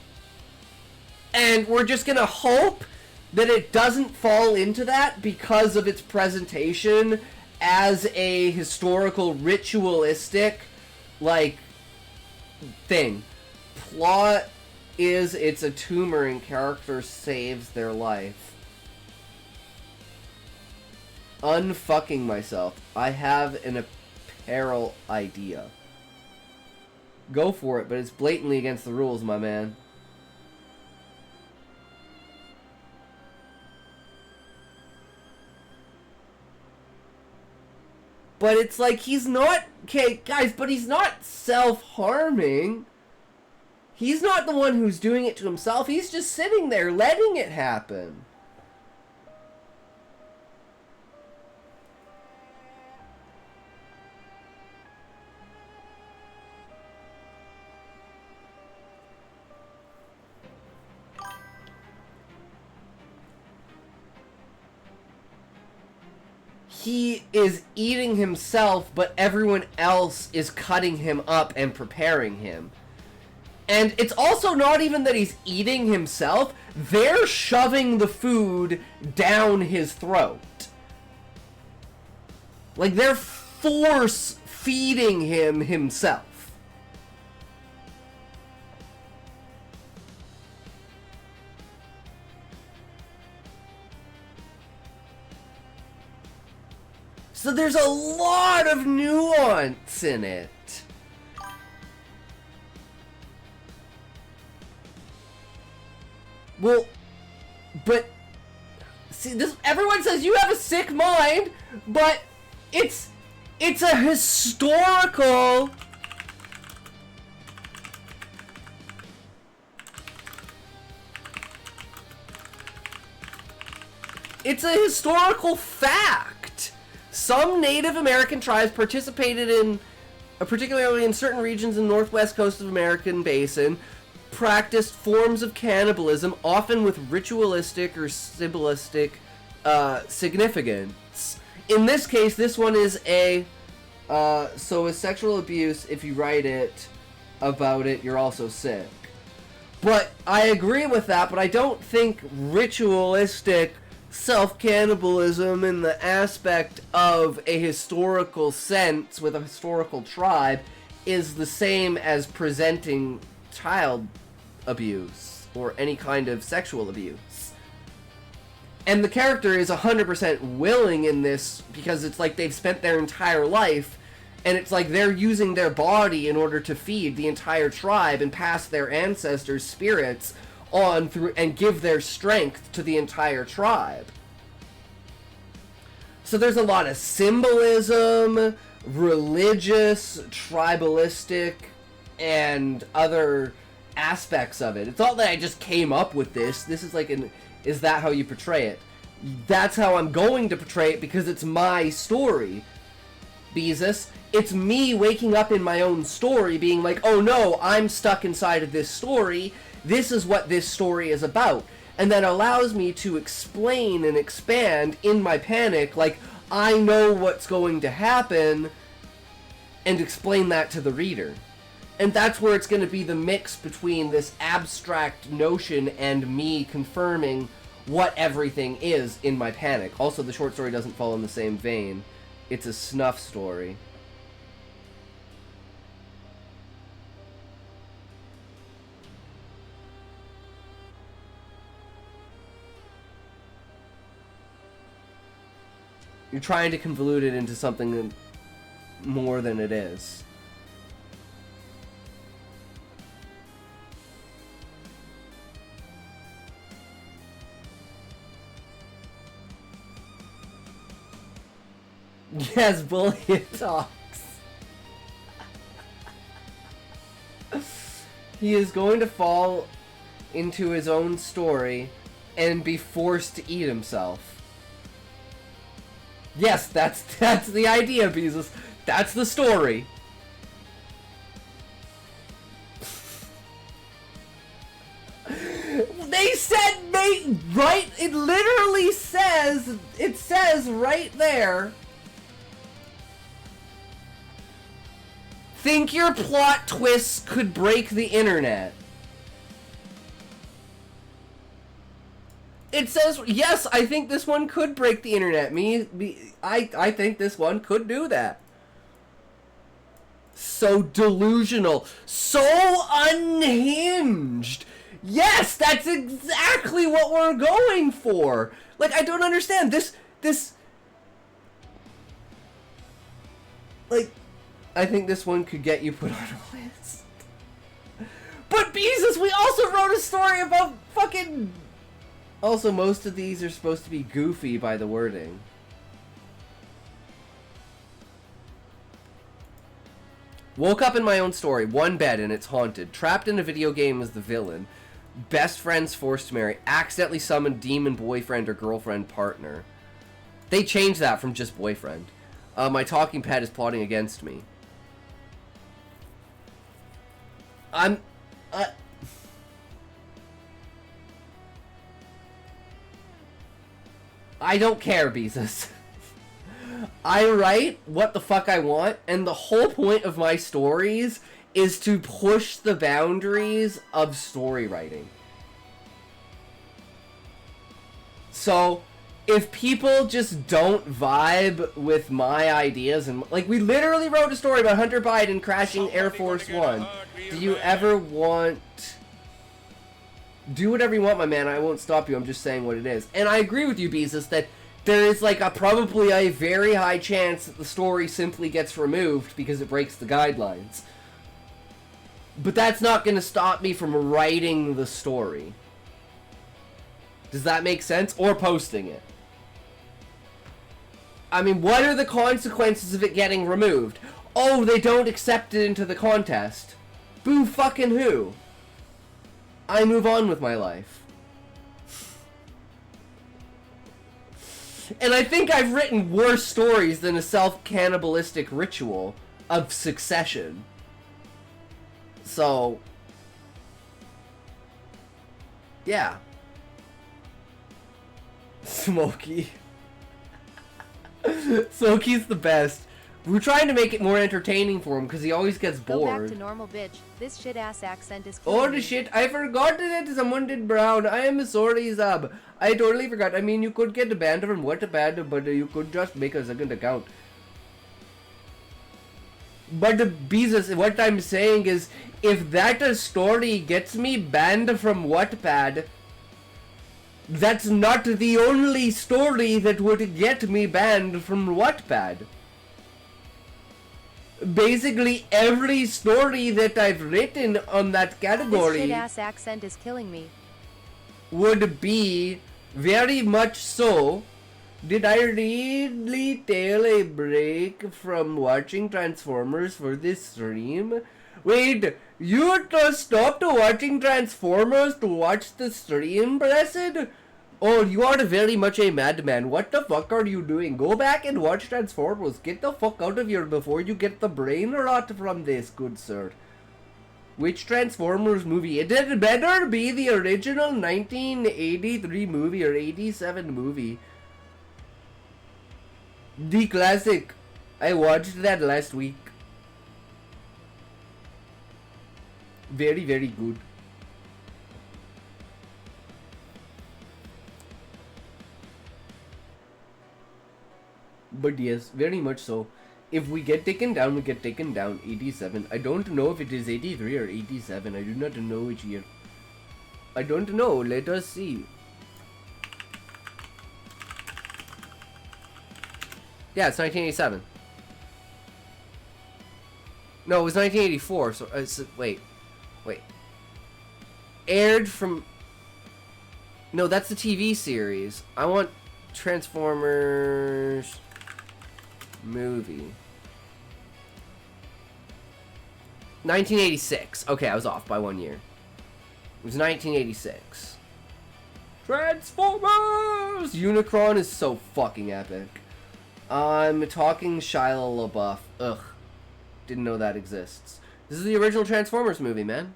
And we're just gonna hope that it doesn't fall into that because of its presentation as a historical, ritualistic, like, thing. Plot is it's a tumor and character saves their life. Unfucking myself. I have an apparel idea. Go for it, but it's blatantly against the rules, my man. But it's like he's not... Okay, guys, but he's not self-harming. He's not the one who's doing it to himself. He's just sitting there letting it happen. He is eating himself, but everyone else is cutting him up and preparing him. And it's also not even that he's eating himself. They're shoving the food down his throat. Like, they're force feeding him himself. So there's a lot of nuance in it. Well, but see, this, everyone says you have a sick mind, but it's a historical. It's a historical fact. Some Native American tribes participated in, particularly in certain regions in the northwest coast of the American Basin, practiced forms of cannibalism, often with ritualistic or symbolistic significance. In this case, this one is a, so with sexual abuse, if you write it about it, you're also sick. But I agree with that, but I don't think ritualistic self-cannibalism in the aspect of a historical sense with a historical tribe is the same as presenting child abuse or any kind of sexual abuse. And the character is 100% willing in this because it's like they've spent their entire life and it's like they're using their body in order to feed the entire tribe and pass their ancestors' spirits on through and give their strength to the entire tribe. So there's a lot of symbolism, religious, tribalistic, and other aspects of it. It's not that I just came up with this. This is like is that how you portray it? That's how I'm going to portray it because it's my story, Beezus. It's me waking up in my own story being like, oh no, I'm stuck inside of this story. This is what this story is about. And that allows me to explain and expand in my panic, like, I know what's going to happen, and explain that to the reader. And that's where it's going to be the mix between this abstract notion and me confirming what everything is in my panic. Also, the short story doesn't fall in the same vein. It's a snuff story. You're trying to convolute it into something more than it is. Yes, bullying talks. He is going to fall into his own story and be forced to eat himself. Yes, that's the idea, Beezus. That's the story. They said, right? It literally says, it says right there. Think your plot twists could break the internet. It says, yes, I think this one could break the internet. I think this one could do that. So delusional. So unhinged. Yes, that's exactly what we're going for. Like, I don't understand. This... Like, I think this one could get you put on a list. But, Jesus, we also wrote a story about fucking... Also, most of these are supposed to be goofy by the wording. Woke up in my own story. One bed and it's haunted. Trapped in a video game as the villain. Best friends forced to marry. Accidentally summoned demon boyfriend or girlfriend partner. They changed that from just boyfriend. My talking pet is plotting against me. I don't care, Beezus. I write what the fuck I want, and the whole point of my stories is to push the boundaries of story writing. So, if people just don't vibe with my ideas, and like, we literally wrote a story about Hunter Biden crashing Air Force One. Do you ever want... Do whatever you want, my man. I won't stop you. I'm just saying what it is. And I agree with you, Beezus, that there is like probably a very high chance that the story simply gets removed because it breaks the guidelines. But that's not going to stop me from writing the story. Does that make sense? Or posting it. I mean, what are the consequences of it getting removed? Oh, they don't accept it into the contest. Boo fucking who? I move on with my life. And I think I've written worse stories than a self-cannibalistic ritual of Succession. So... yeah. Smokey. Smokey's the best. We're trying to make it more entertaining for him because he always gets bored. Go back to normal, bitch. This shit-ass accent is Oh, the shit. I forgot that someone did brown. I am sorry, Zab. I totally forgot. I mean, you could get banned from Wattpad, but you could just make a second account. But Beezus, what I'm saying is, if that story gets me banned from Wattpad, that's not the only story that would get me banned from Wattpad. Basically, every story that I've written on that category... This shit-ass accent is killing me. ...would be very much so... Did I really take a break from watching Transformers for this stream? Wait, you stopped watching Transformers to watch the stream, Blessed? Oh, you are very much a madman. What the fuck are you doing? Go back and watch Transformers. Get the fuck out of here before you get the brain rot from this, good sir. Which Transformers movie? It had better be the original 1983 movie or 87 movie. The classic. I watched that last week. Very, very good. But yes, very much so. If we get taken down, we get taken down. 87. I don't know if it is 83 or 87. I do not know which year. I don't know. Let us see. Yeah, it's 1987. No, it was 1984. So, wait. Aired from... No, that's the TV series. I want Transformers movie. 1986. Okay, I was off by 1 year. It was 1986. Transformers! Unicron is so fucking epic. I'm talking Shia LaBeouf. Ugh. Didn't know that exists. This is the original Transformers movie, man.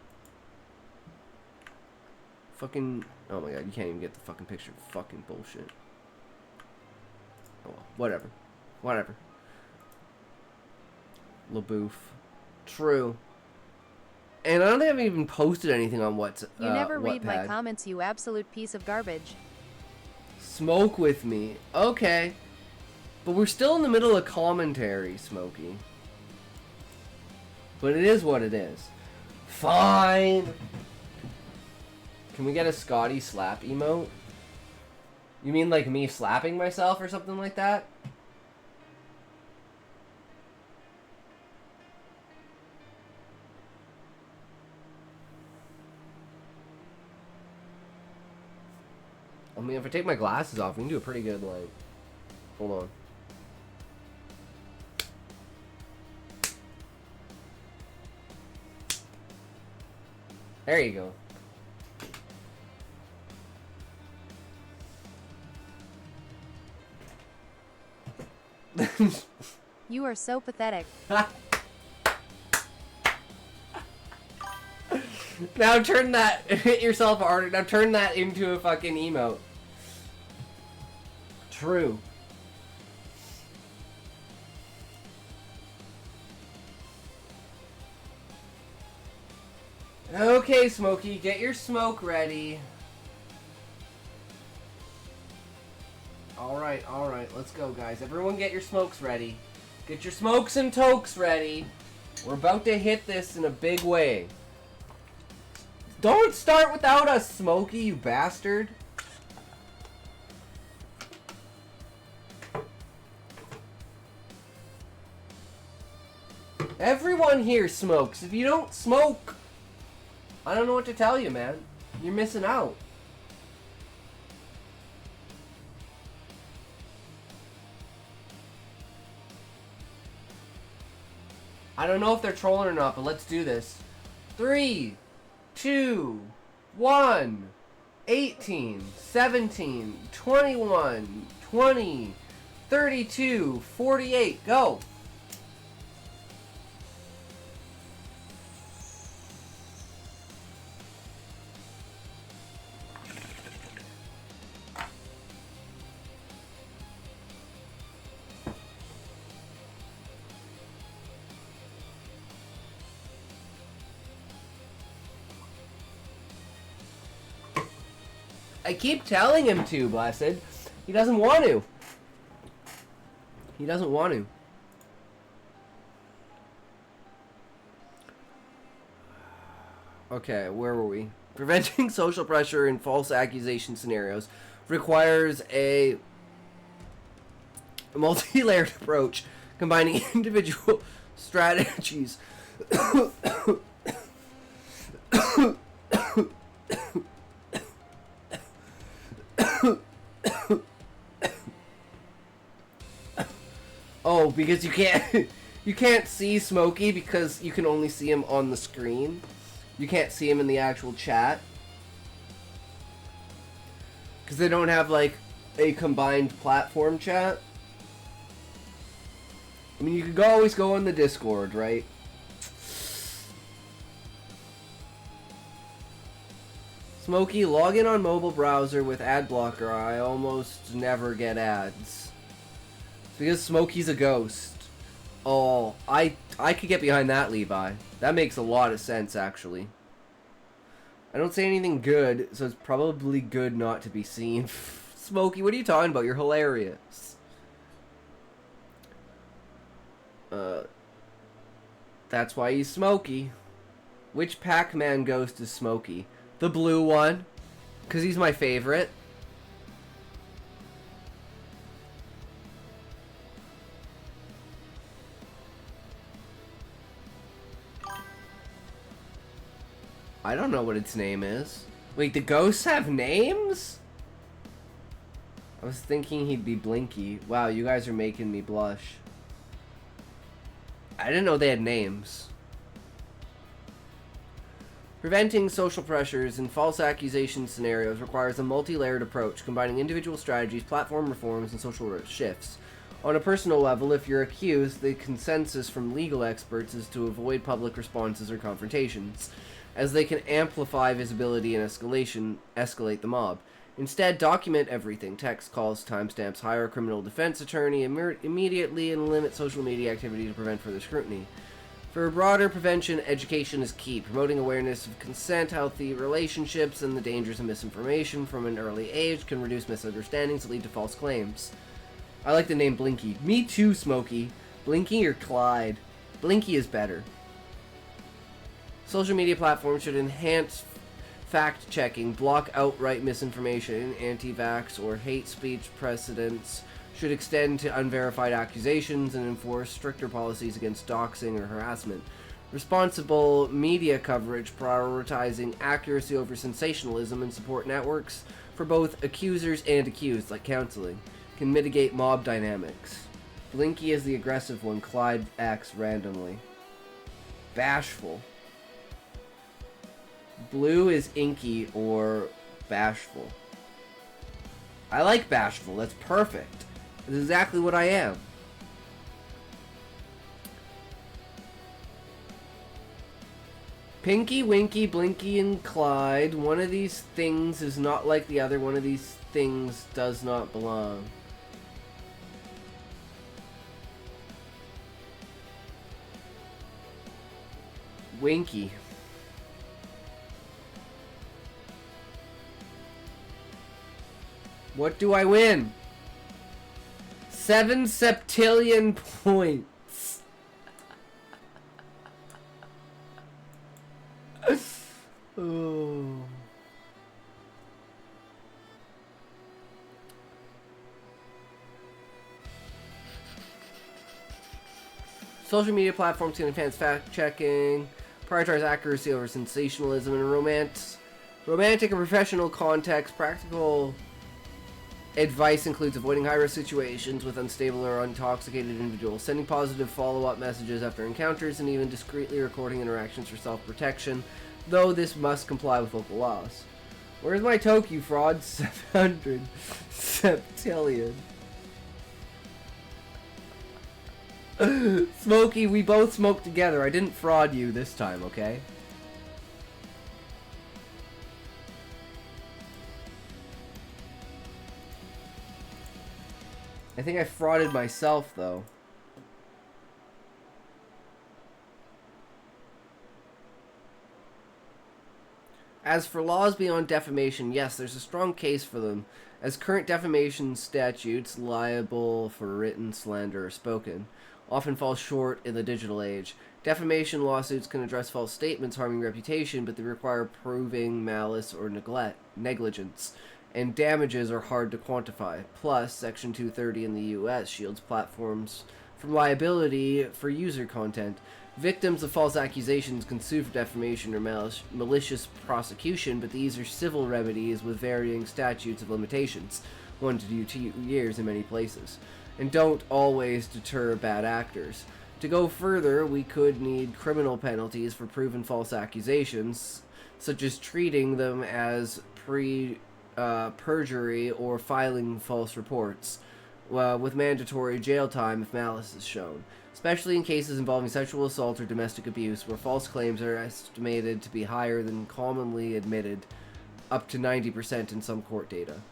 Fucking... Oh my god, you can't even get the fucking picture. Fucking bullshit. Oh well, whatever. Whatever. LaBeouf. True. And I don't think I've even posted anything on You never read my Wattpad. comments, you absolute piece of garbage. Smoke with me. Okay. But we're still in the middle of commentary, Smokey. But it is what it is. Fine. Can we get a Scotty slap emote? You mean like me slapping myself or something like that? I mean, if I take my glasses off, we can do a pretty good, like... Hold on. There you go. You are so pathetic. Now turn that... Hit yourself harder. Now turn that into a fucking emote. True. Okay, Smokey, get your smoke ready. Alright, let's go, guys. Everyone get your smokes ready. Get your smokes and tokes ready. We're about to hit this in a big way. Don't start without us, Smokey, you bastard. Everyone here smokes. If you don't smoke, I don't know what to tell you, man. You're missing out. I don't know if they're trolling or not, but let's do this. 3, 2, 1, 18, 17, 21, 20, 32, 48, go. I keep telling him to, Blessed. He doesn't want to. He doesn't want to. Okay, where were we? Preventing social pressure in false accusation scenarios requires a multi-layered approach combining individual strategies. Oh, because you can't see Smokey because you can only see him on the screen. You can't see him in the actual chat. Because they don't have, like, a combined platform chat. I mean, you could always go on the Discord, right? Smokey, log in on mobile browser with ad blocker. I almost never get ads. It's because Smokey's a ghost. Oh, I could get behind that, Levi. That makes a lot of sense, actually. I don't say anything good, so it's probably good not to be seen. Smokey, what are you talking about? You're hilarious. That's why he's Smokey. Which Pac-Man ghost is Smokey? The blue one, because he's my favorite. I don't know what its name is. Wait, the ghosts have names? I was thinking he'd be Blinky. Wow, you guys are making me blush. I didn't know they had names. Preventing social pressures and false accusation scenarios requires a multi-layered approach, combining individual strategies, platform reforms, and social shifts. On a personal level, if you're accused, the consensus from legal experts is to avoid public responses or confrontations, as they can amplify visibility and escalate the mob. Instead, document everything: text, calls, timestamps, hire a criminal defense attorney immediately, and limit social media activity to prevent further scrutiny. For broader prevention, education is key. Promoting awareness of consent, healthy relationships, and the dangers of misinformation from an early age can reduce misunderstandings that lead to false claims. I like the name Blinky. Me too, Smokey. Blinky or Clyde? Blinky is better. Social media platforms should enhance fact-checking, block outright misinformation, anti-vax or hate speech precedents, should extend to unverified accusations, and enforce stricter policies against doxing or harassment. Responsible media coverage, prioritizing accuracy over sensationalism, and support networks for both accusers and accused, like counseling, can mitigate mob dynamics. Blinky is the aggressive one, Clyde acts randomly. Bashful. Blue is inky or bashful. I like bashful, that's perfect. That's exactly what I am. Pinky, Winky, Blinky, and Clyde. One of these things is not like the other. One of these things does not belong. Winky. What do I win? 7 septillion points. Oh. Social media platforms can enhance fact-checking, prioritize accuracy over sensationalism, and romantic and professional context. Practical advice includes avoiding high-risk situations with unstable or intoxicated individuals, sending positive follow-up messages after encounters, and even discreetly recording interactions for self-protection, though this must comply with local laws. Where's my Tokyo fraud? 700 septillion. Smokey, we both smoked together. I didn't fraud you this time, okay? I think I frauded myself, though. As for laws beyond defamation, yes, there's a strong case for them, as current defamation statutes, liable for written slander or spoken, often fall short in the digital age. Defamation lawsuits can address false statements harming reputation, but they require proving malice or negligence, and damages are hard to quantify. Plus, Section 230 in the U.S. shields platforms from liability for user content. Victims of false accusations can sue for defamation or malicious prosecution, but these are civil remedies with varying statutes of limitations, 1 to 2 years in many places, and don't always deter bad actors. To go further, we could need criminal penalties for proven false accusations, such as treating them as perjury or filing false reports, with mandatory jail time if malice is shown, especially in cases involving sexual assault or domestic abuse, where false claims are estimated to be higher than commonly admitted, up to 90% in some court data.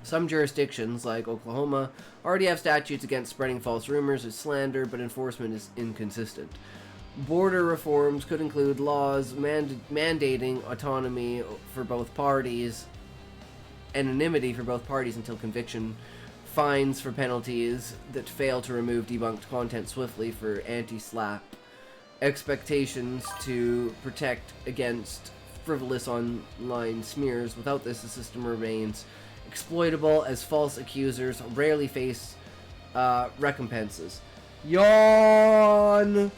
Some jurisdictions, like Oklahoma, already have statutes against spreading false rumors or slander, but enforcement is inconsistent. Border reforms could include laws mandating autonomy for both parties, anonymity for both parties until conviction, fines for penalties that fail to remove debunked content swiftly for anti-slap, expectations to protect against frivolous online smears. Without this, the system remains exploitable as false accusers rarely face recompenses. Yawn!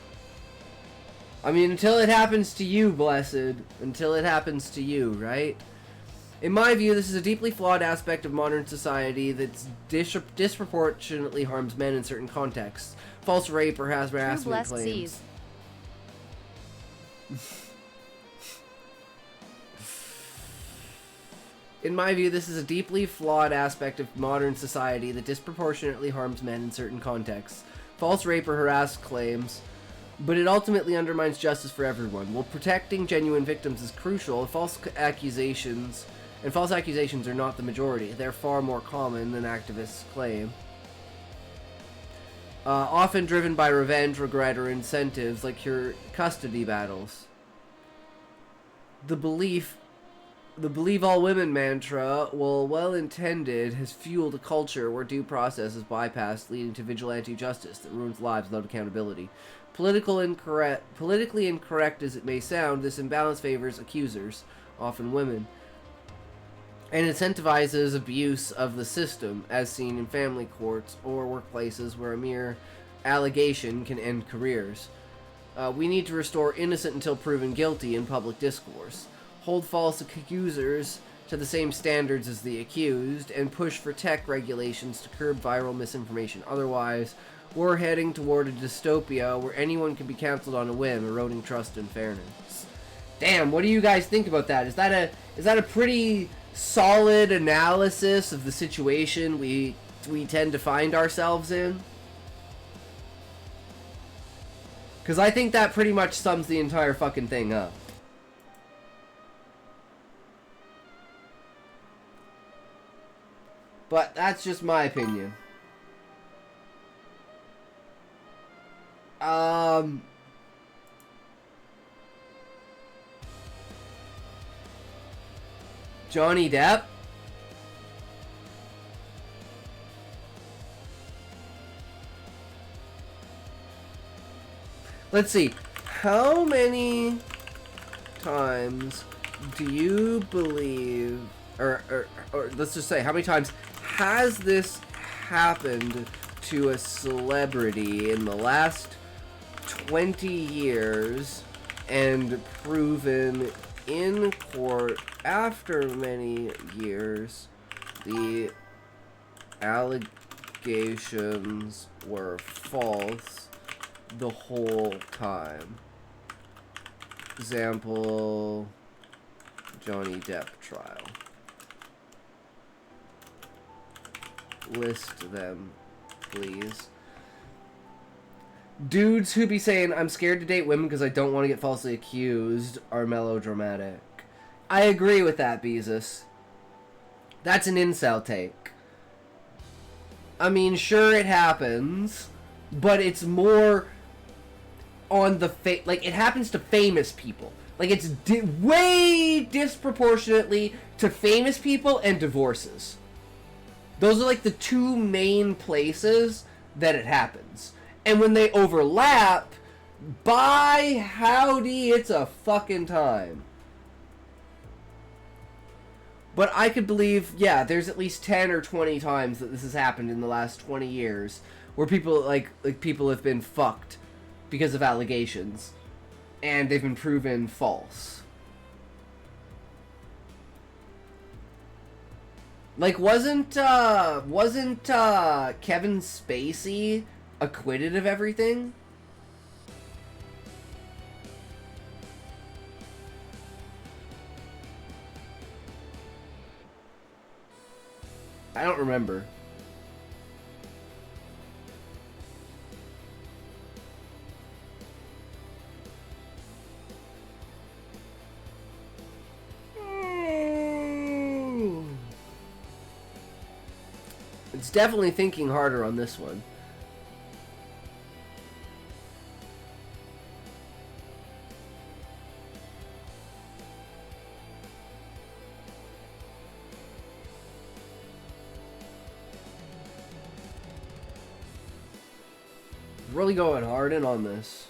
I mean, until it happens to you, blessed. Until it happens to you, right? In my view, this is a deeply flawed aspect of modern society that disproportionately harms men in certain contexts. False rape or harassment blessed claims. In my view, this is a deeply flawed aspect of modern society that disproportionately harms men in certain contexts. False rape or harass claims, but it ultimately undermines justice for everyone. While protecting genuine victims is crucial, false accusations are not the majority. They're far more common than activists claim. Often driven by revenge, regret, or incentives like your custody battles. The believe all women mantra, while well intended, has fueled a culture where due process is bypassed, leading to vigilante justice that ruins lives without accountability. Politically incorrect as it may sound, this imbalance favors accusers, often women, and incentivizes abuse of the system, as seen in family courts or workplaces where a mere allegation can end careers. We need to restore innocent until proven guilty in public discourse, hold false accusers to the same standards as the accused, and push for tech regulations to curb viral misinformation. Otherwise, we're heading toward a dystopia where anyone can be canceled on a whim, eroding trust and fairness. Damn, what do you guys think about that? Is that a pretty solid analysis of the situation we tend to find ourselves in? Because I think that pretty much sums the entire fucking thing up. But that's just my opinion. Johnny Depp? Let's see. How many times do you believe, or let's just say, how many times has this happened to a celebrity in the last 20 years and proven in court after many years the allegations were false the whole time? Example, Johnny Depp trial. List them, please. Dudes who be saying, I'm scared to date women because I don't want to get falsely accused, are melodramatic. I agree with that, Beezus. That's an incel take. I mean, sure, it happens, but it's more on the like, it happens to famous people. Like, it's way disproportionately to famous people and divorces. Those are like the two main places that it happens. And when they overlap, by howdy, it's a fucking time. But I could believe, yeah, there's at least 10 or 20 times that this has happened in the last 20 years where people, like people have been fucked because of allegations and they've been proven false. Like, wasn't Kevin Spacey acquitted of everything? I don't remember. It's definitely thinking harder on this one. really going hard in on this.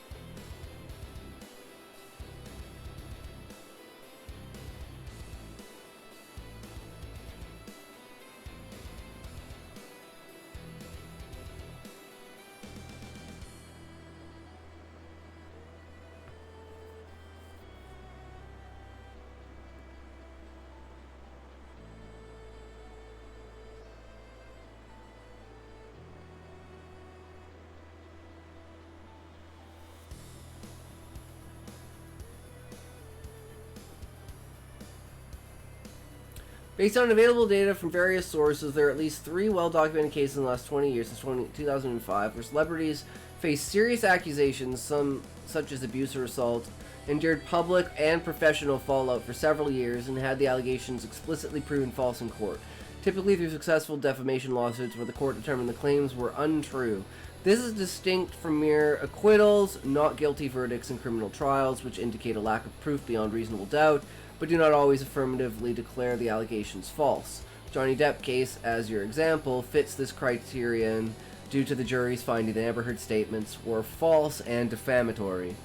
Based on available data from various sources, there are at least 3 well-documented cases in the last 20 years, since 2005, where celebrities faced serious accusations, some such as abuse or assault, endured public and professional fallout for several years, and had the allegations explicitly proven false in court, typically through successful defamation lawsuits where the court determined the claims were untrue. This is distinct from mere acquittals, not guilty verdicts in criminal trials, which indicate a lack of proof beyond reasonable doubt, but do not always affirmatively declare the allegations false. Johnny Depp case, as your example, fits this criterion due to the jury's finding the Amber Heard statements were false and defamatory.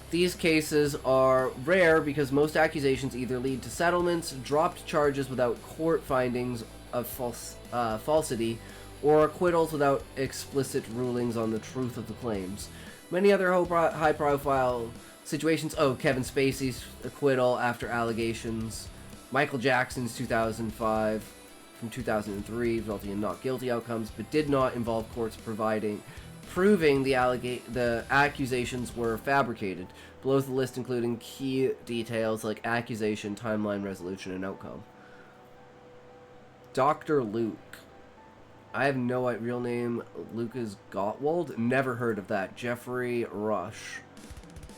These cases are rare because most accusations either lead to settlements, dropped charges without court findings of falsity, or acquittals without explicit rulings on the truth of the claims. Many other high-profile situations. Oh, Kevin Spacey's acquittal after allegations. Michael Jackson's 2005 from 2003, resulting in not guilty outcomes, but did not involve courts proving the accusations were fabricated. Below is the list including key details like accusation, timeline, resolution, and outcome. Dr. Luke. I have no idea. Real name, Lucas Gottwald. Never heard of that. Jeffrey Rush.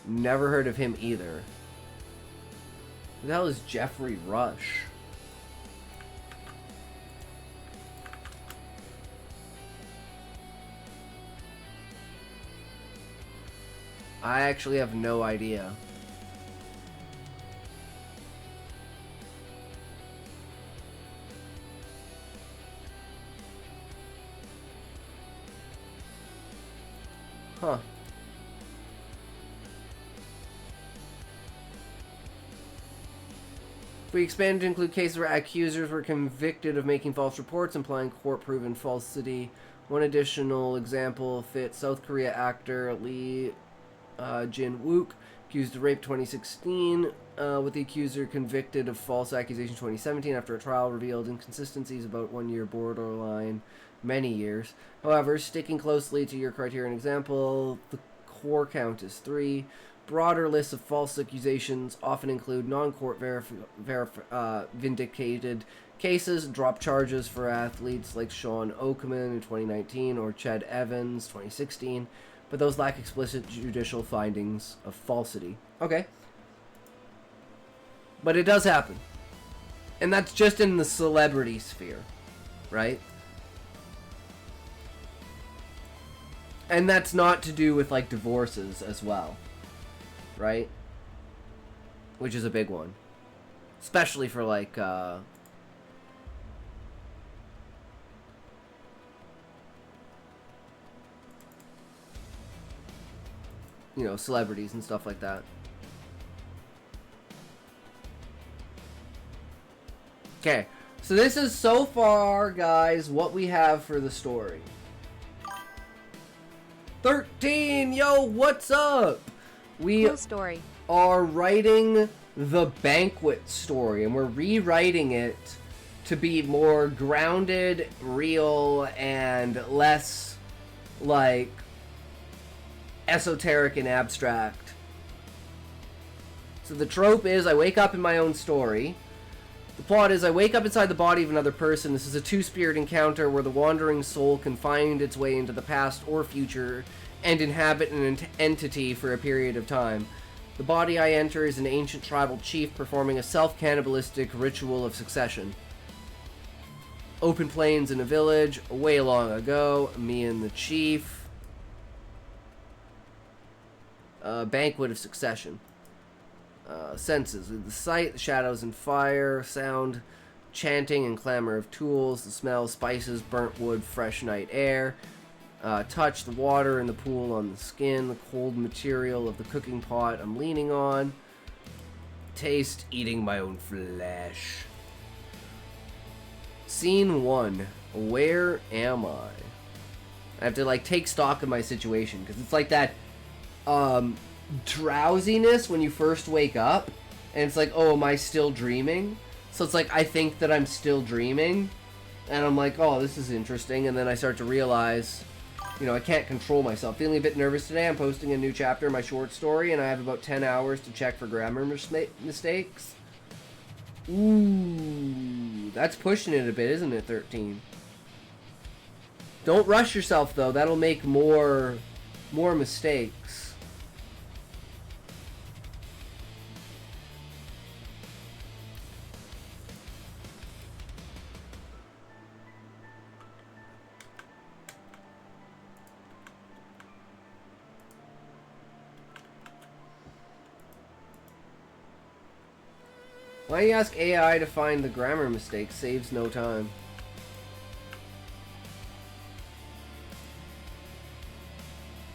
Never heard of him either. Who the hell is Jeffrey Rush? I actually have no idea. Huh. We expand to include cases where accusers were convicted of making false reports, implying court-proven falsity. One additional example fits South Korea actor Lee Jin-wook, accused of rape 2016, with the accuser convicted of false accusation 2017 after a trial revealed inconsistencies about 1 year, borderline many years. However, sticking closely to your criterion example, the core count is 3. Broader lists of false accusations often include non-court vindicated cases, drop charges for athletes like Sean Oakman in 2019 or Ched Evans 2016, but those lack explicit judicial findings of falsity. Okay. But it does happen. And that's just in the celebrity sphere, right? And that's not to do with, like, divorces as well. Right? Which is a big one. Especially for, like, you know, celebrities and stuff like that. Okay. So this is so far, guys, what we have for the story. 13! Yo, what's up? We Cool story. are writing the banquet story, and we're rewriting it to be more grounded, real, and less, like, esoteric and abstract. So the trope is I wake up in my own story. The plot is I wake up inside the body of another person. This is a two-spirit encounter where the wandering soul can find its way into the past or future and inhabit an entity for a period of time. The body I enter is an ancient tribal chief performing a self-cannibalistic ritual of succession. Open plains in a village, way long ago, me and the chief. Banquet of succession. Senses. The sight, the shadows and fire, sound, chanting and clamor of tools, the smell, spices, burnt wood, fresh night air. Touch the water in the pool on the skin, the cold material of the cooking pot I'm leaning on. Taste eating my own flesh. Scene 1. Where am I? I have to like take stock of my situation because it's like that drowsiness when you first wake up and it's like, oh, am I still dreaming? So it's like I think that I'm still dreaming and I'm like, oh, this is interesting, and then I start to realize, you know, I can't control myself. Feeling a bit nervous today. I'm posting a new chapter in my short story and I have about 10 hours to check for grammar mistakes. Ooh, that's pushing it a bit, isn't it, 13? Don't rush yourself, though. That'll make more mistakes. Why do you ask AI to find the grammar mistakes? Saves no time.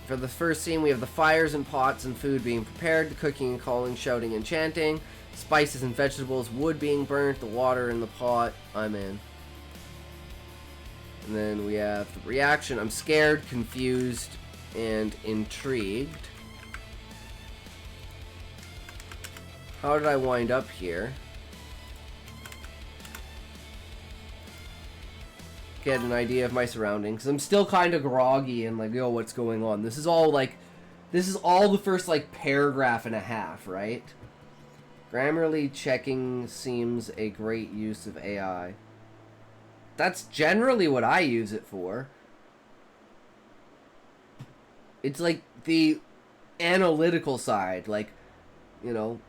For the first scene, we have the fires and pots and food being prepared, the cooking and calling, shouting and chanting, spices and vegetables, wood being burnt, the water in the pot. I'm in. And then we have the reaction. I'm scared, confused, and intrigued. How did I wind up here? Get an idea of my surroundings. I'm still kind of groggy and like, yo, what's going on? This is all the first like paragraph and a half, right? Grammarly checking seems a great use of AI. That's generally what I use it for. It's like the analytical side, like, you know,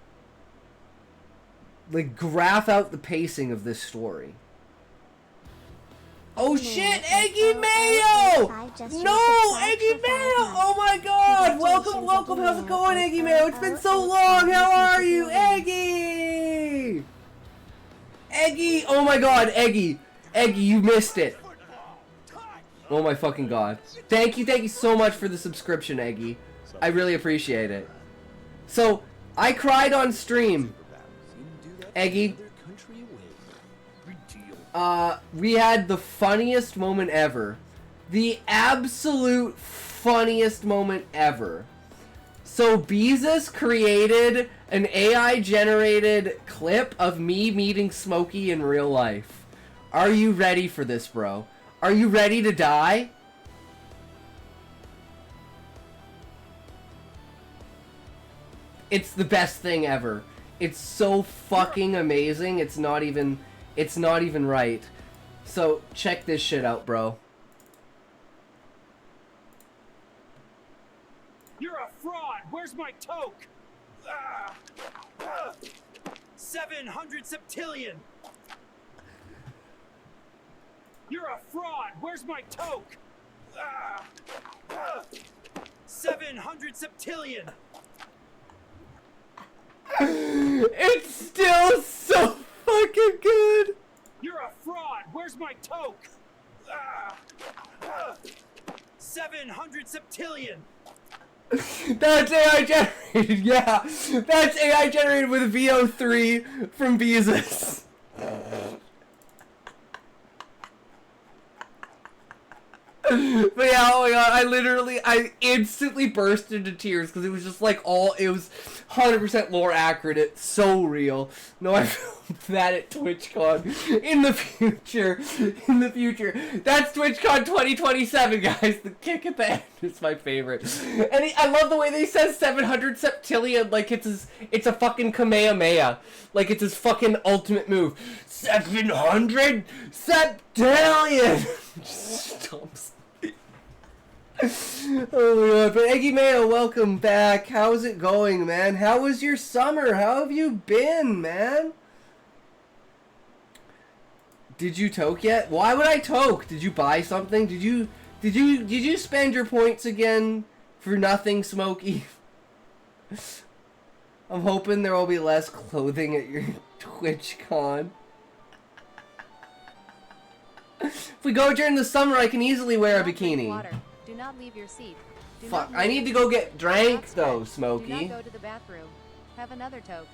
like graph out the pacing of this story. Oh shit, Eggy Mayo! No, Eggy Mayo! Oh my god! Welcome. How's it going, Eggy Mayo? It's been so long. How are you, Eggy? Eggy! Oh my god, Eggy! Eggy, you missed it. Oh my fucking god. Thank you so much for the subscription, Eggy. I really appreciate it. So, I cried on stream. Eggy. We had the funniest moment ever. The absolute funniest moment ever. So Beezus created an AI-generated clip of me meeting Smokey in real life. Are you ready for this, bro? Are you ready to die? It's the best thing ever. It's so fucking amazing. It's not even right. So, check this shit out, bro. You're a fraud! Where's my toke? 700 septillion! You're a fraud! Where's my toke? 700 septillion! It's still so fucking good! You're a fraud! Where's my toke? 700 septillion! That's AI generated, yeah! That's AI generated with VO3 from Beezus. But yeah, oh my god, I instantly burst into tears because it was just like it was 100% lore accurate. It's so real. No, I filmed that at TwitchCon in the future. That's TwitchCon 2027, guys. The kick at the end is my favorite. And I love the way they says 700 septillion like it's a fucking Kamehameha. Like it's his fucking ultimate move. 700 septillion! Stop. Oh my god, but Eggy Mayo, welcome back. How's it going, man? How was your summer? How have you been, man? Did you toke yet? Why would I toke? Did you buy something? Did you spend your points again for nothing, Smokey? I'm hoping there will be less clothing at your TwitchCon. If we go during the summer, I can easily wear a bikini. Do not leave your seat. Do Fuck, not I move need to your go seat. get Do not drank stretch. though, Do Smokey. not go to the bathroom. Have another toke.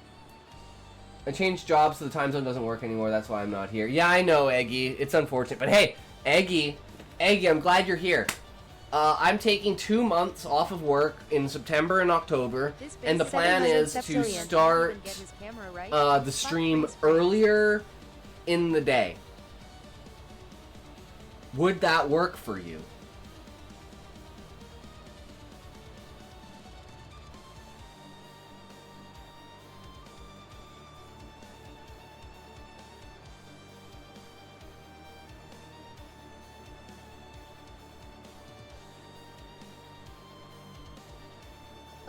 I changed jobs so the time zone doesn't work anymore. That's why I'm not here. Yeah, I know, Eggy. It's unfortunate. But hey, Eggy, I'm glad you're here. I'm taking 2 months off of work in September and October. This And the base plan is 700 to septillion. start Can't even get his camera right. the Fuck stream these frames. earlier in the day. Would that work for you?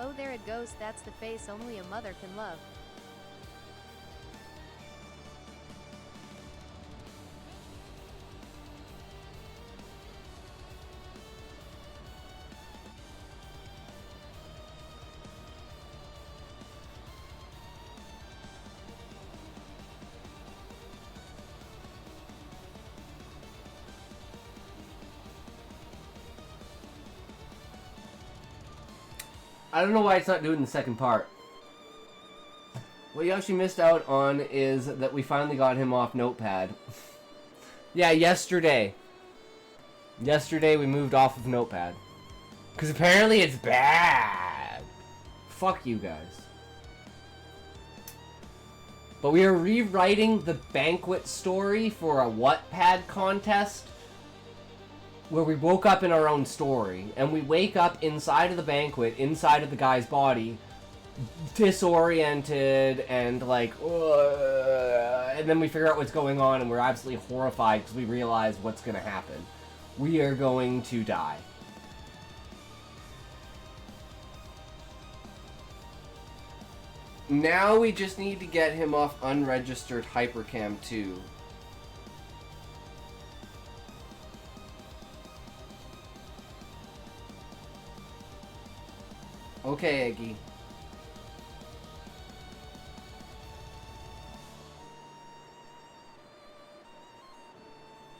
Oh, there it goes. That's the face only a mother can love. I don't know why it's not doing the second part. What you actually missed out on is that we finally got him off Notepad. Yeah, yesterday. Yesterday we moved off of Notepad. Because apparently it's bad. Fuck you guys. But we are rewriting the banquet story for a Wattpad contest. Where we woke up in our own story, and we wake up inside of the banquet, inside of the guy's body, disoriented, and like, and then we figure out what's going on, and we're absolutely horrified because we realize what's going to happen. We are going to die. Now we just need to get him off unregistered Hypercam 2. Okay, Eggy.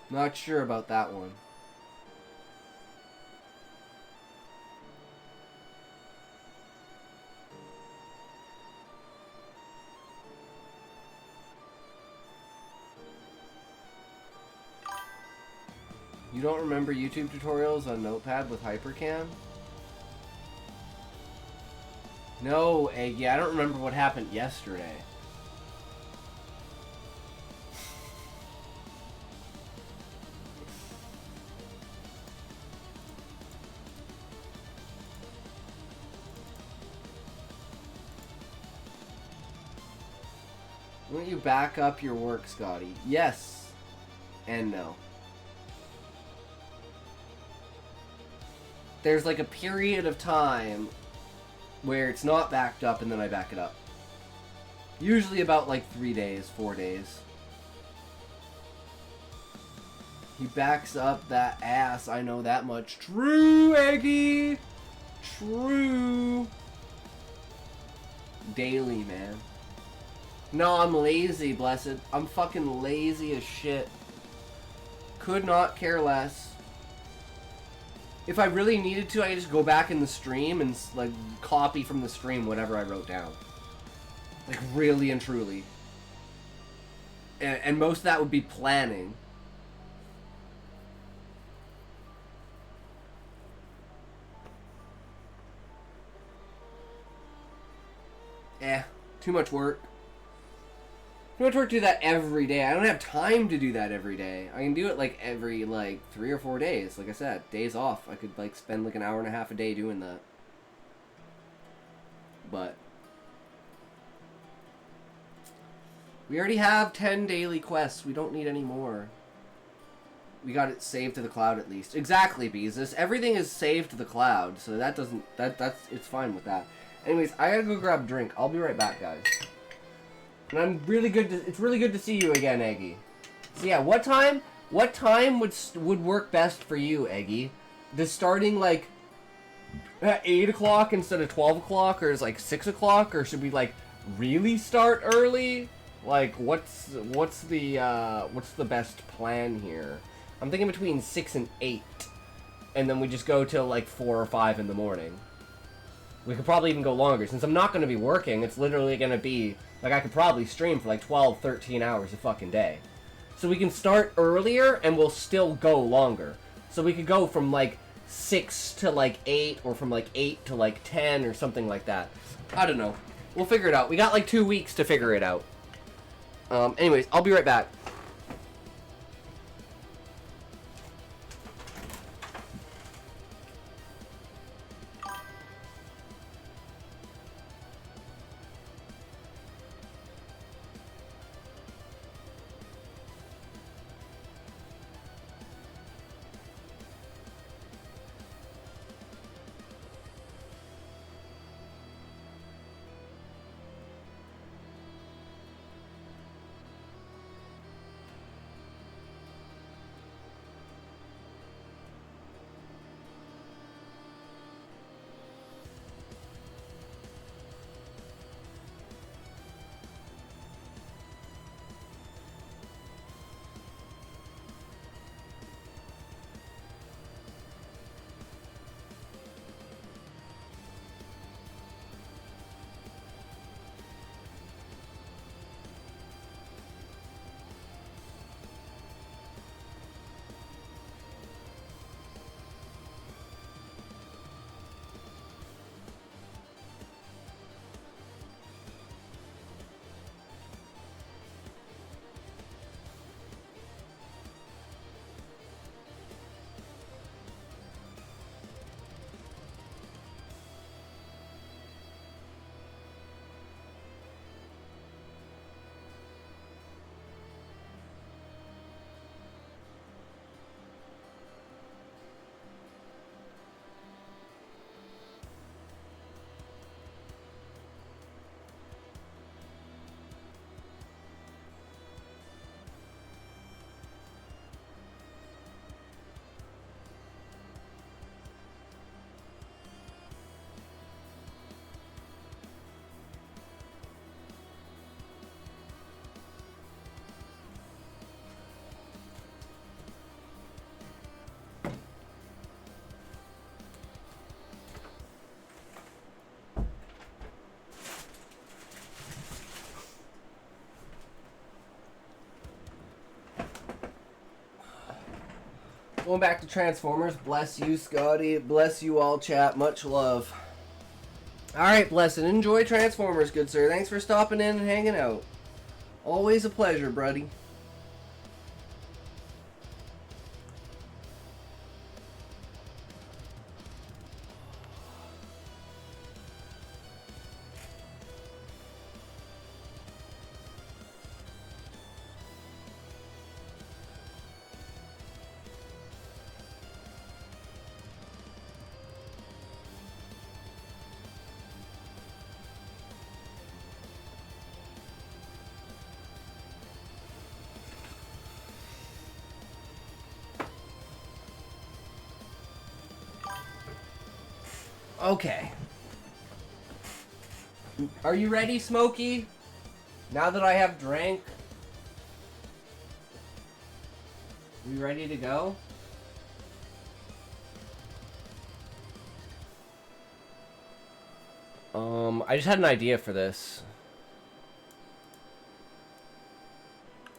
Not sure about that one. You don't remember YouTube tutorials on Notepad with Hypercam? No, Eggy, I don't remember what happened yesterday. Why don't you back up your work, Scotty? Yes. And no. There's like a period of time where it's not backed up and then I back it up. Usually about like 3 days, 4 days. He backs up that ass, I know that much. True, Eggy! True! Daily, man. No, I'm lazy, blessed. I'm fucking lazy as shit. Could not care less. If I really needed to, I could just go back in the stream and like copy from the stream whatever I wrote down. Like really and truly. And most of that would be planning. Too much work. Too much work to do that every day. I don't have time to do that every day. I can do it like every like 3 or 4 days. Like I said, days off. I could like spend like an hour and a half a day doing that. But we already have 10 daily quests. We don't need any more. We got it saved to the cloud at least. Exactly, Beezus. Everything is saved to the cloud, so that doesn't that's it's fine with that. Anyways, I gotta go grab a drink. I'll be right back, guys. And it's really good to see you again, Eggy. So yeah, what time would work best for you, Eggy? Does starting like at 8 o'clock instead of 12 o'clock, or is like 6 o'clock, or should we like really start early? Like what's the best plan here? I'm thinking between 6 and 8. and then we just go till like 4 or 5 in the morning. We could probably even go longer. Since I'm not going to be working, it's literally going to be, like, I could probably stream for like 12, 13 hours a fucking day. So we can start earlier, and we'll still go longer. So we could go from, like, 6 to, like, 8, or from, like, 8 to, like, 10, or something like that. I don't know. We'll figure it out. We got, like, 2 weeks to figure it out. Anyways, I'll be right back. Going back to Transformers. Bless you, Scotty. Bless you all, chat. Much love. Alright, Blessed. Enjoy Transformers, good sir. Thanks for stopping in and hanging out. Always a pleasure, buddy. Okay. Are you ready, Smokey? Now that I have drank? We ready to go? I just had an idea for this.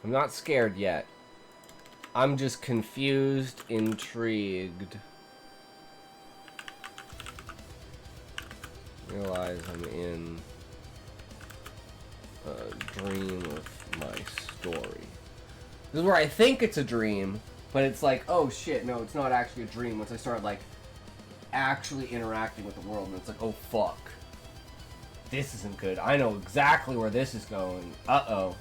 I'm not scared yet. I'm just confused, intrigued. Realize I'm in a dream of my story. This is where I think it's a dream, but it's like, oh shit, no, it's not actually a dream. Once I start, like, actually interacting with the world, and it's like, oh fuck. This isn't good. I know exactly where this is going. Uh-oh.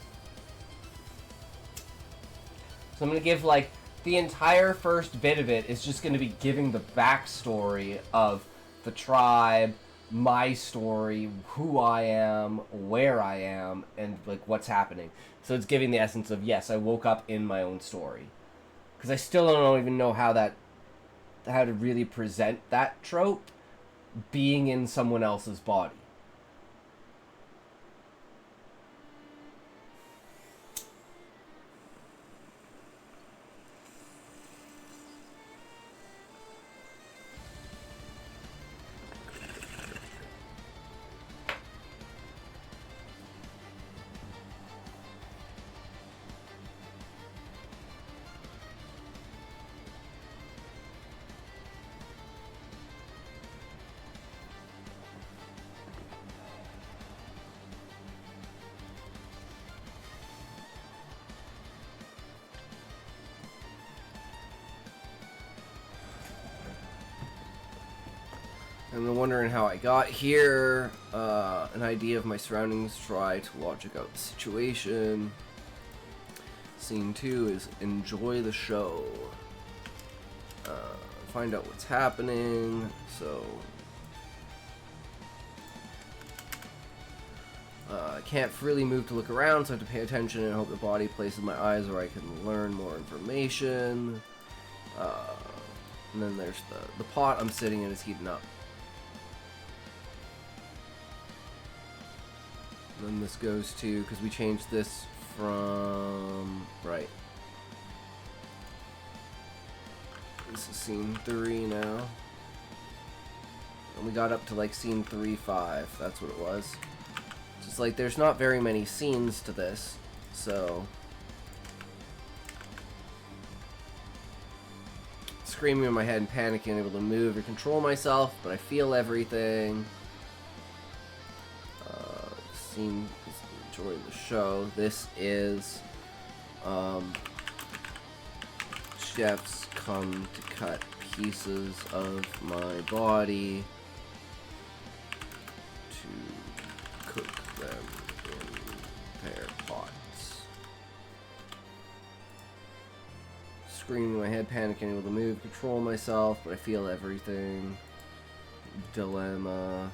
So I'm gonna give, like, the entire first bit of it is just gonna be giving the backstory of the tribe, my story, who I am, where I am, and, like, what's happening. So it's giving the essence of, yes, I woke up in my own story. Because I still don't even know how to really present that trope, being in someone else's body. wondering how I got here, an idea of my surroundings, try to logic out the situation. Scene 2 is enjoy the show. Find out what's happening, so... I can't freely move to look around, so I have to pay attention and hope the body places my eyes where I can learn more information. And then there's the pot I'm sitting in is heating up. And then this goes to, because we changed this from, right. This is scene 3 now. And we got up to like scene 3-5, that's what it was. Just like there's not very many scenes to this, so... Screaming in my head and panicking, able to move or control myself, but I feel everything. Scene is enjoying the show. This is chefs come to cut pieces of my body to cook them in their pots. Screaming in my head, panicking, able to move, control myself, but I feel everything. Dilemma.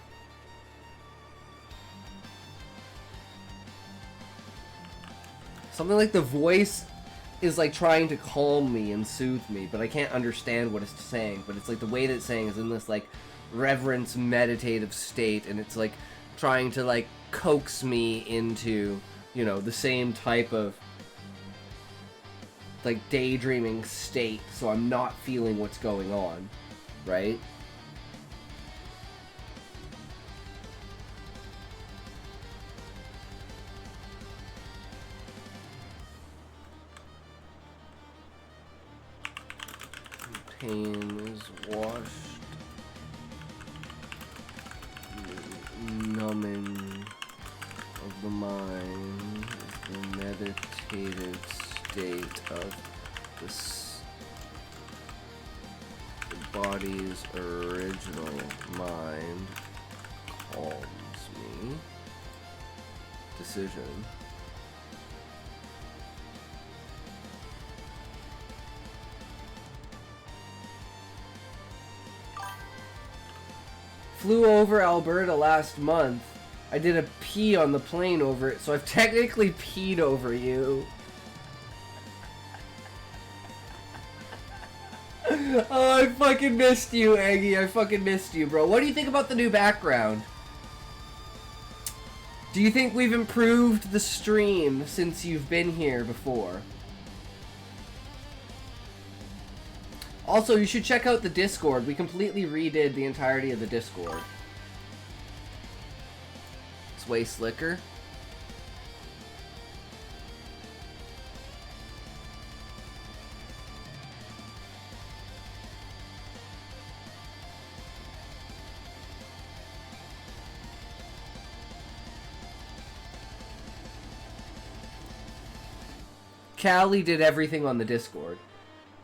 Something like the voice is like trying to calm me and soothe me, but I can't understand what it's saying. But it's like the way that it's saying is in this like reverence meditative state, and it's like trying to like coax me into, you know, the same type of like daydreaming state, so I'm not feeling what's going on, right? Pain is washed. Numbing of the mind is the meditative state of the body's original mind calms me. Decision. Flew over Alberta last month. I did a pee on the plane over it, so I've technically peed over you. Oh, I fucking missed you, Aggie. I fucking missed you, bro. What do you think about the new background? Do you think we've improved the stream since you've been here before? Also, you should check out the Discord. We completely redid the entirety of the Discord. It's way slicker. Callie did everything on the Discord.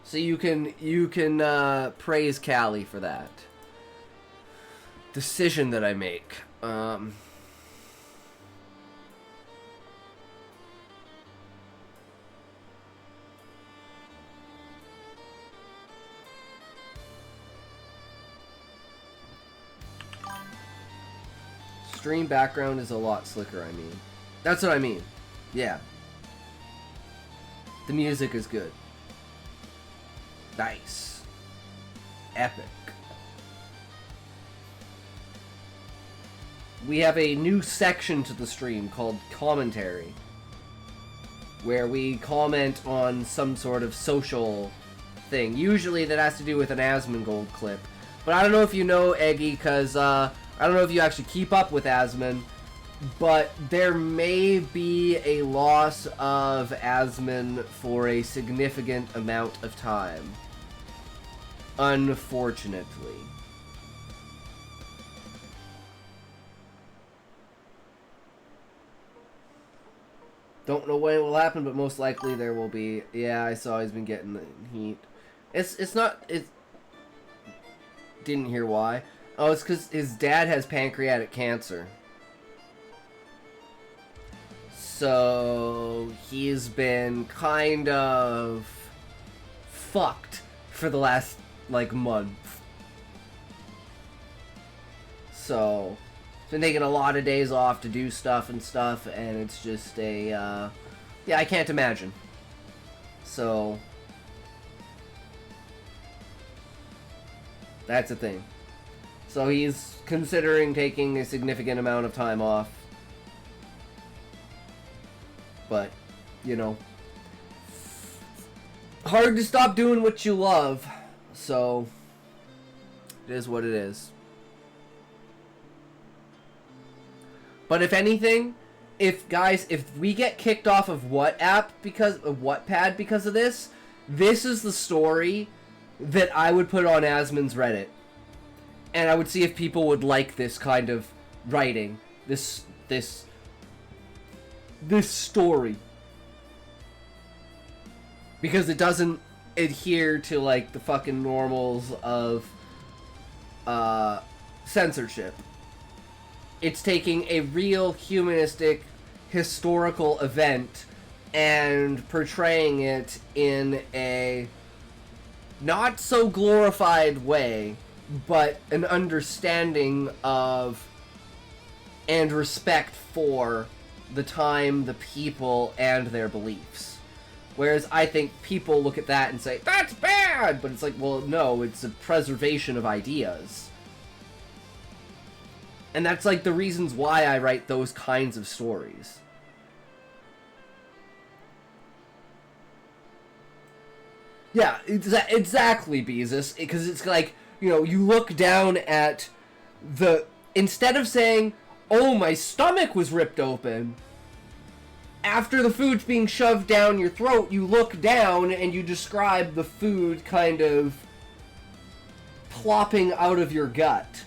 So you can praise Callie for that. Decision that I make. Stream background is a lot slicker, I mean. That's what I mean. Yeah. The music is good. Nice. Epic. We have a new section to the stream called Commentary, where we comment on some sort of social thing. Usually that has to do with an Asmongold clip. But I don't know if you know, Eggy, because I don't know if you actually keep up with Asmon, but there may be a loss of Asmon for a significant amount of time. Unfortunately. Don't know when it will happen, but most likely there will be. Yeah, I saw he's been getting the heat. It's not. It didn't hear why. Oh, it's because his dad has pancreatic cancer. So he's been kind of fucked for the last, like, month. So he's been taking a lot of days off to do stuff, and it's just a, yeah, I can't imagine. So that's a thing. So he's considering taking a significant amount of time off. But, you know, hard to stop doing what you love. So it is what it is. But if anything, if we get kicked off of Wattpad because of this, this is the story that I would put on Asmon's Reddit. And I would see if people would like this kind of writing. This story. Because it doesn't adhere to, like, the fucking normals of censorship. It's taking a real humanistic historical event and portraying it in a not so glorified way, but an understanding of and respect for the time, the people, and their beliefs. Whereas I think people look at that and say, that's bad! But it's like, well, no, it's a preservation of ideas. And that's, like, the reasons why I write those kinds of stories. Yeah, exactly, Beezus. Because it's like, you know, you look down at the... Instead of saying, oh, my stomach was ripped open, after the food's being shoved down your throat, you look down and you describe the food kind of plopping out of your gut.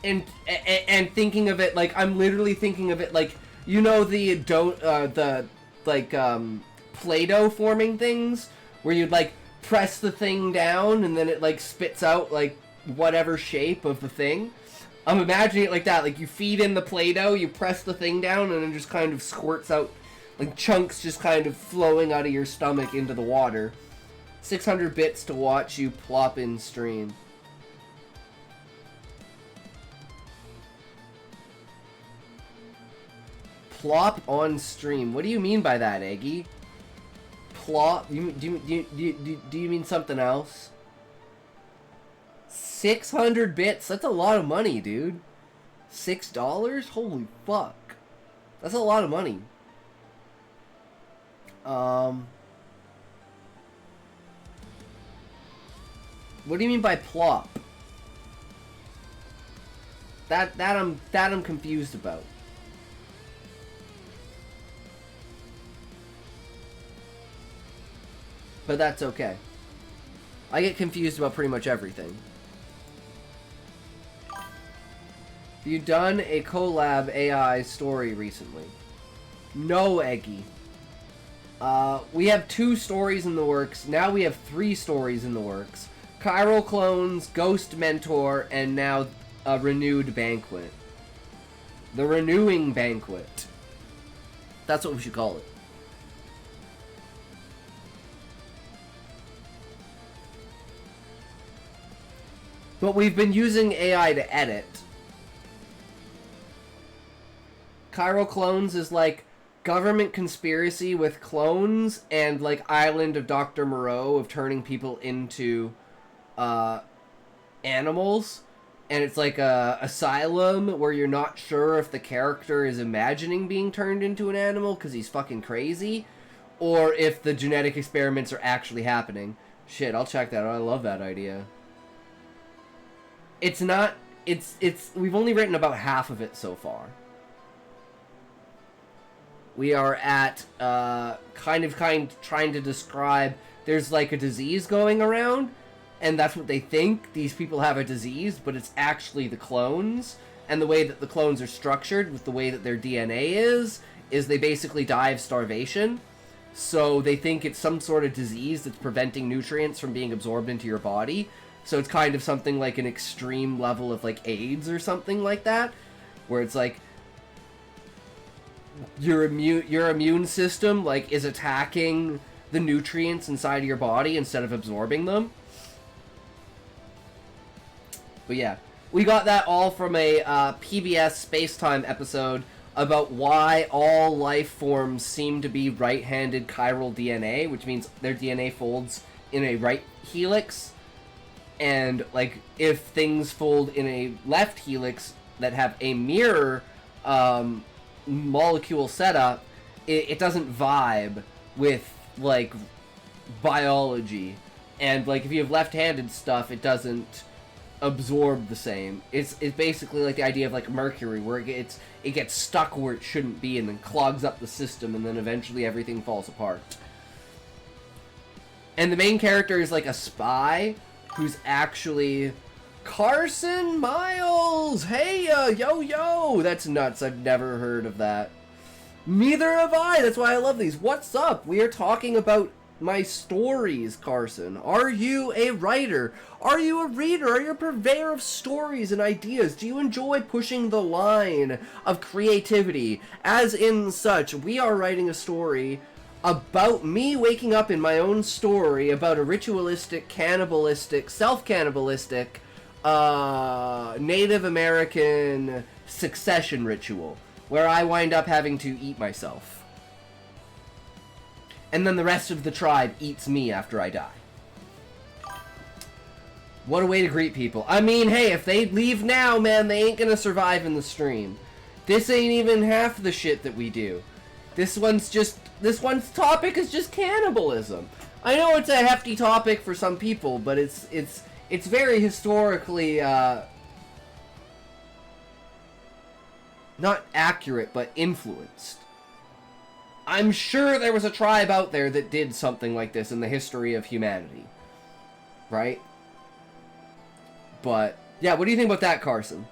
And thinking of it like, I'm literally thinking of it like, you know, the Play-Doh forming things, where you'd, like, press the thing down and then it, like, spits out, like, whatever shape of the thing. I'm imagining it like that. Like, you feed in the Play-Doh, you press the thing down, and it just kind of squirts out, like, chunks just kind of flowing out of your stomach into the water. 600 bits to watch you plop in stream. Plop on stream. What do you mean by that, Eggy? Plop? Do you mean something else? 600 bits? That's a lot of money, dude. $6? Holy fuck. That's a lot of money. What do you mean by plop? That I'm confused about. But that's okay. I get confused about pretty much everything. Have you done a collab AI story recently? No, Eggy. We have 2 stories in the works. Now we have 3 stories in the works. Chiral Clones, Ghost Mentor, and now a Renewed Banquet. The Renewing Banquet. That's what we should call it. But we've been using AI to edit. Chiral Clones is like government conspiracy with clones and like Island of Dr. Moreau of turning people into animals. And it's like a asylum where you're not sure if the character is imagining being turned into an animal because he's fucking crazy, or if the genetic experiments are actually happening. Shit, I'll check that out. I love that idea. It's not... We've only written about half of it so far. We are at, trying to describe... There's, like, a disease going around, and that's what they think. These people have a disease, but it's actually the clones. And the way that the clones are structured, with the way that their DNA is they basically die of starvation. So they think it's some sort of disease that's preventing nutrients from being absorbed into your body. So it's kind of something like an extreme level of like AIDS or something like that, where it's like your immune system like is attacking the nutrients inside of your body instead of absorbing them. But yeah, we got that all from a PBS Space-Time episode about why all life forms seem to be right-handed chiral DNA, which means their DNA folds in a right helix. And, like, if things fold in a left helix that have a mirror molecule setup, it doesn't vibe with, like, biology. And, like, if you have left-handed stuff, it doesn't absorb the same. It's basically like the idea of, like, mercury, where it gets stuck where it shouldn't be and then clogs up the system, and then eventually everything falls apart. And the main character is, like, a spy who's actually Carson Miles. Hey, yo, that's nuts. I've never heard of that. Neither have I. That's why I love these. What's up? We are talking about my stories, Carson. Are you a writer? Are you a reader? Are you a purveyor of stories and ideas? Do you enjoy pushing the line of creativity? As in such, we are writing a story about me waking up in my own story about a ritualistic, cannibalistic, self-cannibalistic, Native American succession ritual, where I wind up having to eat myself. And then the rest of the tribe eats me after I die. What a way to greet people. I mean, hey, if they leave now, man, they ain't gonna survive in the stream. This ain't even half the shit that we do. This one's topic is just cannibalism. I know it's a hefty topic for some people, but it's very historically not accurate, but influenced. I'm sure there was a tribe out there that did something like this in the history of humanity. Right? But yeah, what do you think about that, Carson?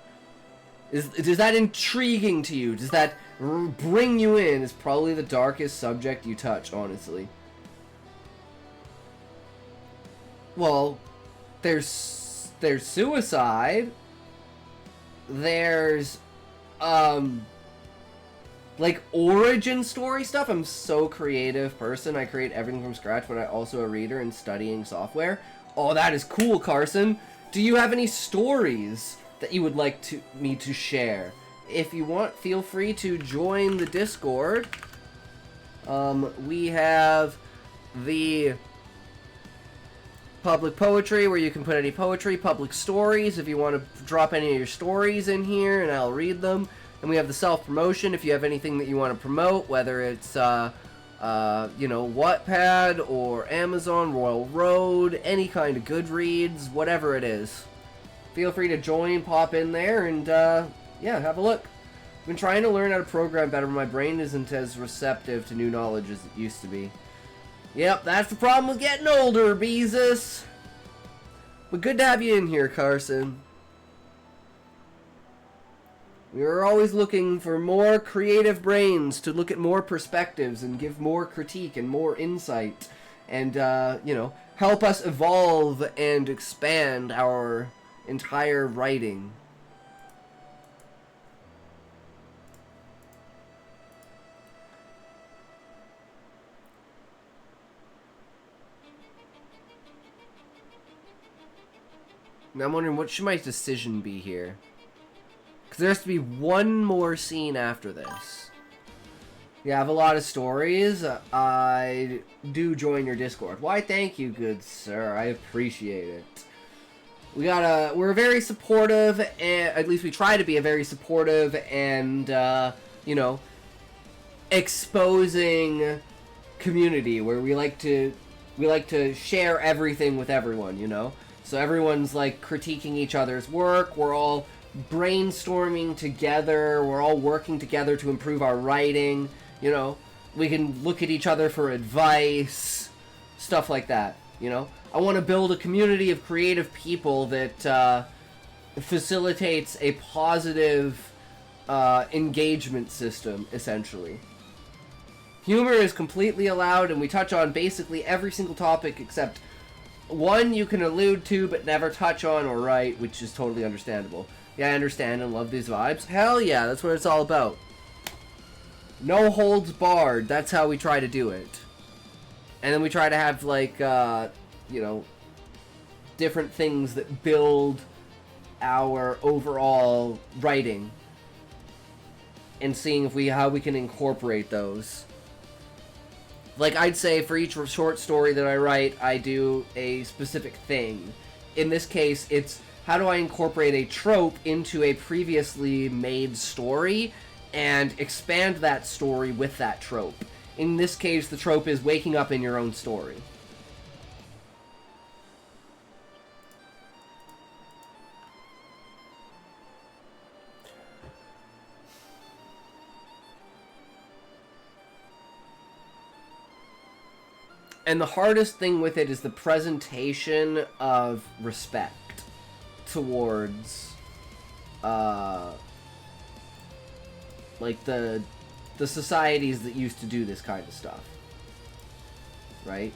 Is that intriguing to you? Does that bring you in? It's probably the darkest subject you touch, honestly. Well, there's suicide. There's like origin story stuff. I'm so creative person. I create everything from scratch, but I'm also a reader and studying software. Oh, that is cool, Carson. Do you have any stories that you would like me to share? If you want, feel free to join the Discord. We have the public poetry, where you can put any poetry, public stories, if you want to drop any of your stories in here, and I'll read them. And we have the self-promotion, if you have anything that you want to promote, whether it's, Wattpad or Amazon, Royal Road, any kind of Goodreads, whatever it is. Feel free to join, pop in there, and, yeah, have a look. I've been trying to learn how to program better, but my brain isn't as receptive to new knowledge as it used to be. Yep, that's the problem with getting older, Beezus. But good to have you in here, Carson. We are always looking for more creative brains to look at more perspectives and give more critique and more insight and, help us evolve and expand our entire writing. Now I'm wondering, what should my decision be here? Because there has to be one more scene after this. Yeah, I have a lot of stories. I do join your Discord. Why, thank you, good sir. I appreciate it. We're very supportive, and at least we try to be a very supportive and, exposing community where we like to share everything with everyone, So everyone's, like, critiquing each other's work. We're all brainstorming together. We're all working together to improve our writing. We can look at each other for advice. Stuff like that, I want to build a community of creative people that facilitates a positive engagement system, essentially. Humor is completely allowed, and we touch on basically every single topic except one you can allude to but never touch on or write, which is totally understandable. Yeah, I understand and love these vibes. Hell yeah, that's what it's all about. No holds barred. That's how we try to do it. And then we try to have, like, you know, different things that build our overall writing. And seeing if how we can incorporate those. Like, I'd say for each short story that I write, I do a specific thing. In this case, it's how do I incorporate a trope into a previously made story and expand that story with that trope. In this case, the trope is waking up in your own story. And the hardest thing with it is the presentation of respect towards, like the societies that used to do this kind of stuff, right?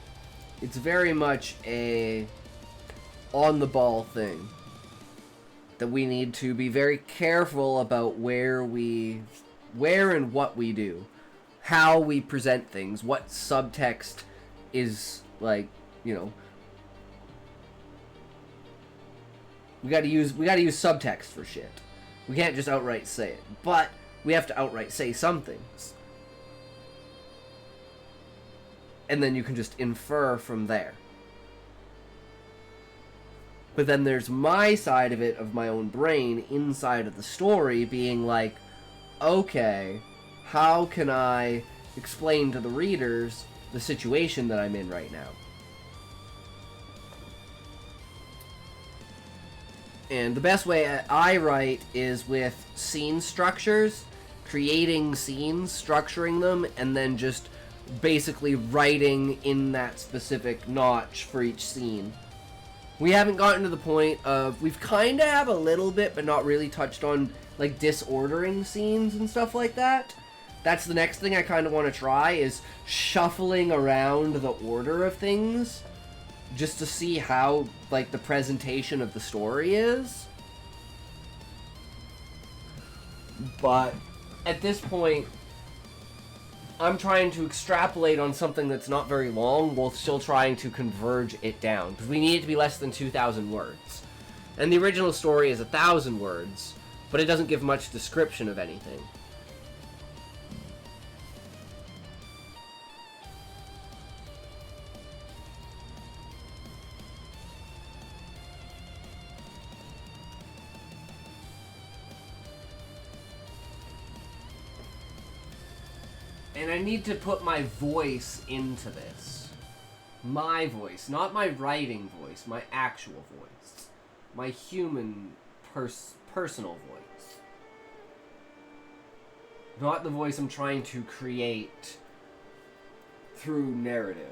It's very much a on-the-ball thing that we need to be very careful about where and what we do, how we present things, what subtext is, like, you know, we gotta use subtext for shit. We can't just outright say it, but we have to outright say some things, and then you can just infer from there. But then there's my side of it, of my own brain inside of the story, being like, okay, how can I explain to the readers the situation that I'm in right now? And the best way I write is with scene structures, creating scenes, structuring them, and then just basically writing in that specific notch for each scene. We haven't gotten to the point of, we've kind of have a little bit, but not really touched on, like, disordering scenes and stuff like that. That's the next thing I kind of want to try, is shuffling around the order of things, just to see how, like, the presentation of the story is. But at this point, I'm trying to extrapolate on something that's not very long while still trying to converge it down, because we need it to be less than 2,000 words. And the original story is 1,000 words, but it doesn't give much description of anything. And I need to put my voice into this. My voice, not my writing voice, my actual voice. My human, personal voice. Not the voice I'm trying to create through narrative.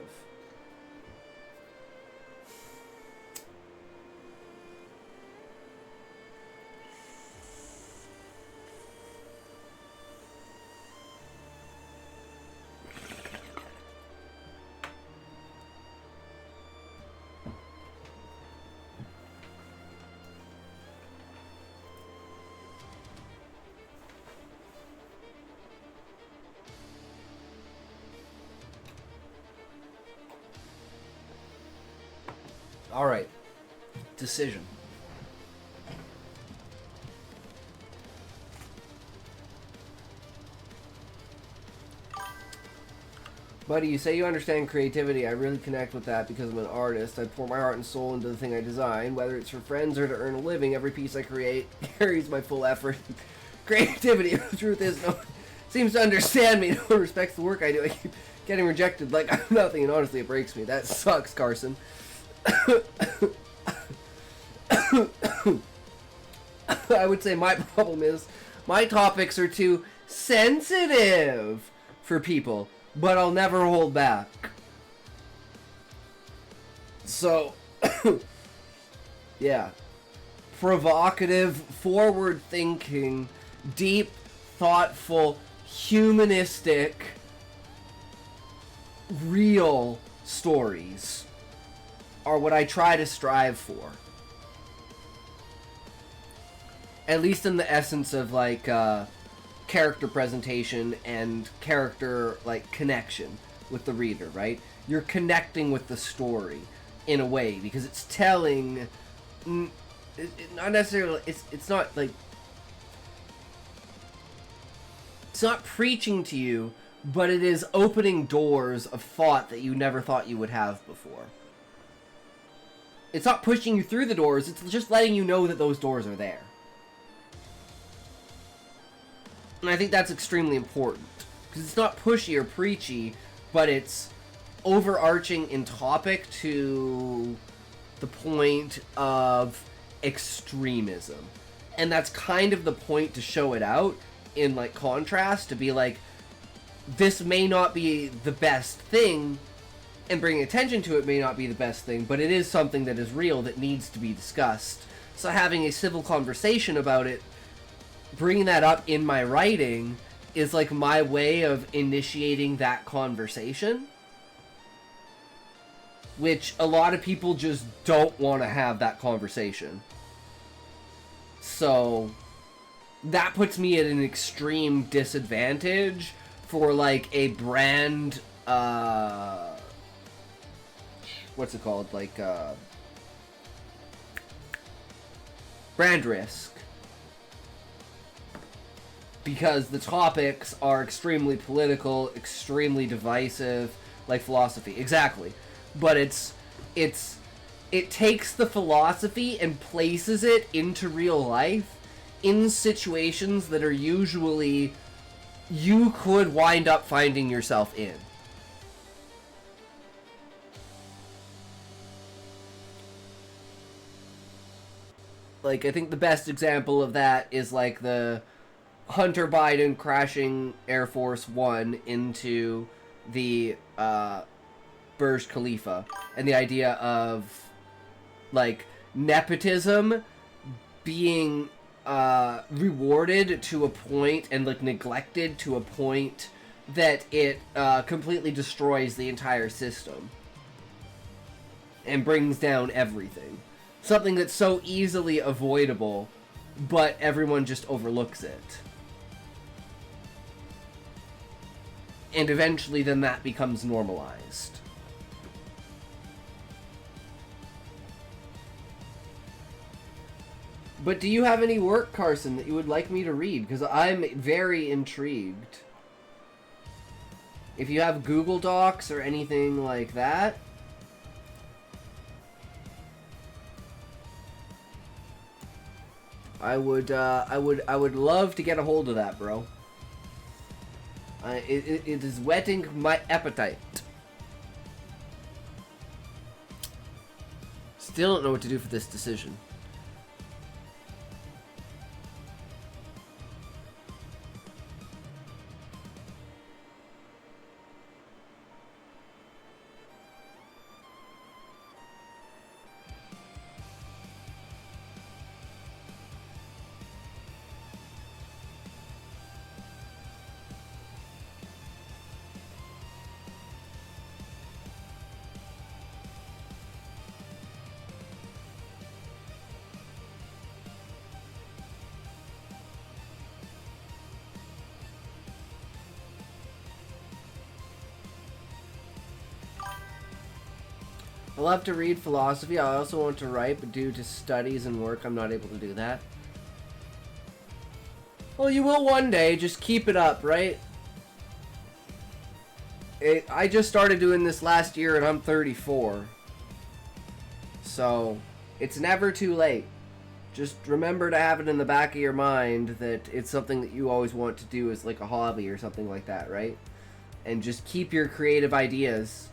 Alright. Decision. Buddy, you say you understand creativity. I really connect with that because I'm an artist. I pour my heart and soul into the thing I design. Whether it's for friends or to earn a living, every piece I create carries my full effort. Creativity, the truth is, no one seems to understand me. No one respects the work I do. I keep getting rejected like I'm nothing, and honestly, it breaks me. That sucks, Carson. I would say my problem is my topics are too sensitive for people, but I'll never hold back. So, yeah. Provocative, forward-thinking, deep, thoughtful, humanistic, real stories. are what I try to strive for. At least in the essence of, like, character presentation and character, like, connection with the reader, right? You're connecting with the story in a way, because it's telling... not necessarily... It's not, like... It's not preaching to you, but it is opening doors of thought that you never thought you would have before. It's not pushing you through the doors, it's just letting you know that those doors are there. And I think that's extremely important. Because it's not pushy or preachy, but it's overarching in topic to the point of extremism. And that's kind of the point to show it out in, like, contrast, to be like, this may not be the best thing, and bringing attention to it may not be the best thing, but it is something that is real that needs to be discussed. So having a civil conversation about it, bringing that up in my writing, is like my way of initiating that conversation. Which a lot of people just don't want to have that conversation. So that puts me at an extreme disadvantage for, like, a brand, what's it called? Like, brand risk. Because the topics are extremely political, extremely divisive, like philosophy. Exactly. But it takes the philosophy and places it into real life in situations that are usually you could wind up finding yourself in. Like, I think the best example of that is, like, the Hunter Biden crashing Air Force One into the Burj Khalifa, and the idea of, like, nepotism being rewarded to a point and, like, neglected to a point that it completely destroys the entire system and brings down everything. Something that's so easily avoidable, but everyone just overlooks it. And eventually then that becomes normalized. But do you have any work, Carson, that you would like me to read? Because I'm very intrigued. If you have Google Docs or anything like that... I would love to get a hold of that, bro. It is whetting my appetite. Still don't know what to do for this decision. I love to read philosophy. I also want to write, but due to studies and work, I'm not able to do that. Well, you will one day. Just keep it up, right? I just started doing this last year, and I'm 34. So, it's never too late. Just remember to have it in the back of your mind that it's something that you always want to do as like a hobby or something like that, right? And just keep your creative ideas.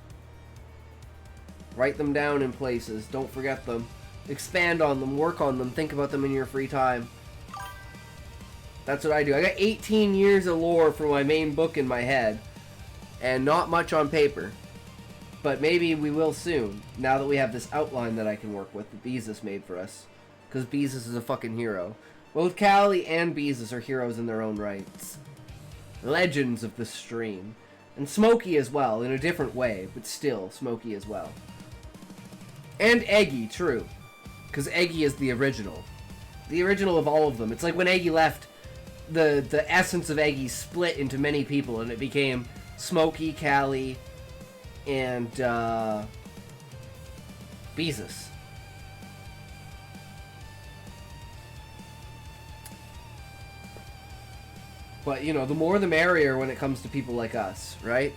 Write them down in places. Don't forget them. Expand on them. Work on them. Think about them in your free time. That's what I do. I got 18 years of lore for my main book in my head. And not much on paper. But maybe we will soon. Now that we have this outline that I can work with that Beezus made for us. Because Beezus is a fucking hero. Both Callie and Beezus are heroes in their own rights. Legends of the stream. And Smokey as well, in a different way. But still, Smokey as well. And Eggy, true. Because Eggy is the original. The original of all of them. It's like when Eggy left, the essence of Eggy split into many people, and it became Smokey, Callie, and Beezus. But, you know, the more the merrier when it comes to people like us, right?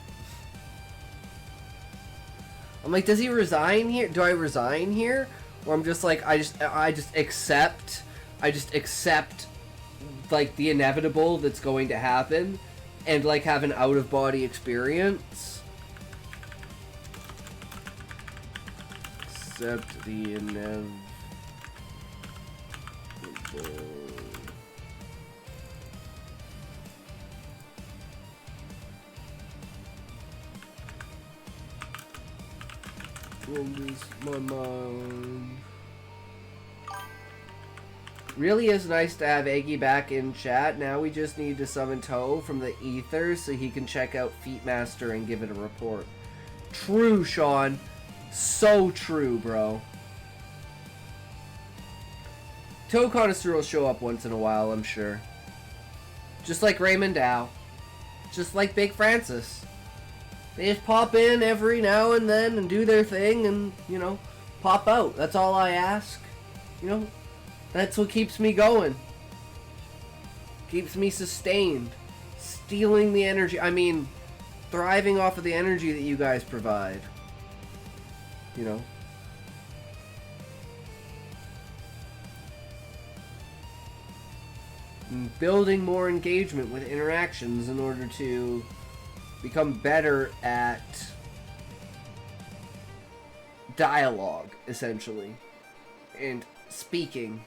I'm like, does he resign here? Do I resign here? Or I'm just like, I just accept, like, the inevitable that's going to happen, and, like, have an out-of-body experience? Accept the inevitable. Lose my mind. Really is nice to have Eggy back in chat. Now we just need to summon Toe from the ether so he can check out Feetmaster and give it a report. True, Sean. So true, bro. Toe Connoisseur will show up once in a while, I'm sure. Just like Raymond Dow. Just like Big Francis. They just pop in every now and then and do their thing and, you know, pop out. That's all I ask. You know, that's what keeps me going. Keeps me sustained. Stealing the energy. I mean, thriving off of the energy that you guys provide. You know. And building more engagement with interactions in order to become better at dialogue, essentially, and speaking.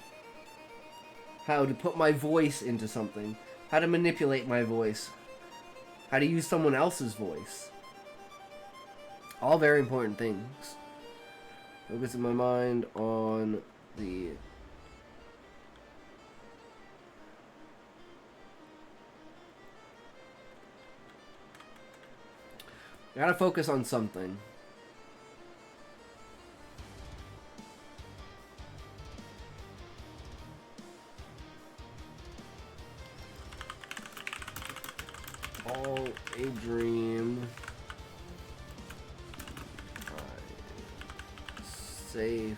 How to put my voice into something. How to manipulate my voice. How to use someone else's voice. All very important things. Focusing my mind on the... Gotta focus on something. All a dream. Safe.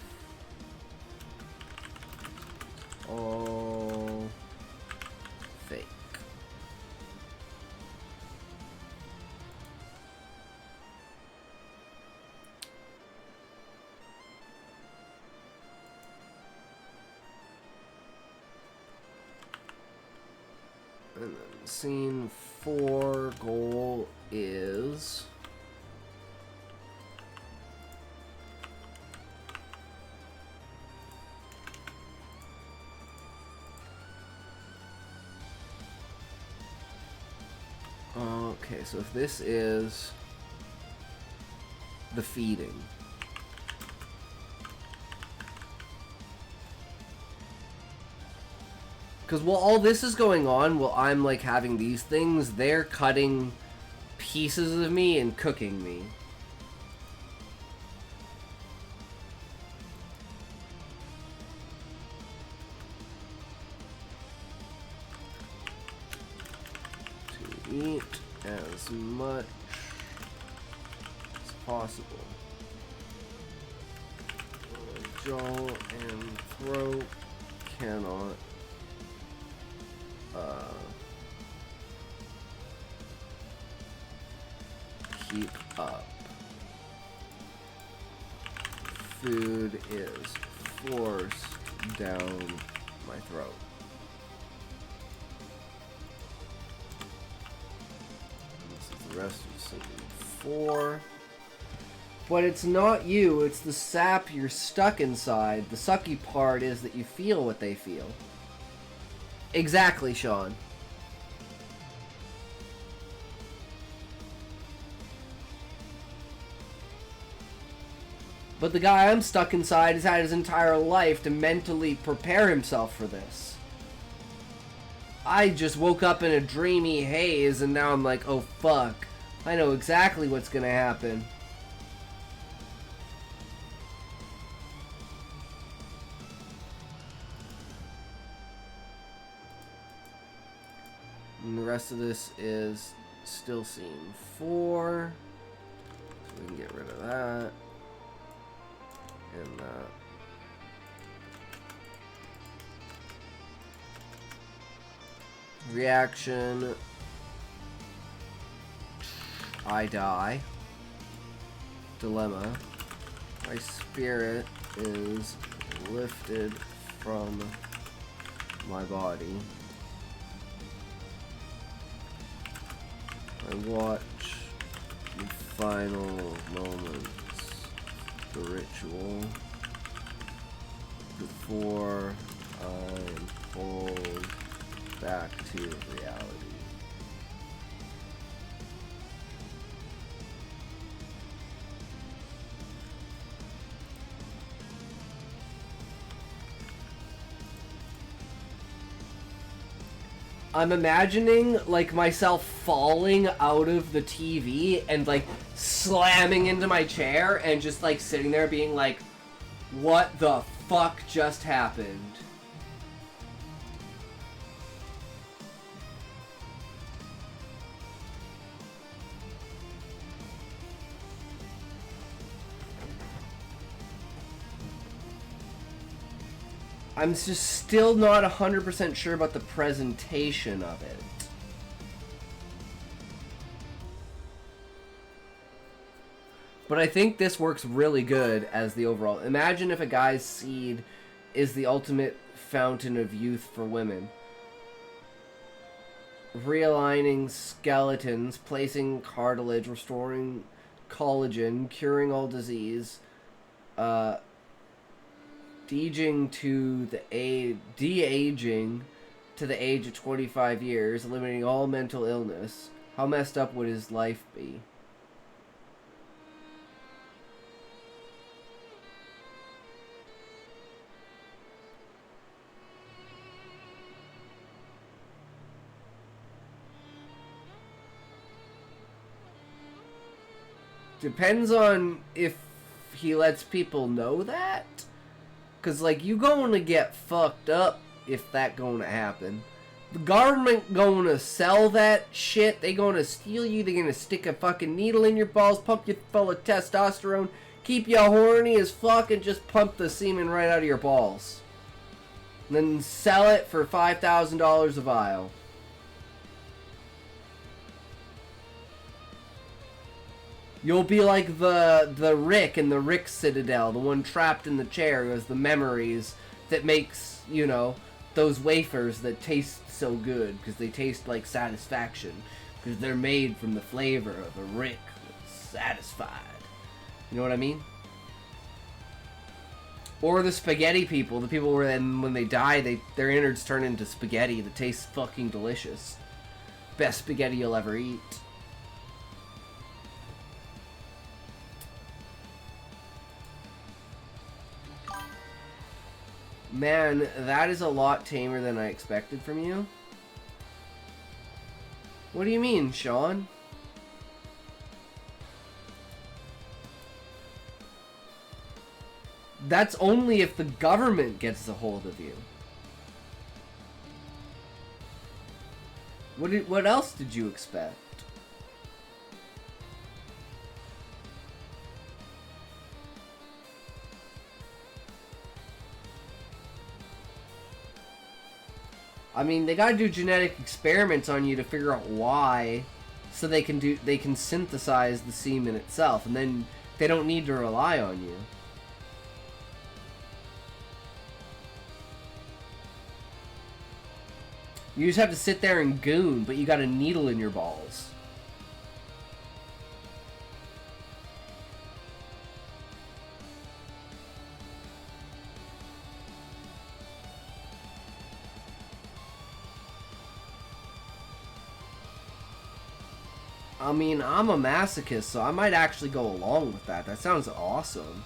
All fake. And then scene 4 goal is... Okay, so if this is the feeding. Because while all this is going on, while I'm like having these things, they're cutting pieces of me and cooking me. To eat as much as possible. Jaw and throat cannot keep up. Food is forced down my throat. This is the rest of scene 4. But it's not you, it's the sap you're stuck inside. The sucky part is that you feel what they feel. Exactly, Sean. But the guy I'm stuck inside has had his entire life to mentally prepare himself for this. I just woke up in a dreamy haze and now I'm like, oh fuck. I know exactly what's gonna happen. rest of this is still scene 4. So we can get rid of that. And that. Reaction. I die. Dilemma. My spirit is lifted from my body. I watch the final moments, the ritual, before I'm pulled back to reality. I'm imagining, like, myself falling out of the TV and, like, slamming into my chair and just, like, sitting there being like, what the fuck just happened? I'm just still not 100% sure about the presentation of it. But I think this works really good as the overall. Imagine if a guy's seed is the ultimate fountain of youth for women. Realigning skeletons, placing cartilage, restoring collagen, curing all disease, de-aging to the de-aging to the age of 25 years, eliminating all mental illness. How messed up would his life be? Depends on if he lets people know that. Cause like you going to get fucked up if that going to happen. The government going to sell that shit. They going to steal you. They going to stick a fucking needle in your balls, pump you full of testosterone, keep you horny as fuck, and just pump the semen right out of your balls. And then sell it for $5,000 a vial. You'll be like the Rick in the Rick Citadel, the one trapped in the chair who has the memories that makes, you know, those wafers that taste so good because they taste like satisfaction because they're made from the flavor of a Rick that's satisfied. You know what I mean? Or the spaghetti people, the people where then when they die, their innards turn into spaghetti that tastes fucking delicious. Best spaghetti you'll ever eat. Man, that is a lot tamer than I expected from you. What do you mean, Sean? That's only if the government gets a hold of you. What else did you expect? I mean, they gotta do genetic experiments on you to figure out why, so they can synthesize the semen itself, and then they don't need to rely on you. You just have to sit there and goon, but you got a needle in your balls. I mean, I'm a masochist, so I might actually go along with that. That sounds awesome.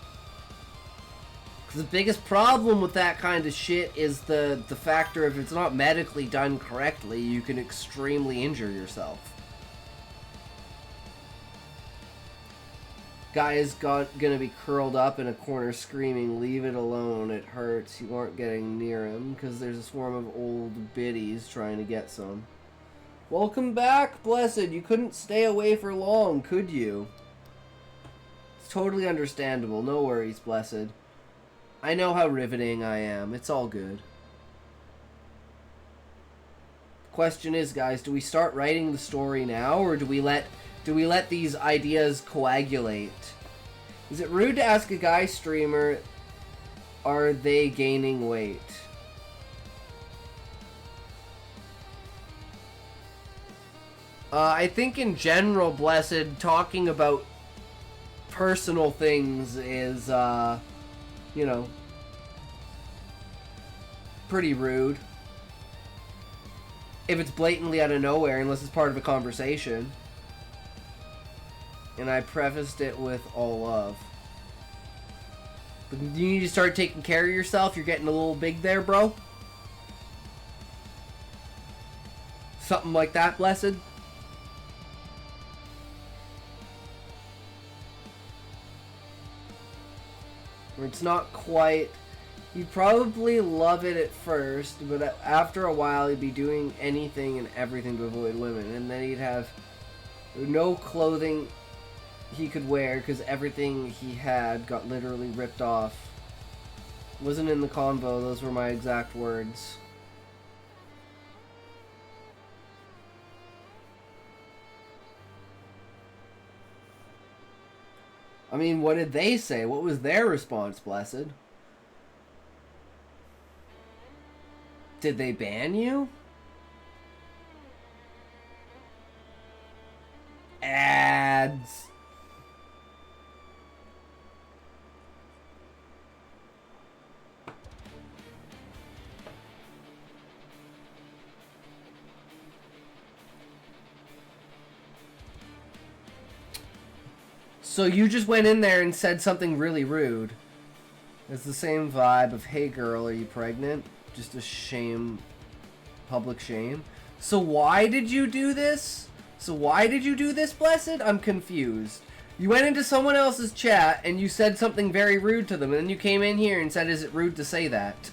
Because the biggest problem with that kind of shit is the factor of if it's not medically done correctly, you can extremely injure yourself. Guy is gonna be curled up in a corner screaming, "Leave it alone, it hurts." You aren't getting near him because there's a swarm of old biddies trying to get some. Welcome back, Blessed. You couldn't stay away for long, could you? It's totally understandable. No worries, Blessed. I know how riveting I am. It's all good. Question is, guys, do we start writing the story now, or do we let these ideas coagulate? Is it rude to ask a guy streamer, are they gaining weight? I think in general, Blessed, talking about personal things is, you know, pretty rude. If it's blatantly out of nowhere, unless it's part of a conversation. And I prefaced it with all love. But you need to start taking care of yourself. You're getting a little big there, bro. Something like that, Blessed. Or it's not quite... You'd probably love it at first, but after a while he'd be doing anything and everything to avoid women. And then he'd have no clothing he could wear because everything he had got literally ripped off. Wasn't in the convo, those were my exact words. I mean, what did they say? What was their response, Blessed? Did they ban you? Ads. So you just went in there and said something really rude. It's the same vibe of, hey girl, are you pregnant? Just a shame, public shame. So why did you do this? Blessed? I'm confused. You went into someone else's chat and you said something very rude to them, and then you came in here and said, is it rude to say that?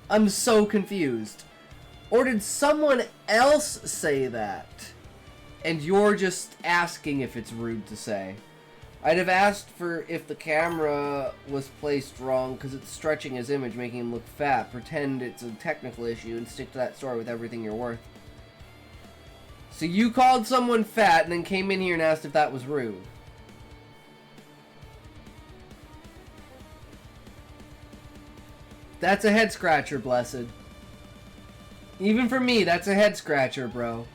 I'm so confused. Or did someone else say that? And you're just asking if it's rude to say. I'd have asked for if the camera was placed wrong because it's stretching his image, making him look fat. Pretend it's a technical issue and stick to that story with everything you're worth. So you called someone fat and then came in here and asked if that was rude. That's a head scratcher, Blessed. Even for me, that's a head scratcher, bro.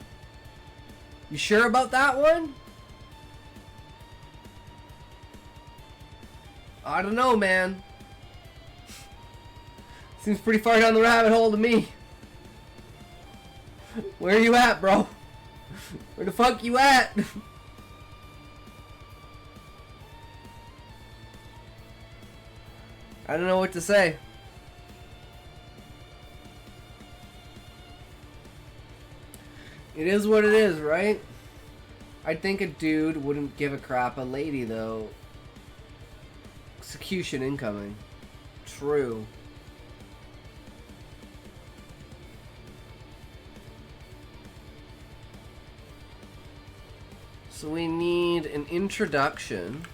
You sure about that one? I don't know, man. Seems pretty far down the rabbit hole to me. Where are you at, bro? Where the fuck you at? I don't know what to say. It is what it is, right? I think a dude wouldn't give a crap. A lady, though. Execution incoming. True. So we need an introduction.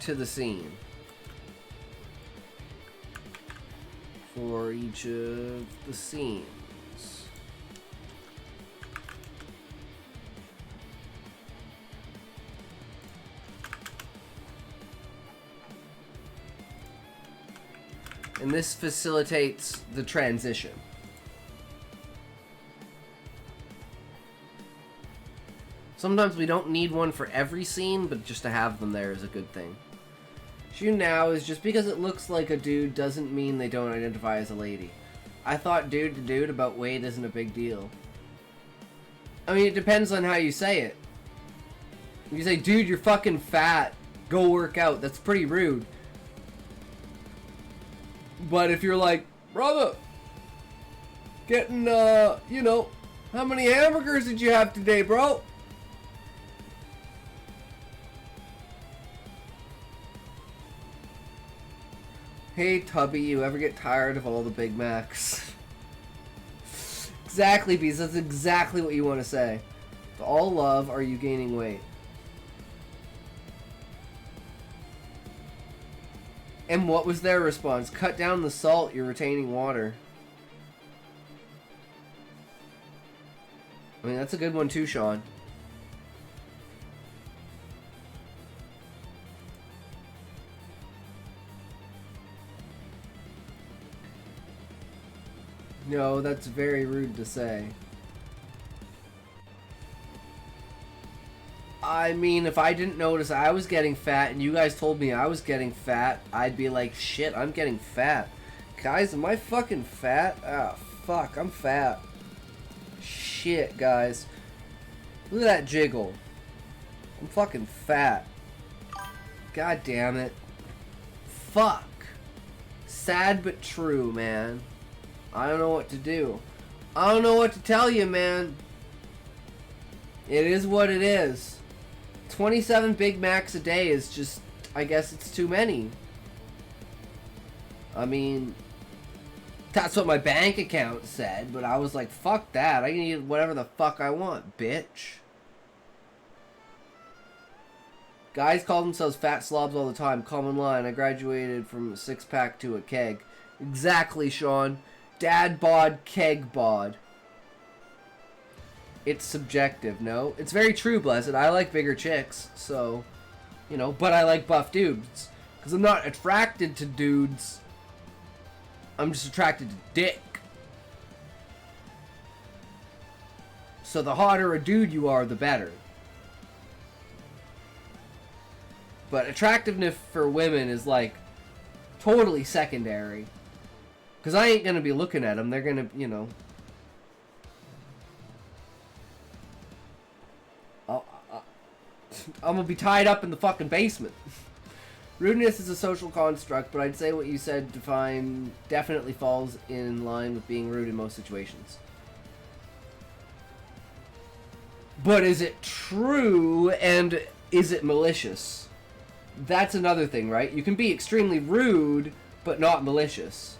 To the scene. For each of the scenes. And this facilitates the transition. Sometimes we don't need one for every scene, but just to have them there is a good thing. Issue now is just because it looks like a dude doesn't mean they don't identify as a lady. I thought dude to dude about weight isn't a big deal. I mean, it depends on how you say it. If you say, dude, you're fucking fat, go work out, that's pretty rude. But if you're like, brother, getting, you know, how many hamburgers did you have today, bro? Hey Tubby, you ever get tired of all the Big Macs? Exactly, Bees. That's exactly what you want to say. To all love, are you gaining weight? And what was their response? Cut down the salt, you're retaining water. I mean, that's a good one too, Sean. No, that's very rude to say. I mean, if I didn't notice I was getting fat and you guys told me I was getting fat, I'd be like, shit, I'm getting fat. Guys, am I fucking fat? Ah, fuck, I'm fat. Shit, guys. Look at that jiggle. I'm fucking fat. God damn it. Fuck. Sad but true, man. I don't know what to do. I don't know what to tell you, man. It is what it is. 27 Big Macs a day is just, I guess it's too many. I mean, that's what my bank account said, but I was like, fuck that. I can eat whatever the fuck I want, bitch. Guys call themselves fat slobs all the time. Common line. I graduated from a six-pack to a keg. Exactly, Sean. Dad bod, keg bod. It's subjective, no? It's very true, Blessed. I like bigger chicks, so, you know, but I like buff dudes. Because I'm not attracted to dudes. I'm just attracted to dick. So the hotter a dude you are, the better. But attractiveness for women is, like, totally secondary. Because I ain't going to be looking at them. They're going to, you know... I'm going to be tied up in the fucking basement. Rudeness is a social construct, but I'd say what you said definitely falls in line with being rude in most situations. But is it true, and is it malicious? That's another thing, right? You can be extremely rude, but not malicious.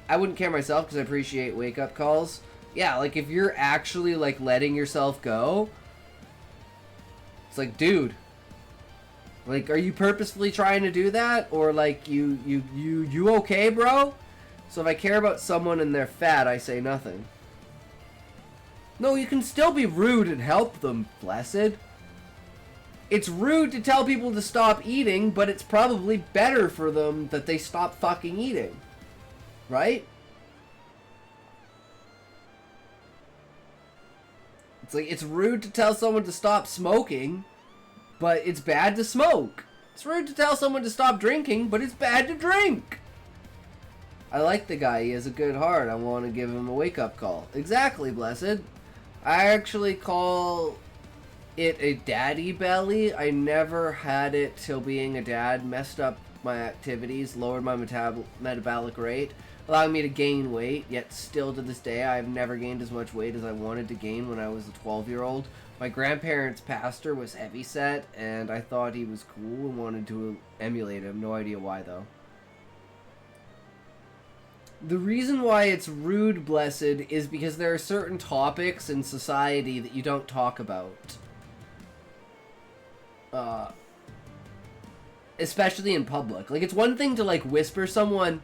I wouldn't care myself because I appreciate wake-up calls. Yeah, like if you're actually like letting yourself go, it's like, dude, like, are you purposefully trying to do that, or like you okay, bro? So if I care about someone and they're fat, I say nothing. No, you can still be rude and help them, Blessed. It's rude to tell people to stop eating, but it's probably better for them that they stop fucking eating. Right? It's like, it's rude to tell someone to stop smoking, but it's bad to smoke. It's rude to tell someone to stop drinking, but it's bad to drink. I like the guy. He has a good heart. I want to give him a wake-up call. Exactly, Blessed. I actually call it a daddy belly. I never had it till being a dad messed up my activities, lowered my metabolic rate, allowing me to gain weight, yet still to this day I have never gained as much weight as I wanted to gain when I was a 12-year-old. My grandparents' pastor was heavyset, and I thought he was cool and wanted to emulate him. No idea why, though. The reason why it's rude, Blessed, is because there are certain topics in society that you don't talk about. Especially in public. Like, it's one thing to, like, whisper someone.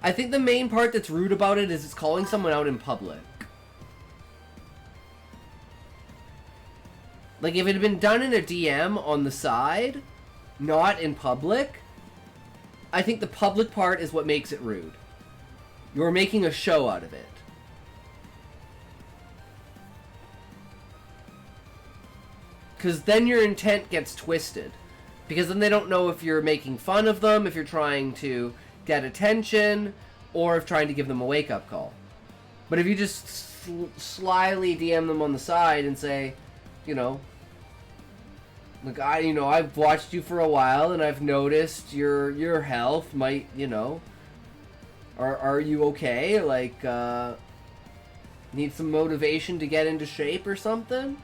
I think the main part that's rude about it is it's calling someone out in public. Like, if it had been done in a DM on the side, not in public, I think the public part is what makes it rude. You're making a show out of it. Because then your intent gets twisted. Because then they don't know if you're making fun of them, if you're trying to get attention, or if trying to give them a wake-up call. But if you just slyly DM them on the side and say, you know, look, I've watched you for a while and I've noticed your health might, you know, are you okay? Like, need some motivation to get into shape or something?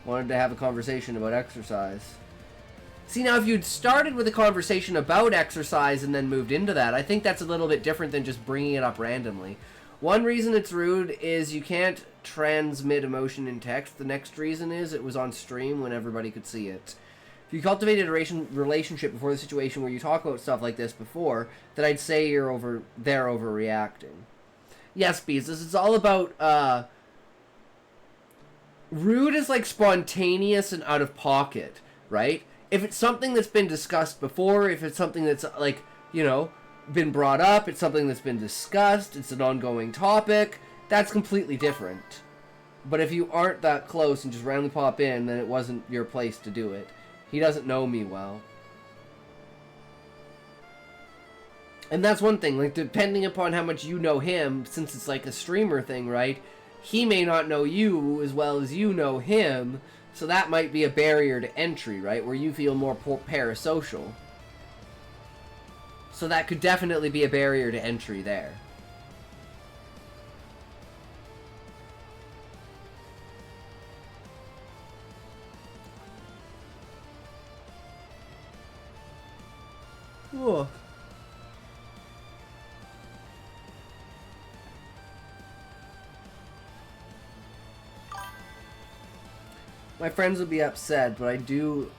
Wanted to have a conversation about exercise. See, now if you'd started with a conversation about exercise and then moved into that, I think that's a little bit different than just bringing it up randomly. One reason it's rude is you can't transmit emotion in text. The next reason is it was on stream when everybody could see it. If you cultivated a relationship before the situation where you talk about stuff like this before, then I'd say they're overreacting. Yes, Bees, this is all about, rude is like spontaneous and out of pocket, right? If it's something that's been discussed before, if it's something that's, like, you know, been brought up, it's something that's been discussed, it's an ongoing topic, that's completely different. But if you aren't that close and just randomly pop in, then it wasn't your place to do it. He doesn't know me well. And that's one thing, like, depending upon how much you know him, since it's like a streamer thing, right? He may not know you as well as you know him, so that might be a barrier to entry, right? Where you feel more parasocial. So that could definitely be a barrier to entry there. Whoa. My friends would be upset, but I do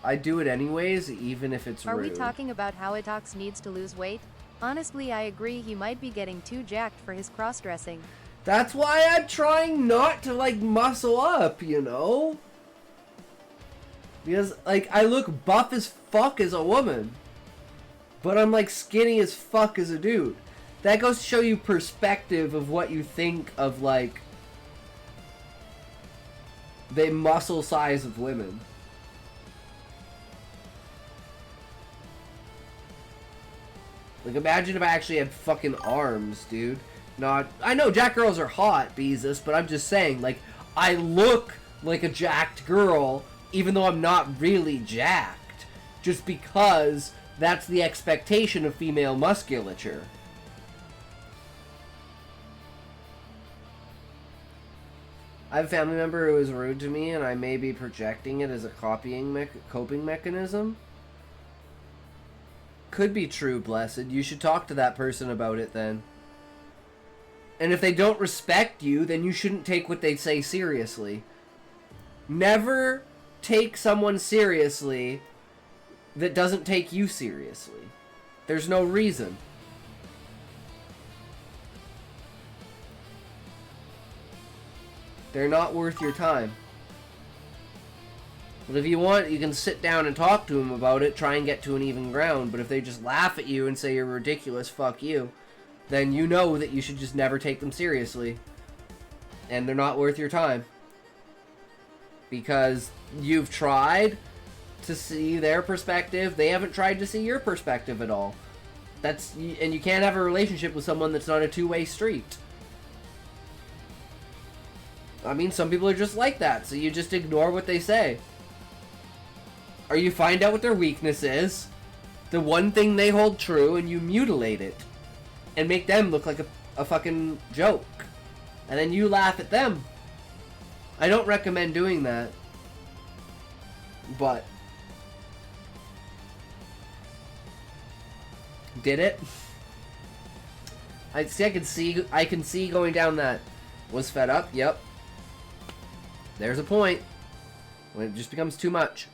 it anyways, even if it's rude. Are we talking about how Itox needs to lose weight? Honestly, I agree he might be getting too jacked for his cross-dressing. That's why I'm trying not to, like, muscle up, you know? Because, like, I look buff as fuck as a woman. But I'm, like, skinny as fuck as a dude. That goes to show you perspective of what you think of, like, the muscle size of women. Like, imagine if I actually had fucking arms, dude. Not... I know jacked girls are hot, Beezus, but I'm just saying, like, I look like a jacked girl, even though I'm not really jacked. Just because that's the expectation of female musculature. I have a family member who is rude to me, and I may be projecting it as a coping mechanism. Could be true, Blessed. You should talk to that person about it then. And if they don't respect you, then you shouldn't take what they say seriously. Never take someone seriously that doesn't take you seriously. There's no reason. They're not worth your time. But if you want, you can sit down and talk to them about it, try and get to an even ground. But if they just laugh at you and say you're ridiculous, fuck you, then you know that you should just never take them seriously. And they're not worth your time. Because you've tried to see their perspective, they haven't tried to see your perspective at all. And you can't have a relationship with someone that's not a two-way street. I mean, some people are just like that, so you just ignore what they say. Or you find out what their weakness is, the one thing they hold true, and you mutilate it. And make them look like a fucking joke. And then you laugh at them. I don't recommend doing that. But... did it? I can see going down that. Was fed up? Yep. There's a point. When it just becomes too much.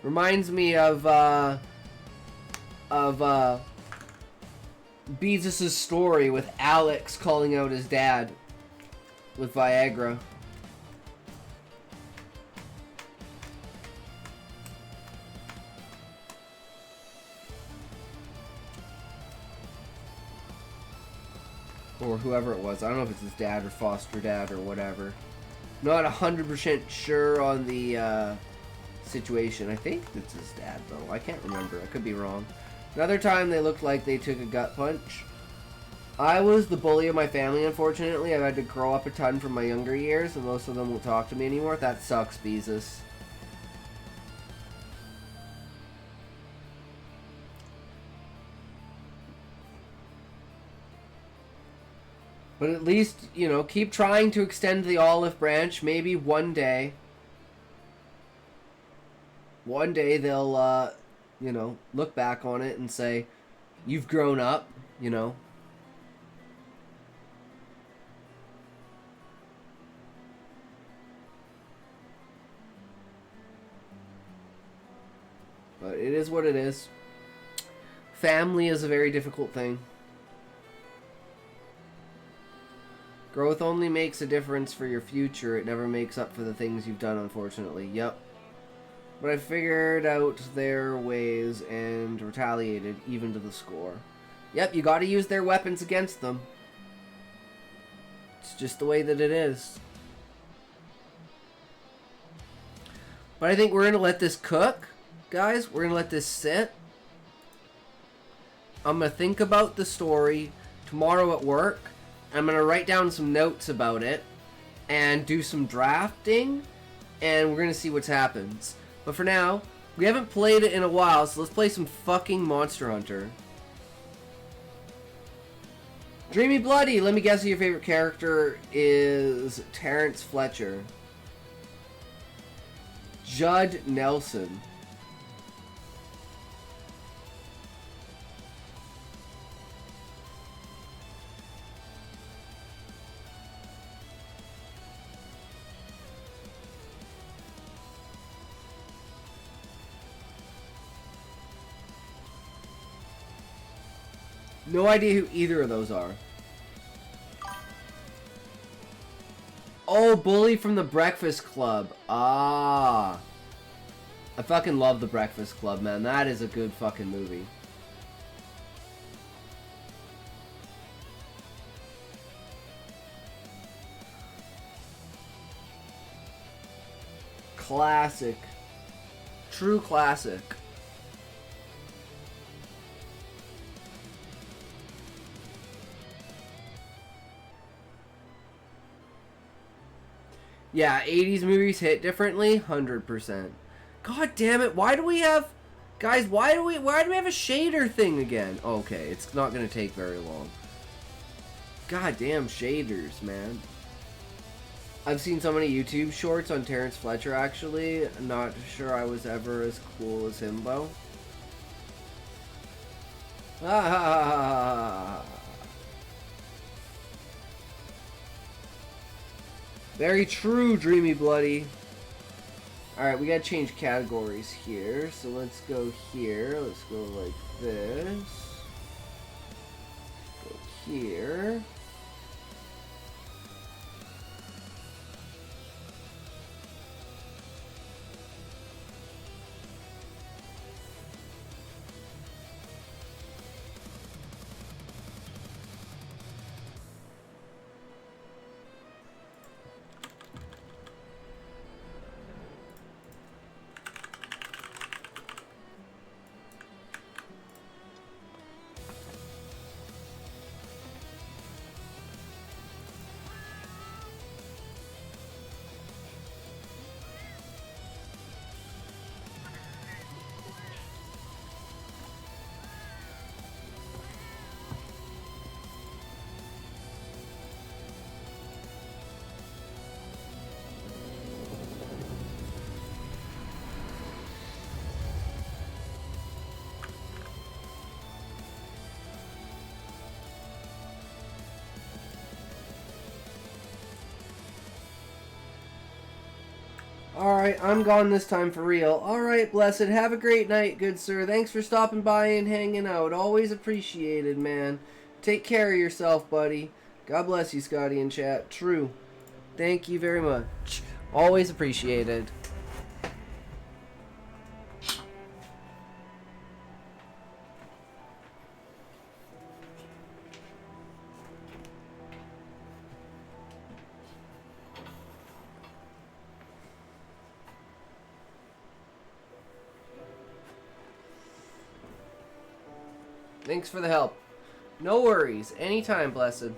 Reminds me of Beezus' story with Alex calling out his dad with Viagra. Or whoever it was. I don't know if it's his dad or foster dad or whatever. Not 100% sure on the situation. I think it's his dad, though. I can't remember. I could be wrong. Another time they looked like they took a gut punch. I was the bully of my family, unfortunately. I've had to grow up a ton from my younger years, and most of them won't talk to me anymore. That sucks, Beezus. But at least, you know, keep trying to extend the olive branch. Maybe one day they'll, you know, look back on it and say, you've grown up, you know. But it is what it is. Family is a very difficult thing. Growth only makes a difference for your future. It never makes up for the things you've done, unfortunately. Yep. But I figured out their ways and retaliated, even to the score. Yep, you gotta use their weapons against them. It's just the way that it is. But I think we're gonna let this cook. Guys, we're gonna let this sit. I'm gonna think about the story tomorrow at work. I'm gonna write down some notes about it and do some drafting, and we're gonna see what happens. But for now, we haven't played it in a while, so let's play some fucking Monster Hunter. Dreamy Bloody, let me guess who your favorite character is. Terrence Fletcher. Judd Nelson. No idea who either of those are. Oh, Bully from the Breakfast Club. Ah. I fucking love the Breakfast Club, man. That is a good fucking movie. Classic. True classic. Yeah, 80s movies hit differently, 100%. God damn it, why do we have... Guys, why do we have a shader thing again? Okay, it's not going to take very long. God damn shaders, man. I've seen so many YouTube shorts on Terrence Fletcher, actually. I'm not sure I was ever as cool as himbo. Ah. Very true, Dreamy Bloody. Alright, we gotta change categories here. So let's go here. Let's go like this. Go here. Alright, I'm gone this time for real. Alright, Blessed, have a great night, good sir. Thanks for stopping by and hanging out. Always appreciated, man. Take care of yourself, buddy. God bless you, Scotty in chat. True. Thank you very much. Always appreciated. Thanks for the help. No worries. Anytime, Blessed.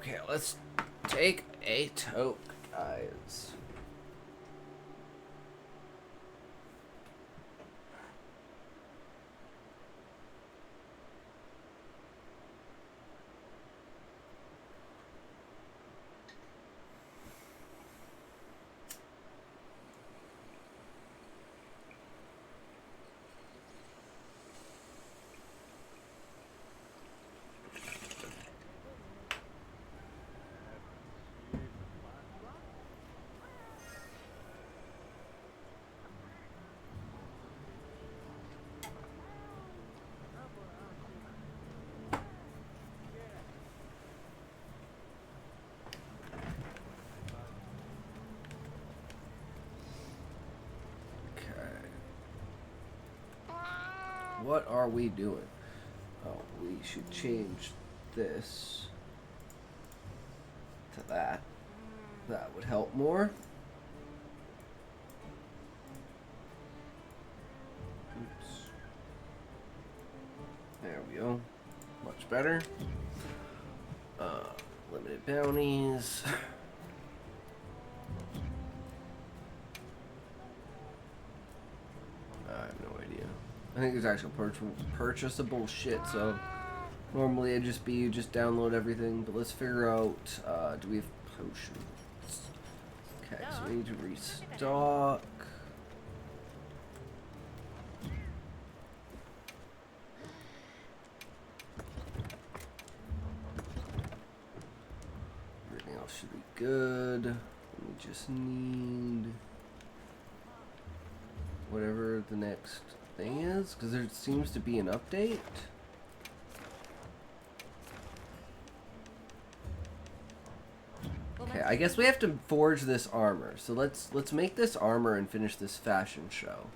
Okay, let's take a toke, guys. What are we doing? Oh, we should change this to that. That would help more. Oops. There we go. Much better. Limited bounties. I have no idea. I think there's actual purchasable shit, so normally it'd just be you just download everything, but let's figure out, do we have potions? Okay, so we need to restock. Everything else should be good. We just need whatever the next thing is, because there seems to be an update. Okay, I guess we have to forge this armor. So let's make this armor and finish this fashion show.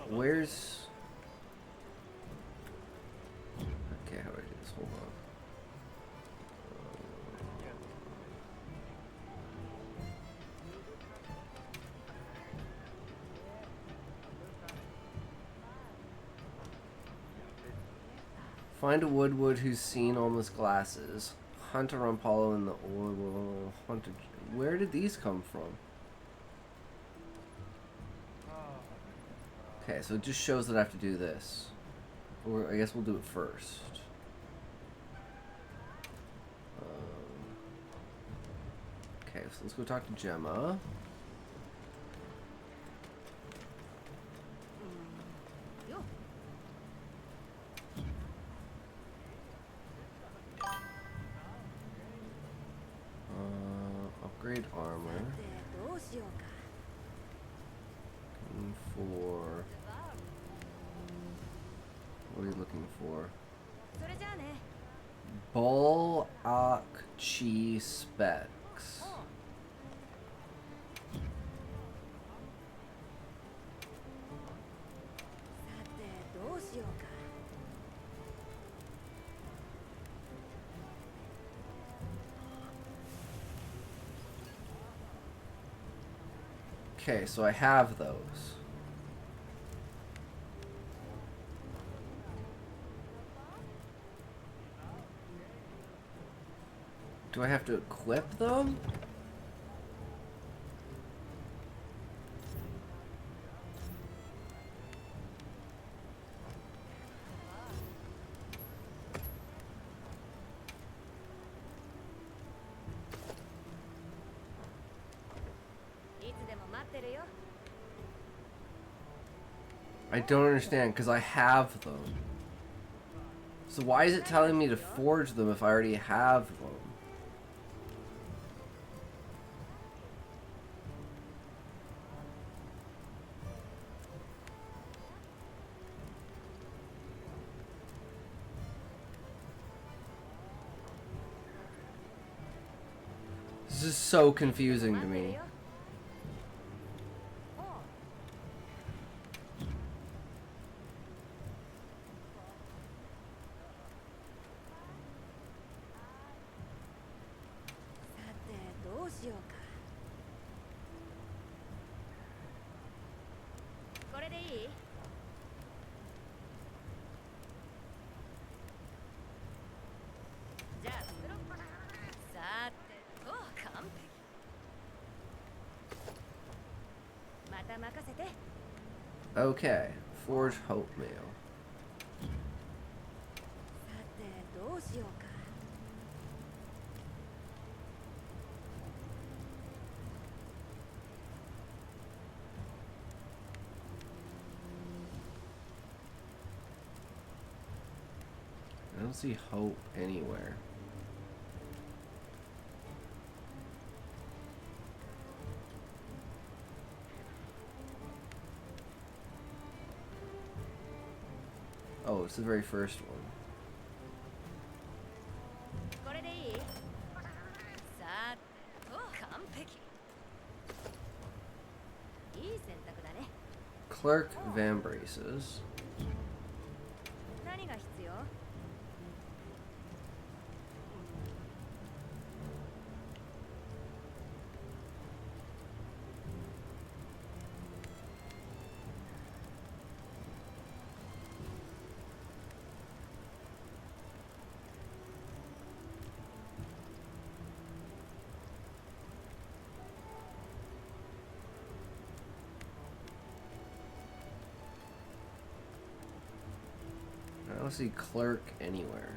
Where's... Okay, how do I do this? Hold on. Find a woodwood who's seen almost glasses. Hunt a Rumpalo in the oil. Hunt a... Where did these come from? Okay, so it just shows that I have to do this. Or I guess we'll do it first. Okay, so let's go talk to Gemma. Upgrade armor. Looking for... What are you looking for? Ball-Ak-Chi specs. Okay, so I have those. Do I have to equip them? I don't understand, because I have them. So why is it telling me to forge them if I already have them? This is so confusing to me. Okay, forge hope mail. I don't see hope anywhere. Oh, it's the very first one. Clerk Van Braces. I don't see clerk anywhere.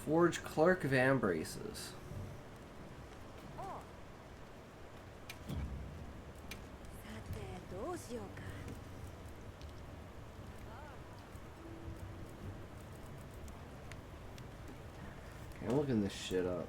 Forge Clerk Van Braces. Okay, I'm looking this shit up.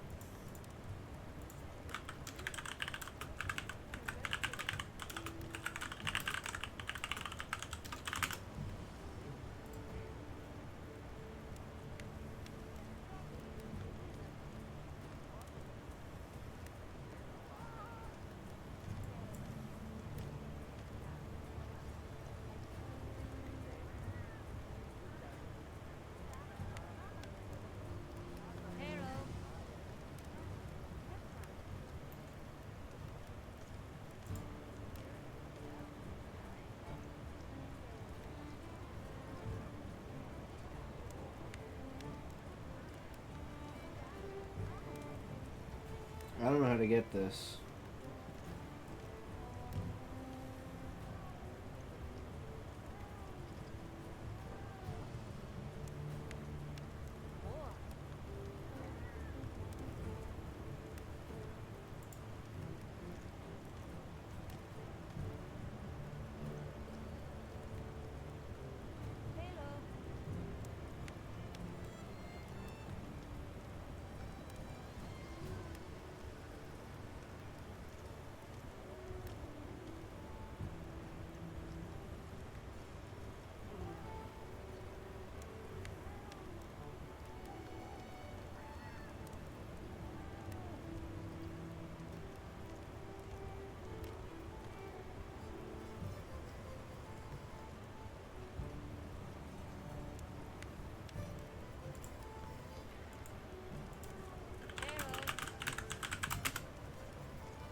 I don't know how to get this.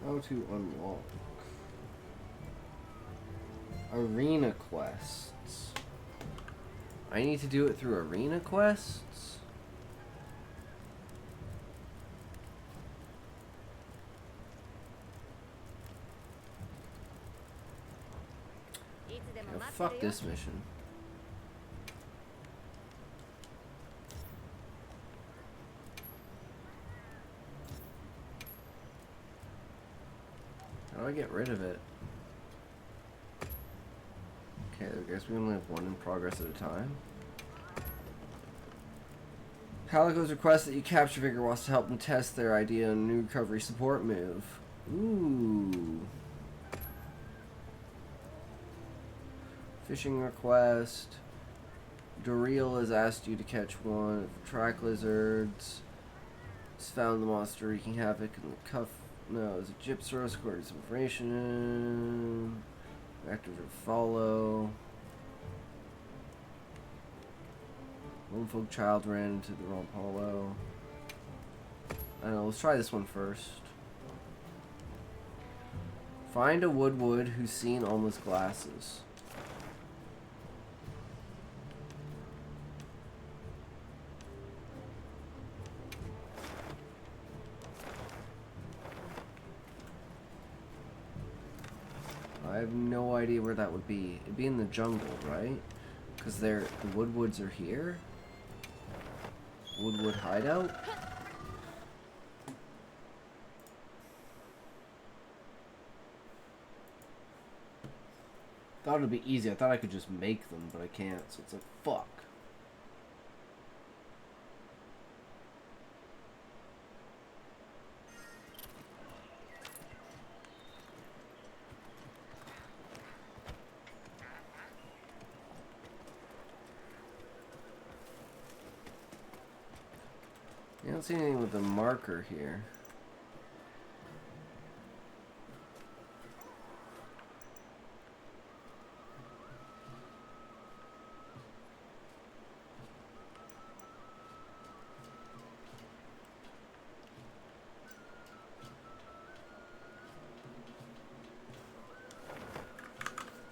How to unlock arena quests. I need to do it through arena quests? Oh, fuck this mission. How do I get rid of it? Okay, I guess we only have one in progress at a time. Calico's request that you capture Vigor wants to help them test their idea on a new recovery support move. Ooh. Fishing request. Doreel has asked you to catch one of track lizards. He's found the monster wreaking havoc in the cuff. No, it's a Gypsaurus, according to some information. Actors are follow. Lone folk child ran into the wrong polo. I don't know, let's try this one first. Find a woodwood who's seen Alma's glasses. I have no idea where that would be. It'd be in the jungle, right? Because the woodwoods are here? Woodwood hideout? Thought it'd be easy. I thought I could just make them, but I can't, so it's like, fuck. I don't see anything with a marker here.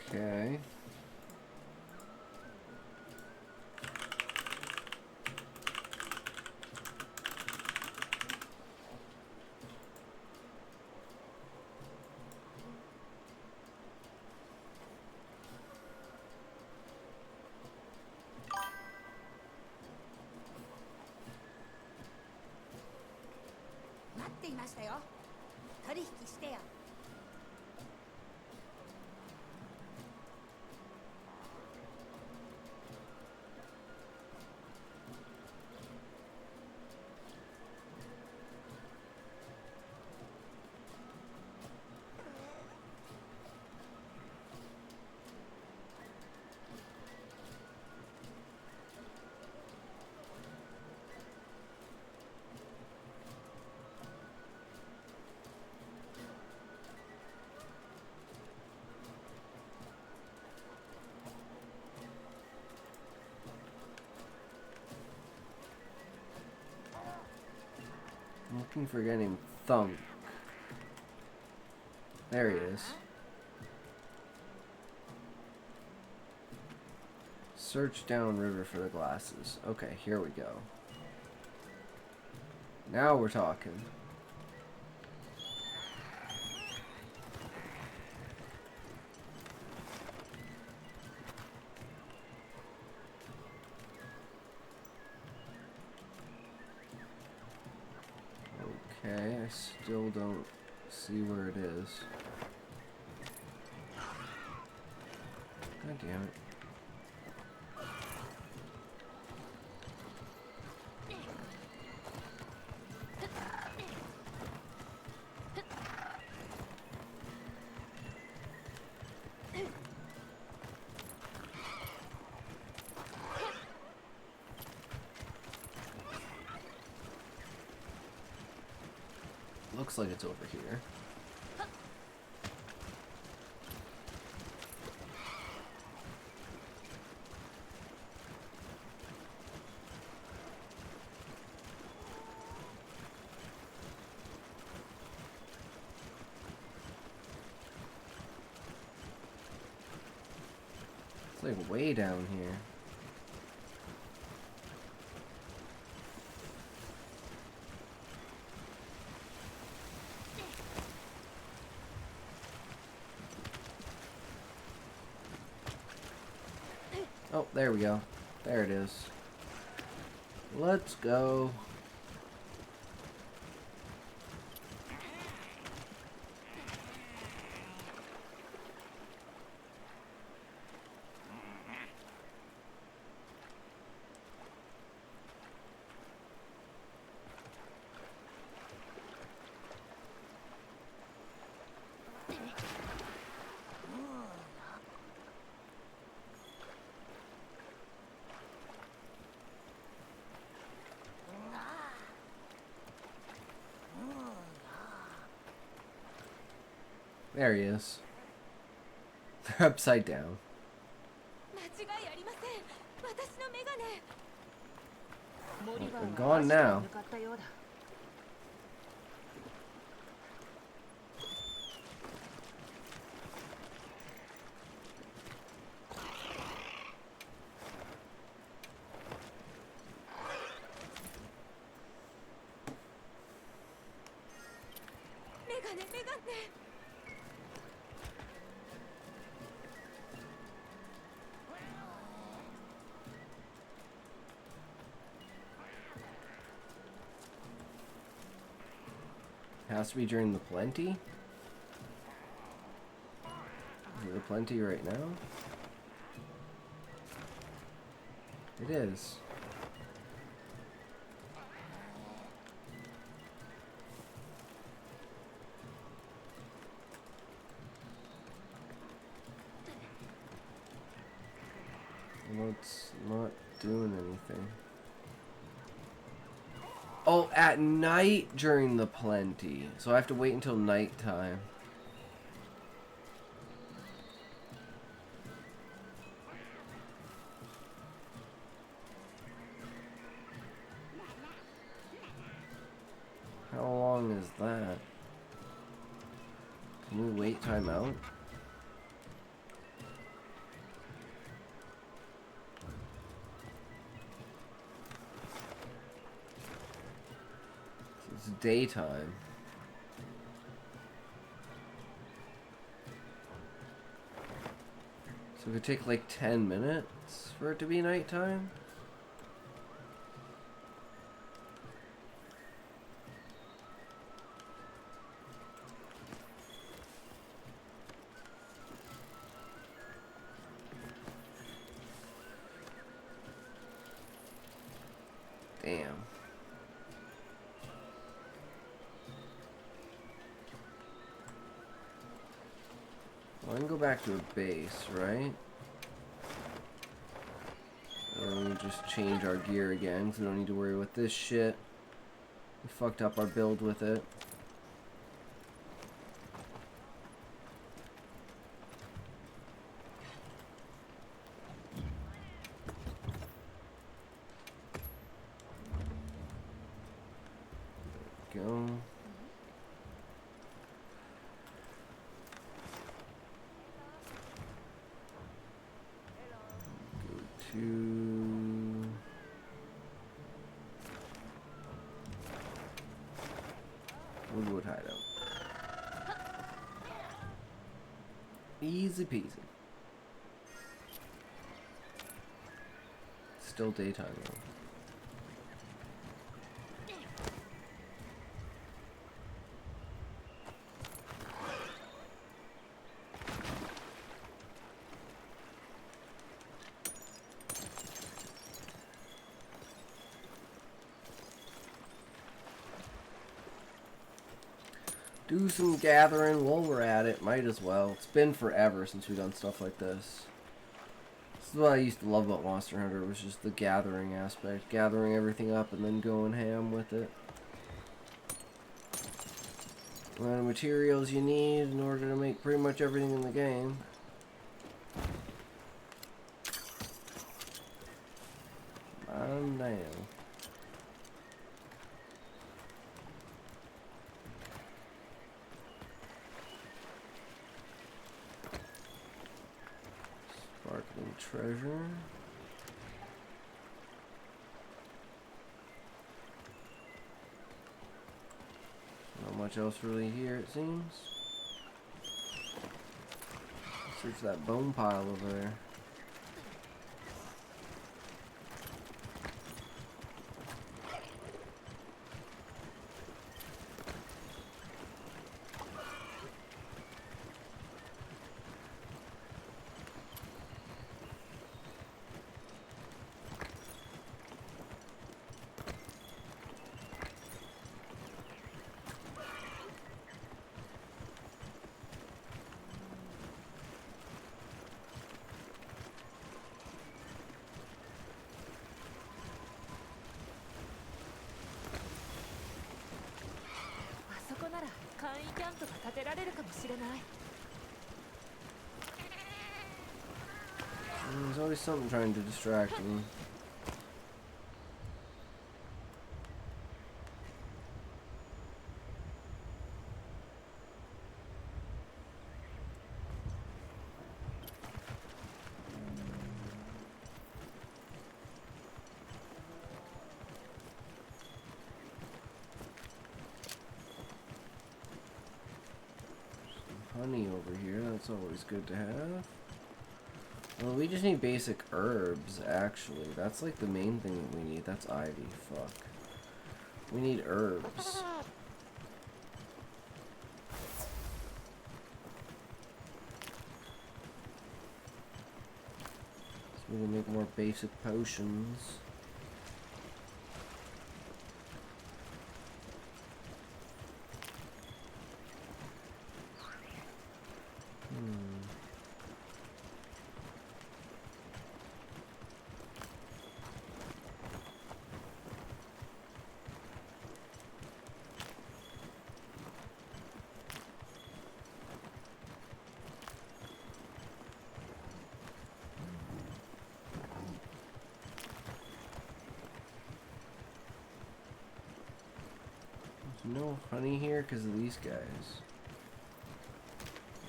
Okay. I'm looking for a guy named Thunk. There he is. Search downriver for the glasses. Okay, here we go. Now we're talking. Okay, I still don't see where it is. God damn it. Looks like it's over here. It's like way down here. Oh, there we go. There it is. Let's go. There he is. They're upside down. They're gone now. Has to be during the plenty? Is it the plenty right now? It is. Well, it's not doing anything. Oh, at night during the plenty. So I have to wait until nighttime. How long is that? Can we wait time out? It's daytime. So it could take like 10 minutes for it to be nighttime? Damn. Well, I can go back to a base, right? And we just change our gear again, because we don't need to worry about this shit. We fucked up our build with it. There we go. To Woodwood Hideout. Easy peasy. Still daytime though. Do some gathering while we're at it. Might as well. It's been forever since we've done stuff like this. This is what I used to love about Monster Hunter, was just the gathering aspect. Gathering everything up and then going ham with it. The amount of materials you need in order to make pretty much everything in the game. I'm down. Sparkling treasure. Not much else really here, it seems. Search that bone pile over there. There's always something trying to distract me. honey over here. That's always good to have. Well, we just need basic herbs, actually. That's like the main thing that we need. That's ivy. Fuck. We need herbs. So we can make more basic potions. No honey here because of these guys.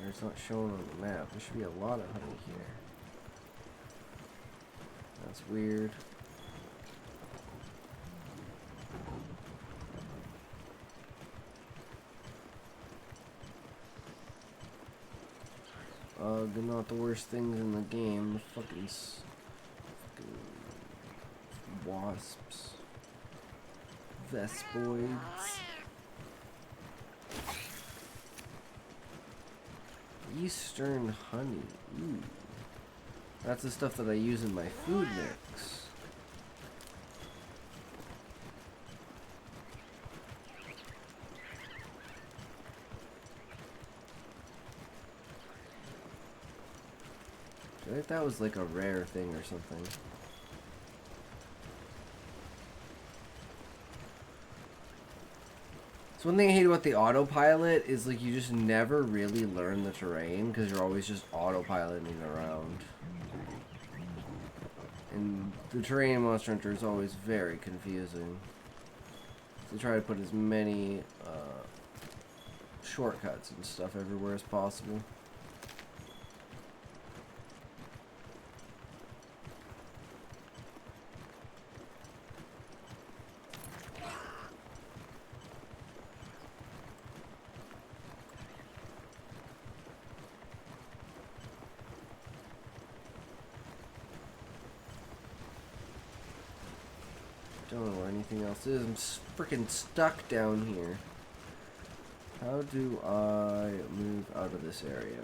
Or it's not shown on the map. There should be a lot of honey here. That's weird. Not the worst things in the game. Fucking wasps. Vespoids. Eastern honey. Ooh. That's the stuff that I use in my food mix. I think that was like a rare thing or something. So one thing I hate about the autopilot is like you just never really learn the terrain because you're always just autopiloting around. And the terrain in Monster Hunter is always very confusing. So try to put as many shortcuts and stuff everywhere as possible. Don't know where anything else is. I'm freaking stuck down here. How do I move out of this area?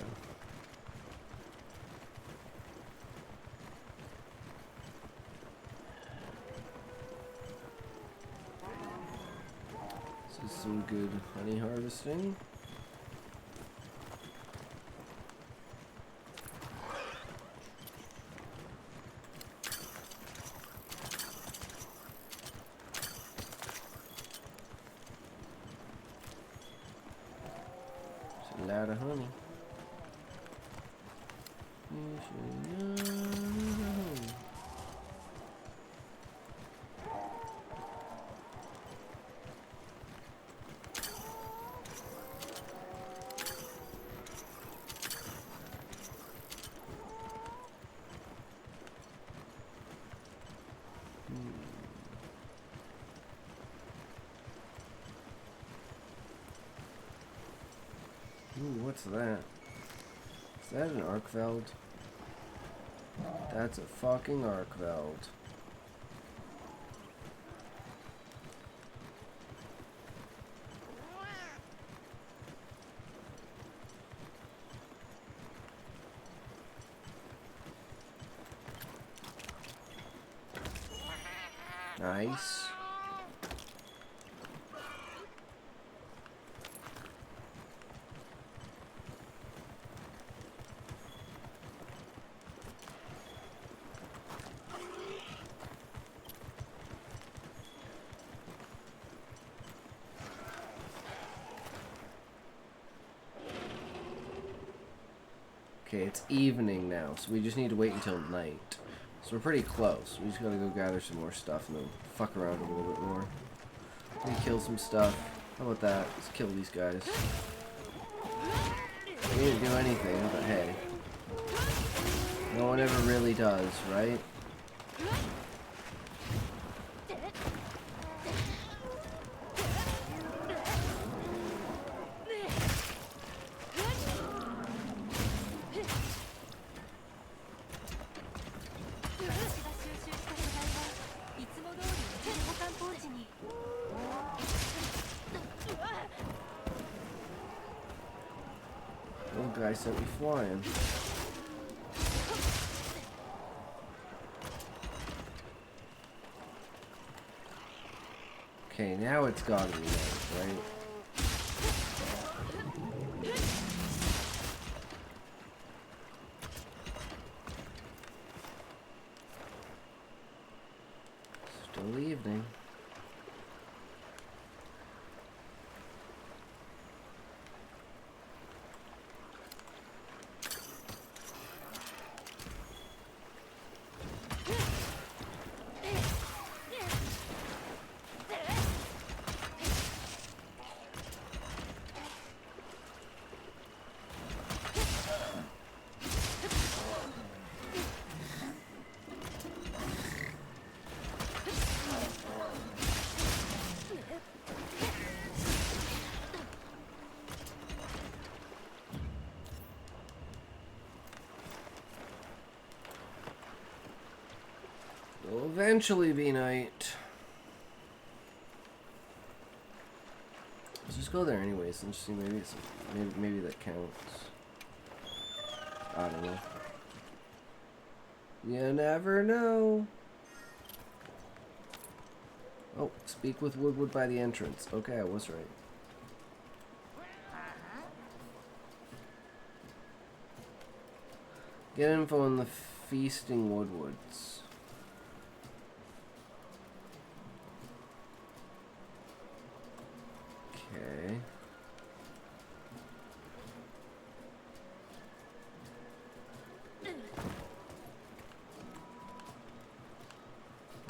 This is some good honey harvesting. A lot of honey. Ooh, what's that? Is that an Arkveld? That's a fucking Arkveld. Nice. Okay, it's evening now, so we just need to wait until night. So we're pretty close. We just gotta go gather some more stuff and then fuck around a little bit more. Maybe kill some stuff. How about that? Let's kill these guys. We didn't do anything, but hey. No one ever really does, right? guy sent me flying. Okay, now it's gotta be nice, right? Still evening. It'll eventually be night. Let's just go there anyways and just see maybe that counts. I don't know. You never know. Oh, speak with Woodwood by the entrance. Okay, I was right. Get info on the feasting Woodwoods. Okay.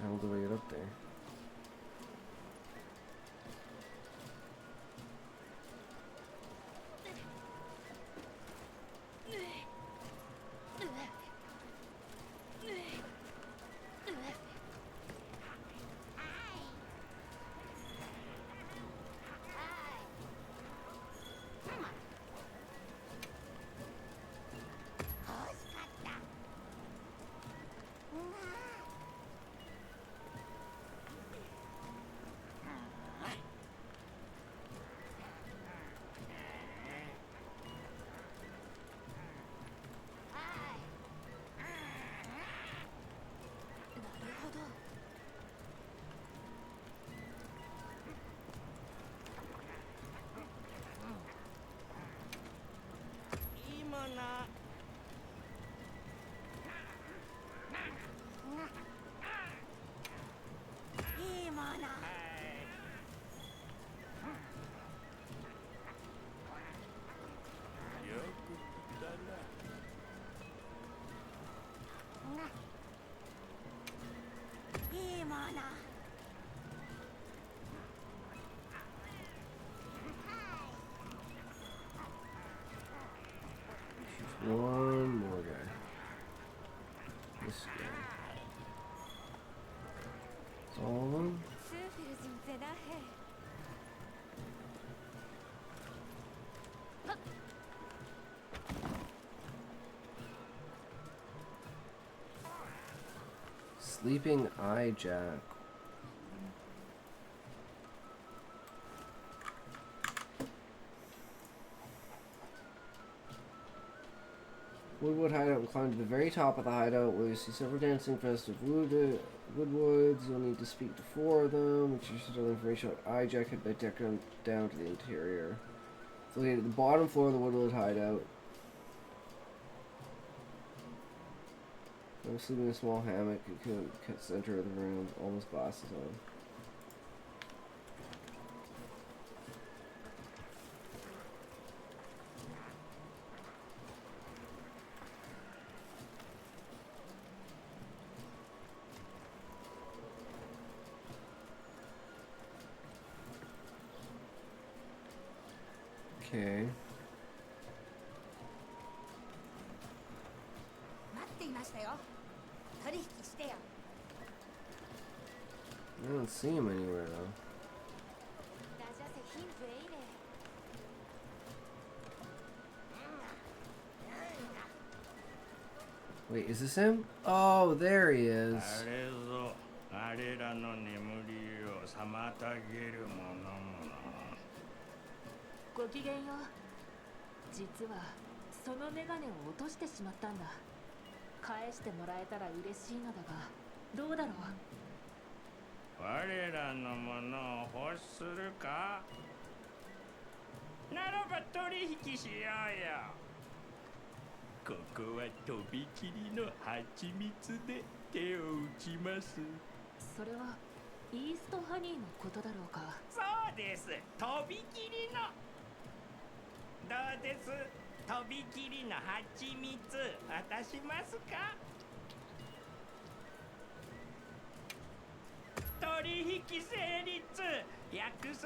How do I get up there? One more guy. This guy. That's all of them. Sleeping Eye Jack. Woodwood hideout and climb to the very top of the hideout where you see several dancing festive woodwoods. You'll need to speak to 4 of them, which is still information about Ijack. Head back down to the interior. It's located at the bottom floor of the Woodwood hideout. I'm sleeping in a small hammock. You can center of the room, almost glasses on. Okay. I don't see him anywhere though. Wait, is this him? Oh, there he is. そのメガネを落としてしまったんだ。返してもらえたら嬉しいのだが、どうだろう。我らのものを欲するか。ならば取引しようよ。ここはとびきりの蜂蜜で手を打ちます。それはイーストハニーのことだろうか。そうです、とびきりの。どうです、とびきりの蜂蜜渡しますか。取引成立。約束通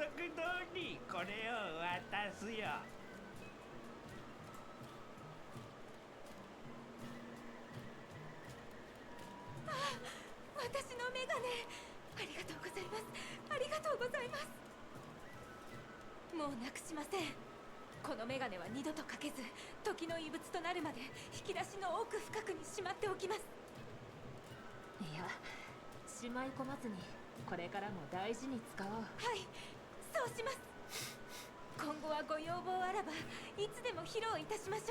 りこれを渡すよ。私のメガネ、ありがとうございます。ありがとうございます。もうなくしません。このメガネは二度とかけず、時の遺物となるまで引き出しの奥深くにしまっておきます。いや、しまい込まずにこれからも大事に使おう。はい、そうします。今後はご要望あらばいつでも披露いたしましょう。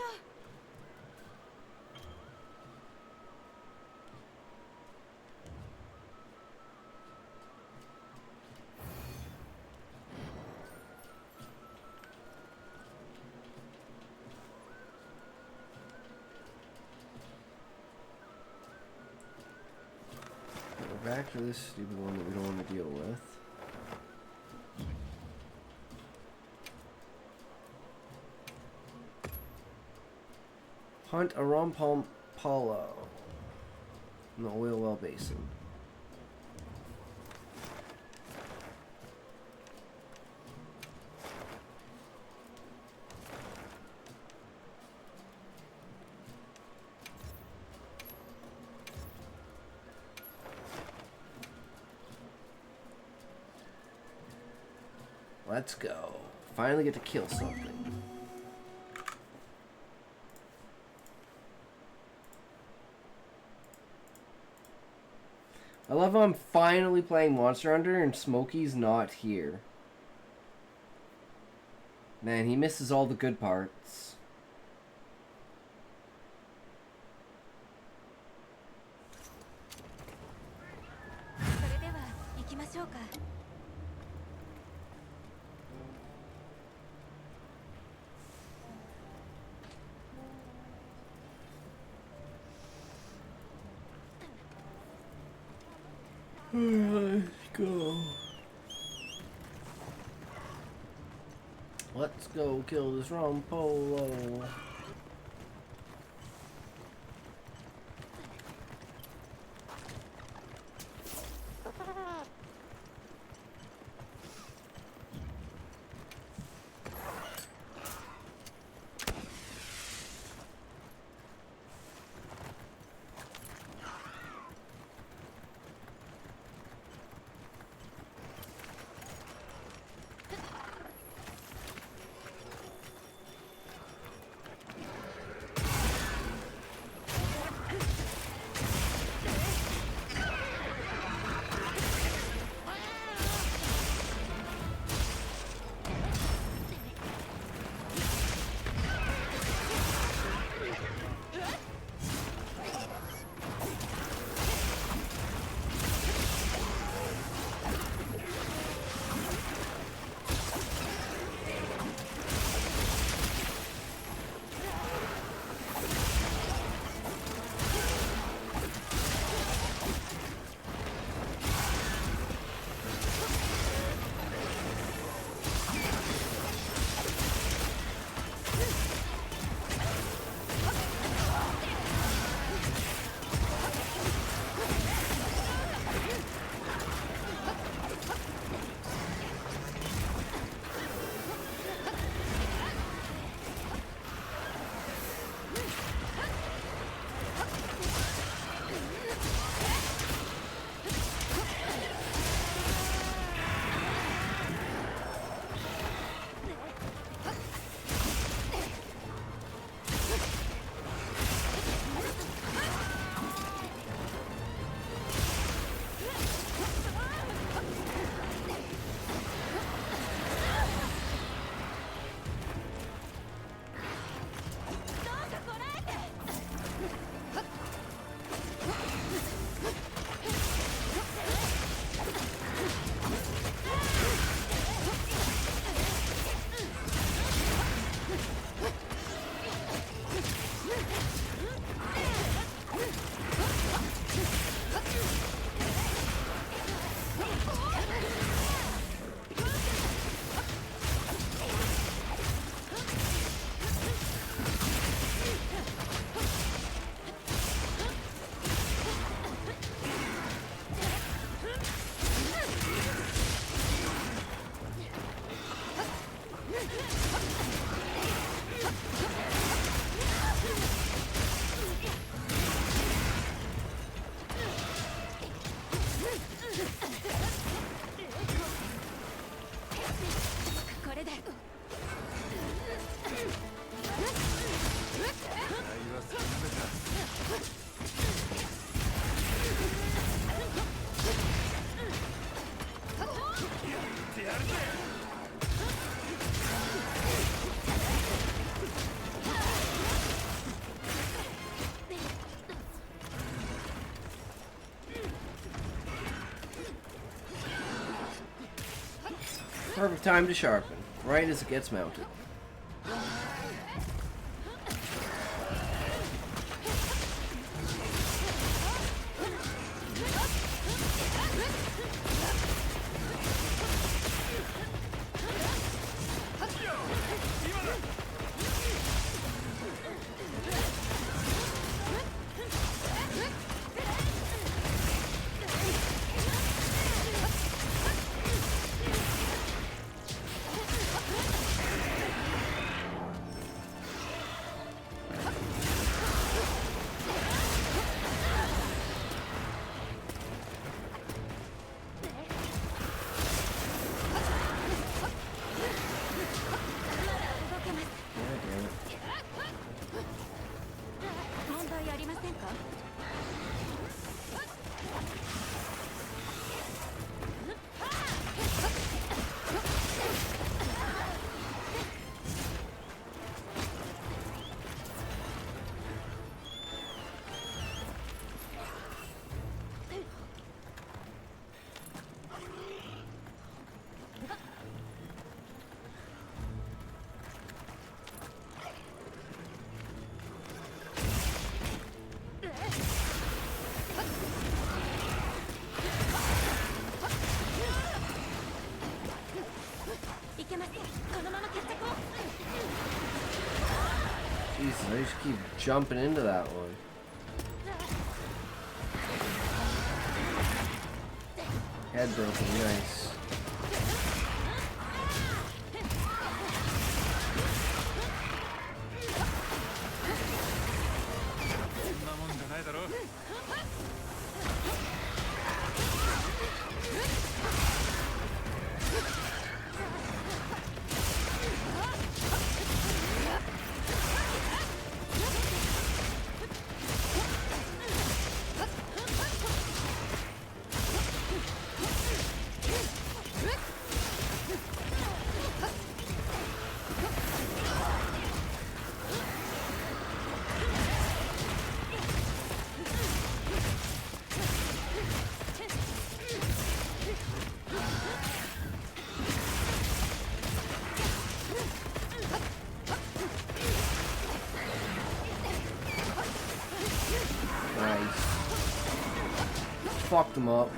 Back to this stupid one that we don't want to deal with. Hunt a Rompolo in the oil well basin. Let's go. Finally get to kill something. I love how I'm finally playing Monster Hunter and Smokey's not here. Man, he misses all the good parts. Let's go. Let's go kill this Rompolo. Perfect time to sharpen, right as it gets mounted. Jesus, I just keep jumping into that one. Head broken, nice. Fucked them up.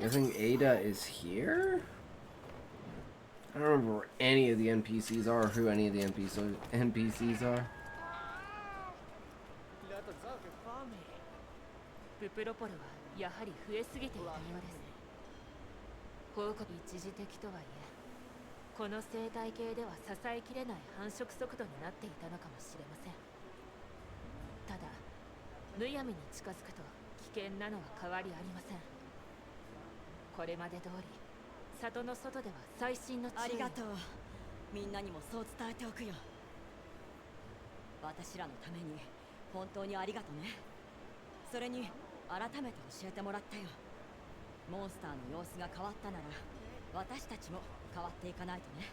I think Ada is here? I don't remember where any of the NPCs are or who any of the NPCs are. ププロポルはやはり増えすぎていたようです。報告一時的とはいえ、この生態系では支えきれない繁殖速度になっていたのかもしれません。ただ、むやみに近づくと危険なのは変わりありません。これまで通り、里の外では最新の知恵を。ありがとう。みんなにもそう伝えておくよ。私らのために本当にありがとね。それに改めて教えてもらったよ。モンスターの様子が変わったなら私たちも変わっていかないとね。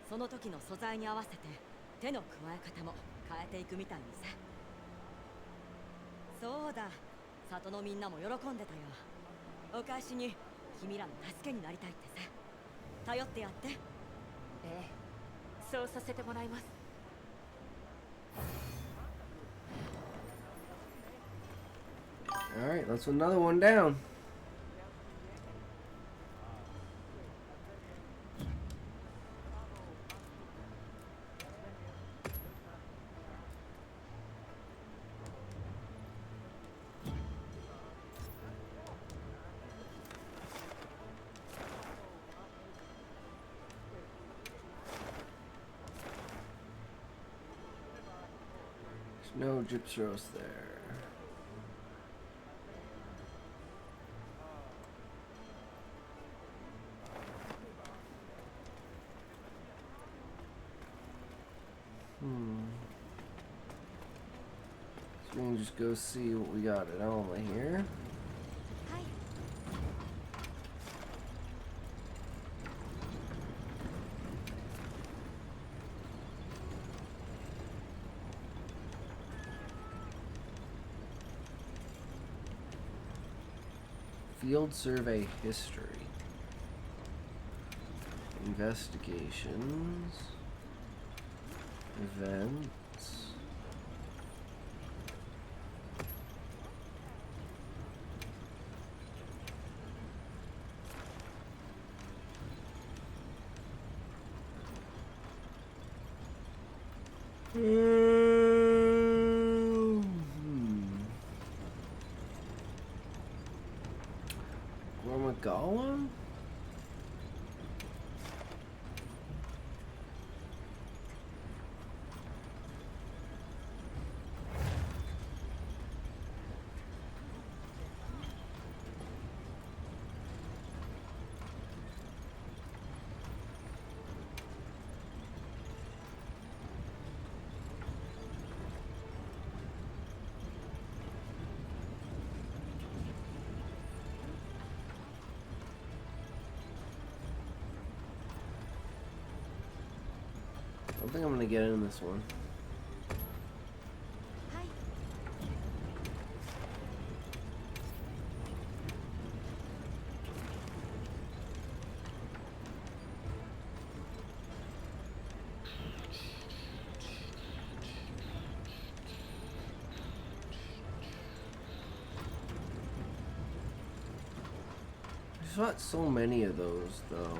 その時の素材に合わせて手の加え方も変えていくみたいにさ。そうだ、里のみんなも喜んでたよ。お返しに君らの助けになりたいってさ。頼ってやって。ええ、そうさせてもらいます。Alright, that's another one down. No gyps roast there. So we can just go see what we got at Alma here. Field survey history. Investigations. Events. Gormagala? I think I'm gonna get in this one. There's not so many of those though.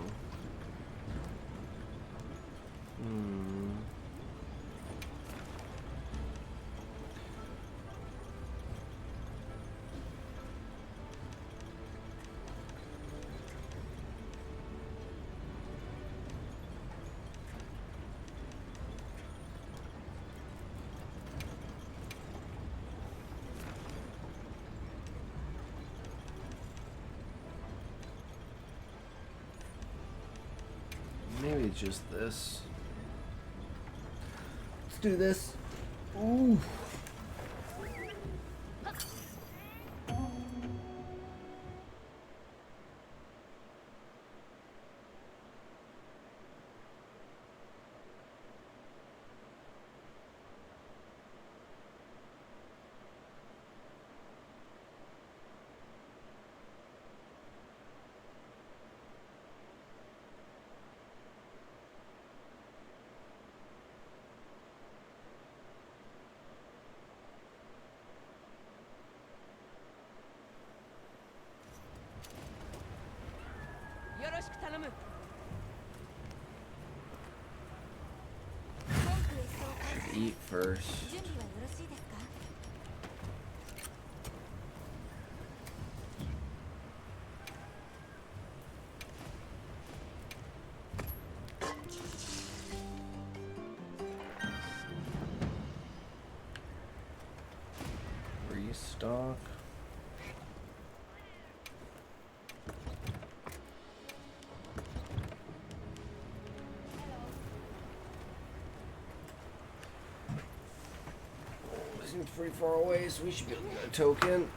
Maybe it's just this. Let's do this. Ooh. Eat first. Restock. Seems pretty far away, so we should be able to get a token.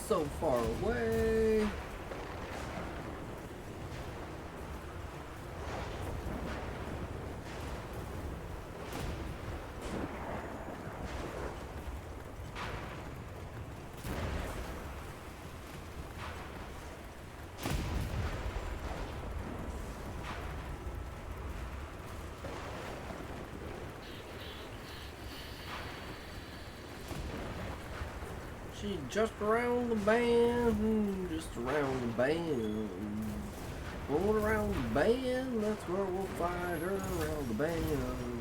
So far away. She just around the bend, just around the bend. Going around the bend, that's where we'll find her around the bend.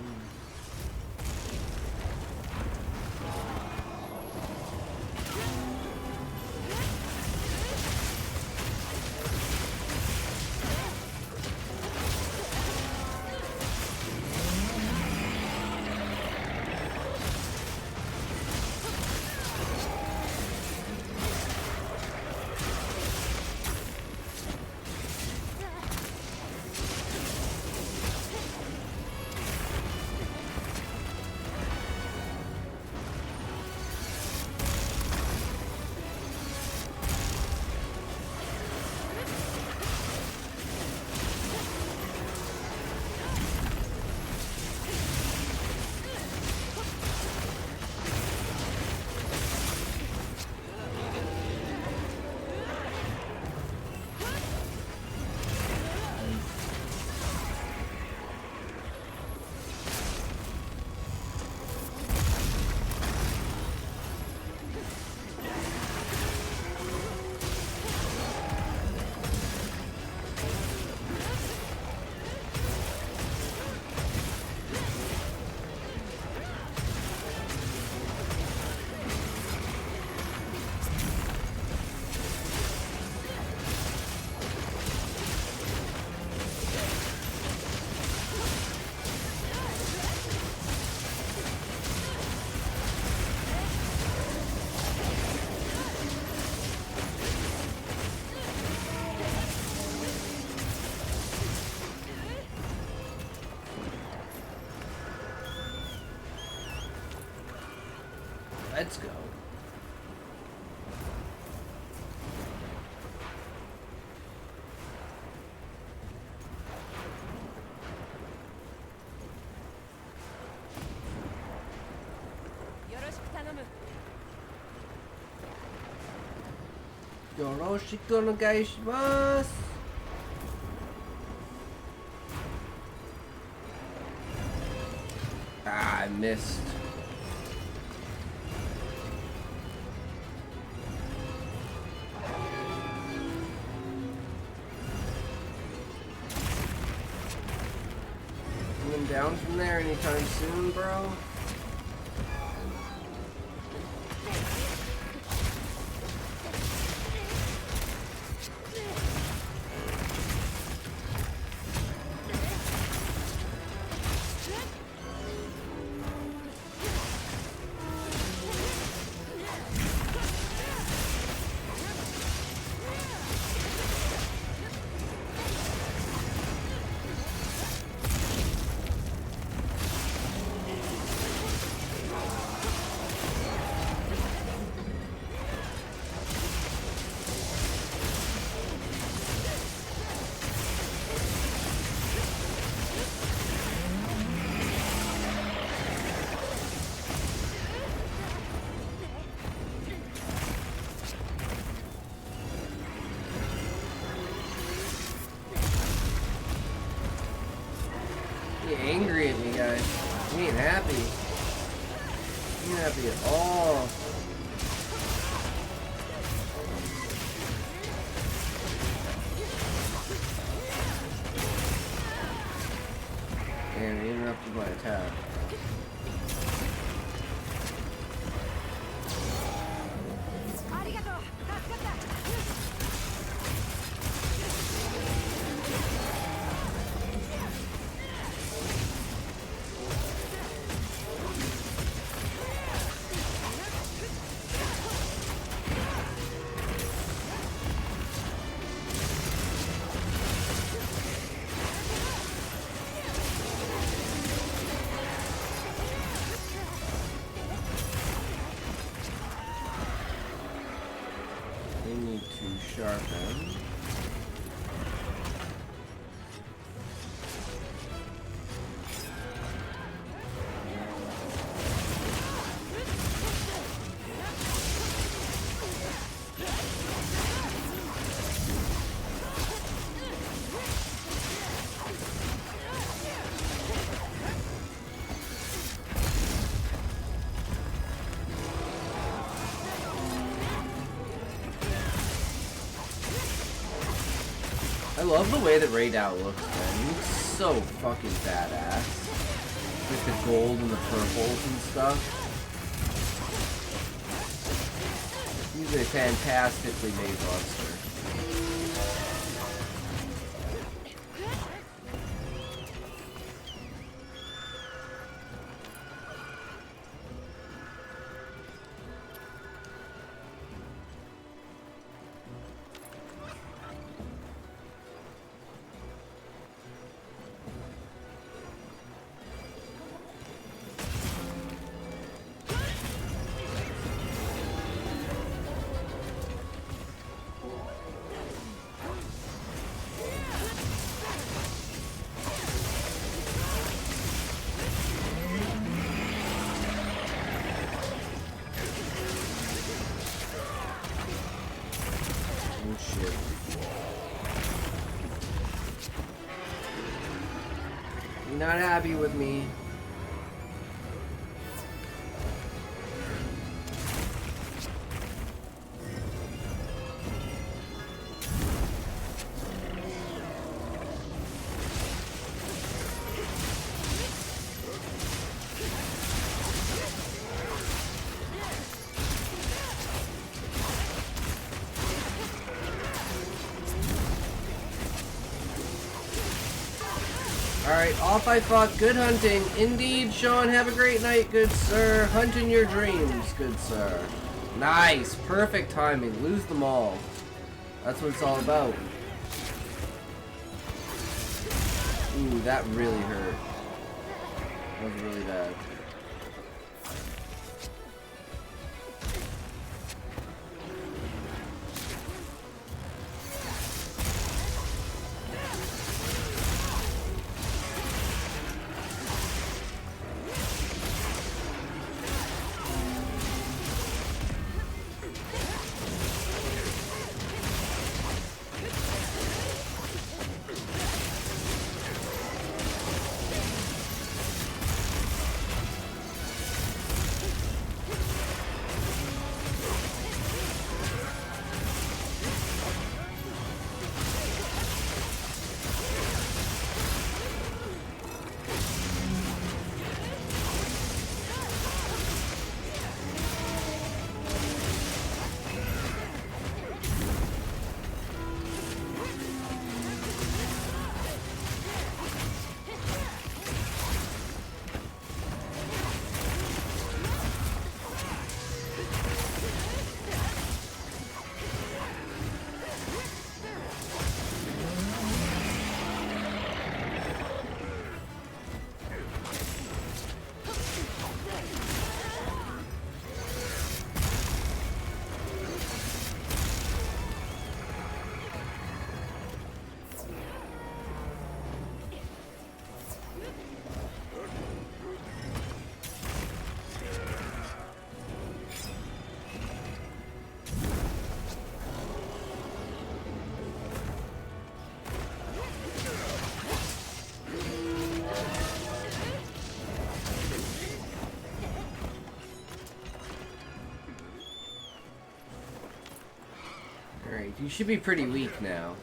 Let's go. Yoroshiku onegaishimasu. Ah, I missed. Coming down from there anytime soon, bro? Get angry at me, guys. He ain't happy. He ain't happy at all. And he interrupted my attack. They need to sharpen. love the way that Ray Dow looks, man. He looks so fucking badass. With the gold and the purples and stuff. He's a fantastically made monster. You're not happy with me. Alright, off I fought. Good hunting. Indeed, Sean. Have a great night, good sir. Hunt in your dreams, good sir. Nice. Perfect timing. Lose them all. That's what it's all about. Ooh, that really hurt. That was really bad. Alright, you should be pretty weak now.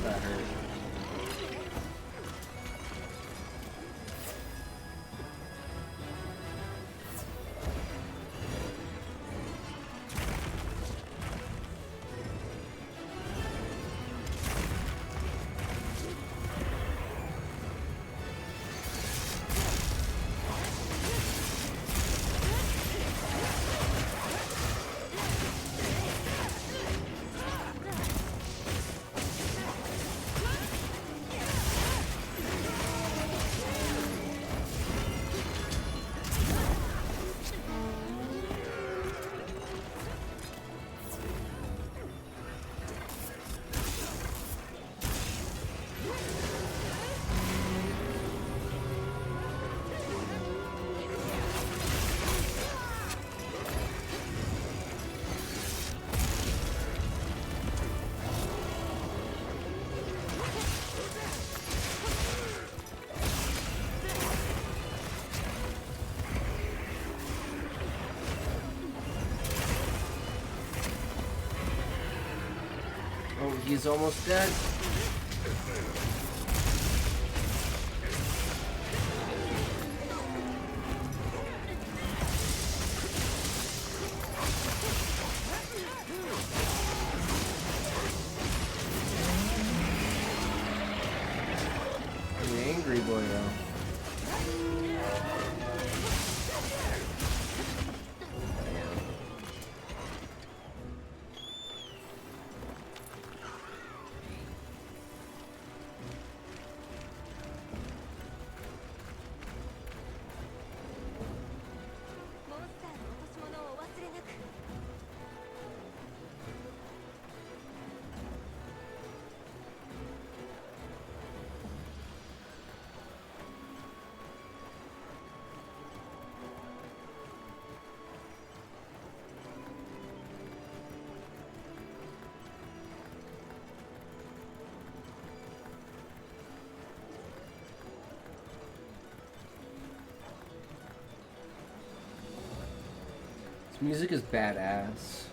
That hurt. Oh, he's almost dead. The angry boy though. This music is badass.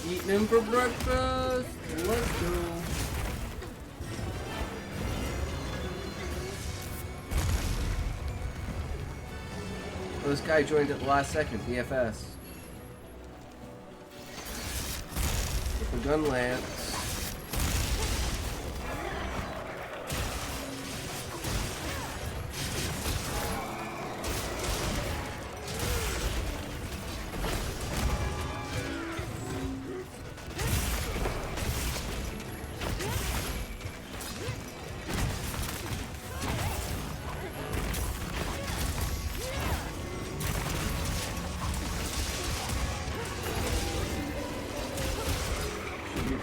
Eating him for breakfast. Let's go. Oh, this guy joined at the last second. BFS. With the gun lance.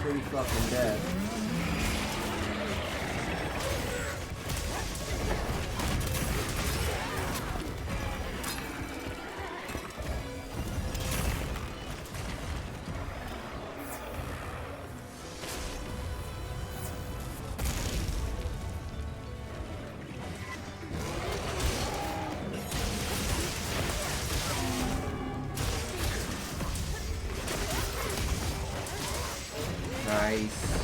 Pretty fucking dead. Nice.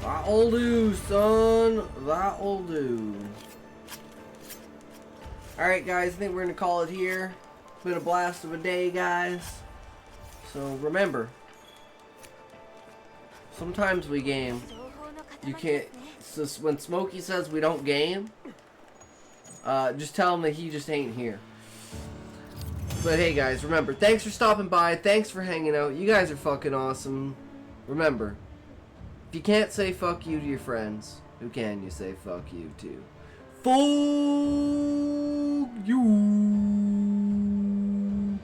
That'll do, son. That'll do. Alright, guys. I think we're going to call it here. It's been a blast of a day, guys. So, remember. Sometimes we game. You can't... So when Smokey says we don't game, just tell him that he just ain't here. But hey guys, remember, thanks for stopping by, thanks for hanging out, you guys are fucking awesome. Remember, if you can't say fuck you to your friends, who can you say fuck you to? Fuck you!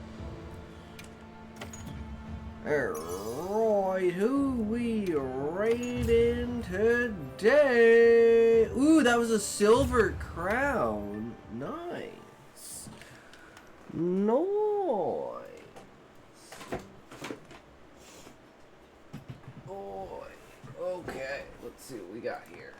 Alright, who we raiding today? Ooh, that was a silver crown. Nice. Nice. Boy. Okay, let's see what we got here.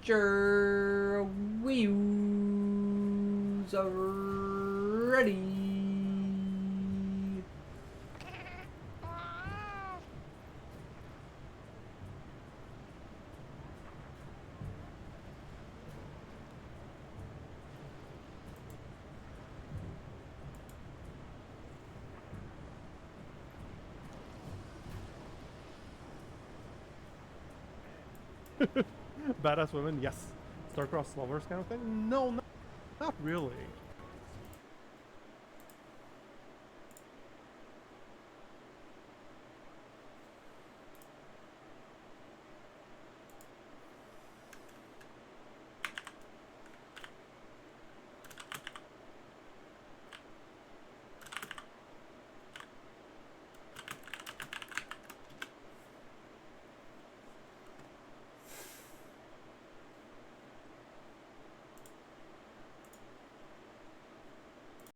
Sure, wheels are ready. Badass women, yes. Star-crossed lovers kind of thing? No, not really.